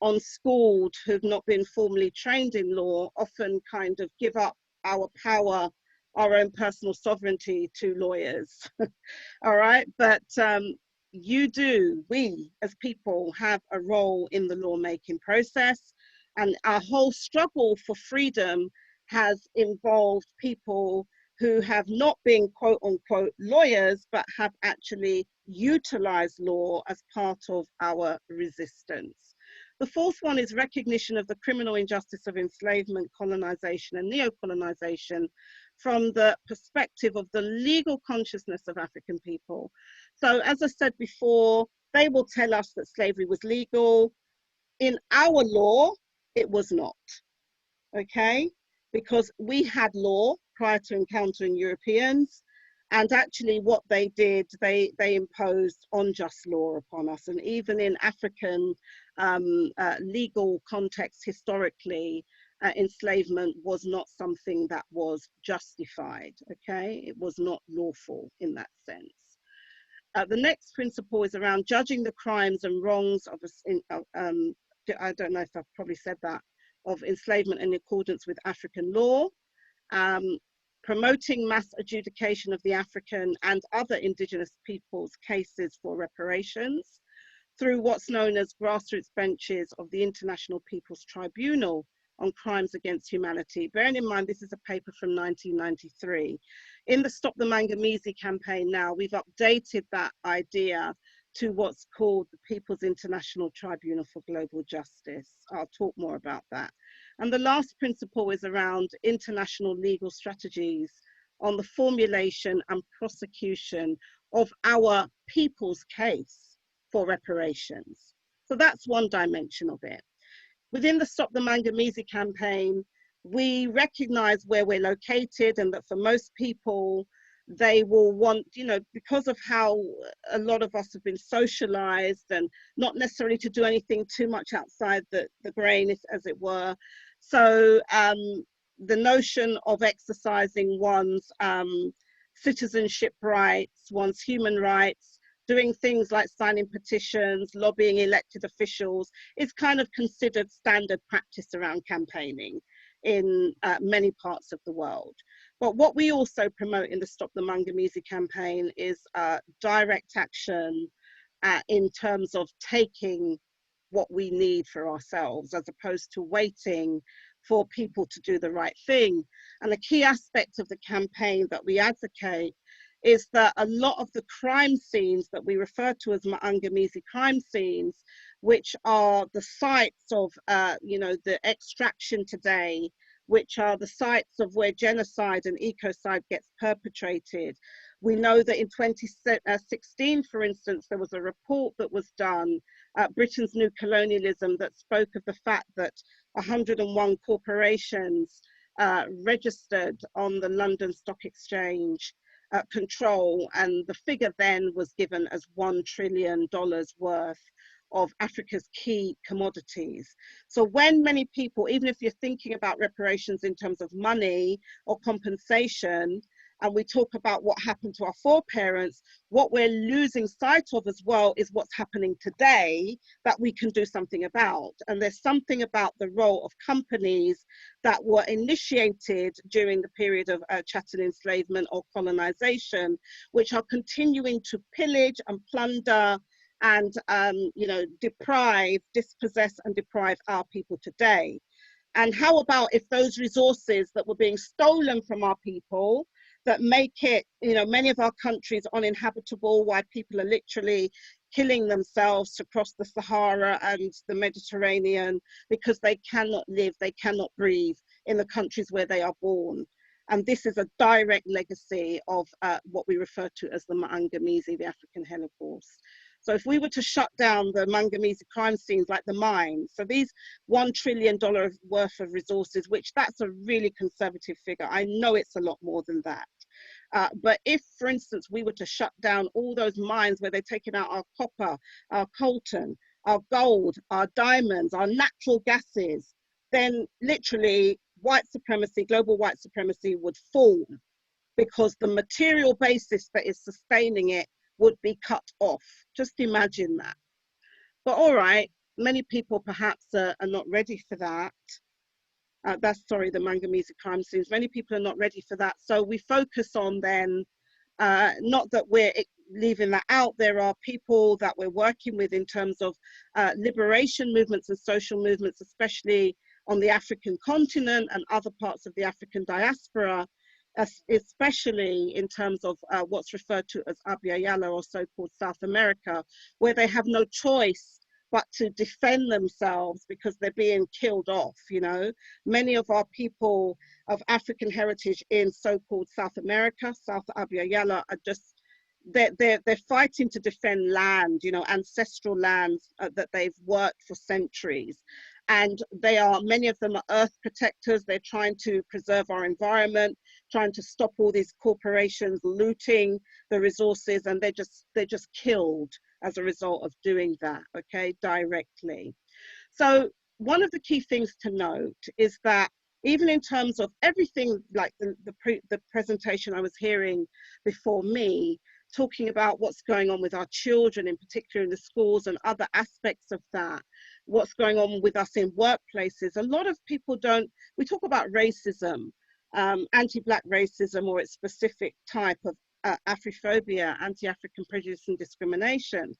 M: unschooled, who've not been formally trained in law, often kind of give up our power, our own personal sovereignty to lawyers. All right, but we as people have a role in the lawmaking process, and our whole struggle for freedom has involved people who have not been quote unquote lawyers, but have actually utilized law as part of our resistance. The fourth one is recognition of the criminal injustice of enslavement, colonization, and neo-colonization from the perspective of the legal consciousness of African people. So as I said before, they will tell us that slavery was legal. In our law, it was not, okay? Because we had law prior to encountering Europeans, and actually what they did, they imposed unjust law upon us. And even in African legal context, historically, enslavement was not something that was justified, okay? It was not lawful in that sense. The next principle is around judging the crimes and wrongs of, I don't know if I've probably said that, of enslavement in accordance with African law. Promoting mass adjudication of the African and other indigenous peoples' cases for reparations through what's known as grassroots benches of the International People's Tribunal on Crimes Against Humanity. Bearing in mind, this is a paper from 1993. In the Stop the Mangamizi campaign now, we've updated that idea to what's called the People's International Tribunal for Global Justice. I'll talk more about that. And the last principle is around international legal strategies on the formulation and prosecution of our people's case for reparations. So that's one dimension of it. Within the Stop the Mangamese campaign, we recognize where we're located, and that for most people, they will want, you know, because of how a lot of us have been socialized and not necessarily to do anything too much outside the grain, as it were. So the notion of exercising one's citizenship rights, one's human rights, doing things like signing petitions, lobbying elected officials, is kind of considered standard practice around campaigning in many parts of the world. But what we also promote in the Stop the Mangamese campaign is direct action in terms of taking what we need for ourselves, as opposed to waiting for people to do the right thing. And a key aspect of the campaign that we advocate is that a lot of the crime scenes that we refer to as Mangamese crime scenes, which are the sites of, you know, the extraction today, which are the sites of where genocide and ecocide gets perpetrated. We know that in 2016, for instance, there was a report that was done at Britain's New Colonialism that spoke of the fact that 101 corporations registered on the London Stock Exchange control, and the figure then was given as $1 trillion worth of Africa's key commodities. So when many people, even if you're thinking about reparations in terms of money or compensation, and we talk about what happened to our foreparents, what we're losing sight of as well is what's happening today that we can do something about. And there's something about the role of companies that were initiated during the period of chattel enslavement or colonization, which are continuing to pillage and plunder and you know, dispossess and deprive our people today. And how about if those resources that were being stolen from our people, that make it, you know, many of our countries uninhabitable, why people are literally killing themselves to cross the Sahara and the Mediterranean because they cannot live, they cannot breathe in the countries where they are born. And this is a direct legacy of what we refer to as the Mangamese, the African holocaust. So if we were to shut down the Mangamese crime scenes like the mines, so these $1 trillion worth of resources, which that's a really conservative figure. I know it's a lot more than that. But if, for instance, we were to shut down all those mines where they're taking out our copper, our coltan, our gold, our diamonds, our natural gases, then literally white supremacy, global white supremacy would fall, because the material basis that is sustaining it would be cut off. Just imagine that. But all right, many people perhaps are not ready for that. The Mangamese crime scenes. Many people are not ready for that. So we focus on then, not that we're leaving that out, there are people that we're working with in terms of liberation movements and social movements, especially on the African continent and other parts of the African diaspora, especially in terms of what's referred to as Abya Yala, or so-called South America, where they have no choice but to defend themselves because they're being killed off. You know, many of our people of African heritage in so-called South America, South Abya Yala, are just, they're fighting to defend land, you know, ancestral lands that they've worked for centuries. And they are, many of them are earth protectors. They're trying to preserve our environment, trying to stop all these corporations looting the resources, and they're just killed as a result of doing that, okay, directly. So one of the key things to note is that even in terms of everything, like the presentation I was hearing before me, talking about what's going on with our children, in particular in the schools, and other aspects of that, what's going on with us in workplaces. A lot of people don't, we talk about racism, anti-Black racism, or its specific type of Afrophobia, anti-African prejudice and discrimination.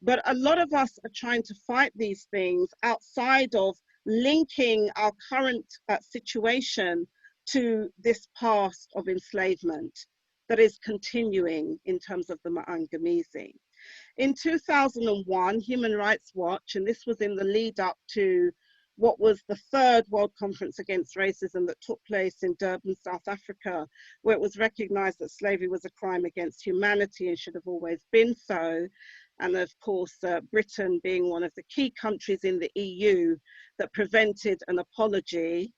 M: But a lot of us are trying to fight these things outside of linking our current situation to this past of enslavement that is continuing in terms of the Mangamese. In 2001, Human Rights Watch, and this was in the lead up to what was the third World Conference Against Racism that took place in Durban, South Africa, where it was recognized that slavery was a crime against humanity and should have always been so. and of course Britain being one of the key countries in the EU that prevented an apology,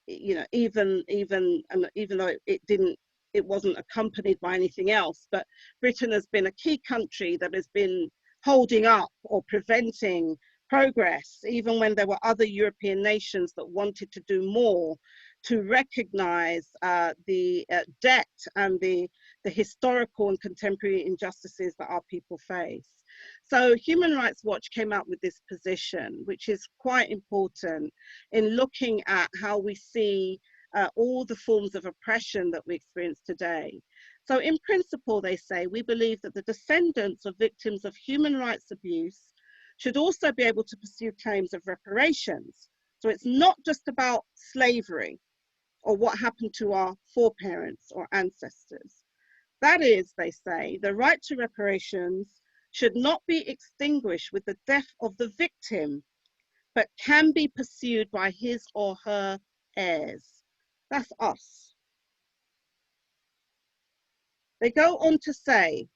M: you know, even though it wasn't accompanied by anything else, but Britain has been a key country that has been holding up or preventing progress, even when there were other European nations that wanted to do more to recognize the debt and the historical and contemporary injustices that our people face. So Human Rights Watch came out with this position, which is quite important in looking at how we see all the forms of oppression that we experience today. So in principle, they say, we believe that the descendants of victims of human rights abuse should also be able to pursue claims of reparations. So it's not just about slavery or what happened to our foreparents or ancestors. That is, they say, the right to reparations should not be extinguished with the death of the victim, but can be pursued by his or her heirs. That's us. They go on to say,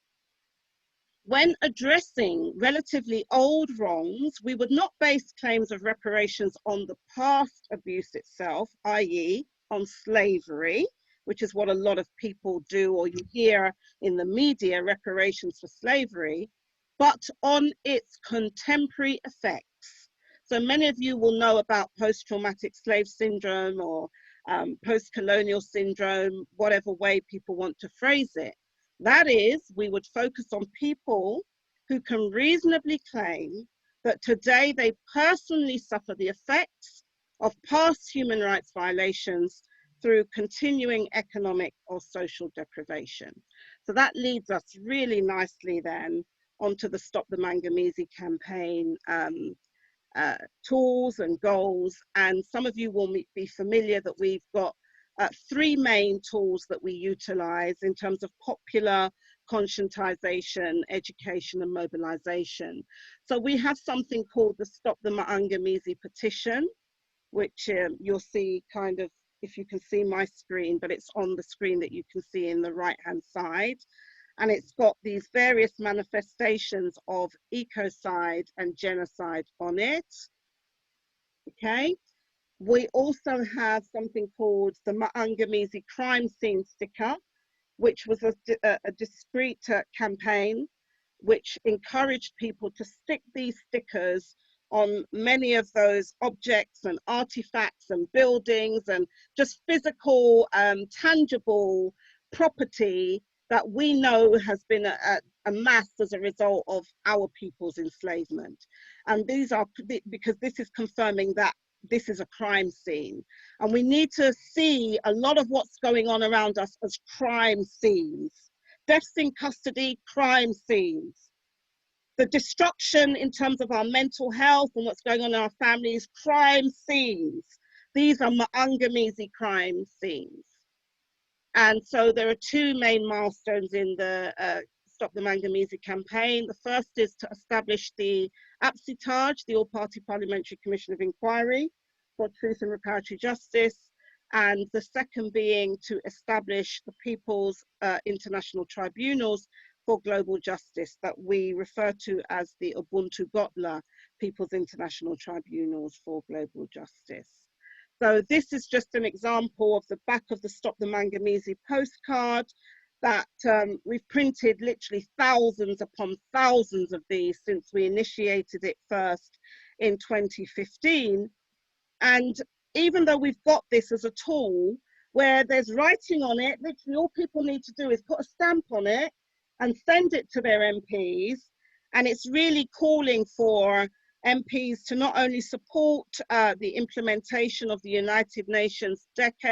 M: when addressing relatively old wrongs, we would not base claims of reparations on the past abuse itself, i.e. on slavery, which is what a lot of people do, or you hear in the media, reparations for slavery, but on its contemporary effects. So many of you will know about post-traumatic slave syndrome or post-colonial syndrome, whatever way people want to phrase it. That is, we would focus on people who can reasonably claim that today they personally suffer the effects of past human rights violations through continuing economic or social deprivation. So that leads us really nicely then onto the Stop the Mangamizi campaign tools and goals. And some of you will be familiar that we've got three main tools that we utilize in terms of popular conscientization, education, and mobilization. So we have something called the Stop the Mangamizi petition, which you'll see kind of, if you can see my screen, but it's on the screen that you can see in the right-hand side. And it's got these various manifestations of ecocide and genocide on it, okay? We also have something called the Mangamizi crime scene sticker, which was a discreet campaign which encouraged people to stick these stickers on many of those objects and artifacts and buildings and just physical, tangible property that we know has been amassed as a result of our people's enslavement. And these are, because this is confirming that this is a crime scene. And we need to see a lot of what's going on around us as crime scenes. Deaths in custody, crime scenes. The destruction in terms of our mental health and what's going on in our families, crime scenes. These are Mangamizi crime scenes. And so there are two main milestones in the Stop the Mangamizi campaign. The first is to establish the APSITAJ, the All-Party Parliamentary Commission of Inquiry for Truth and Reparatory Justice. And the second being to establish the People's International Tribunals for Global Justice that we refer to as the Ubuntu Gotla People's International Tribunals for Global Justice. So this is just an example of the back of the Stop the Mangamizi postcard that we've printed literally thousands upon thousands of these since we initiated it first in 2015. And even though we've got this as a tool where there's writing on it, literally all people need to do is put a stamp on it and send it to their MPs. And it's really calling for MPs to not only support the implementation of the United Nations decade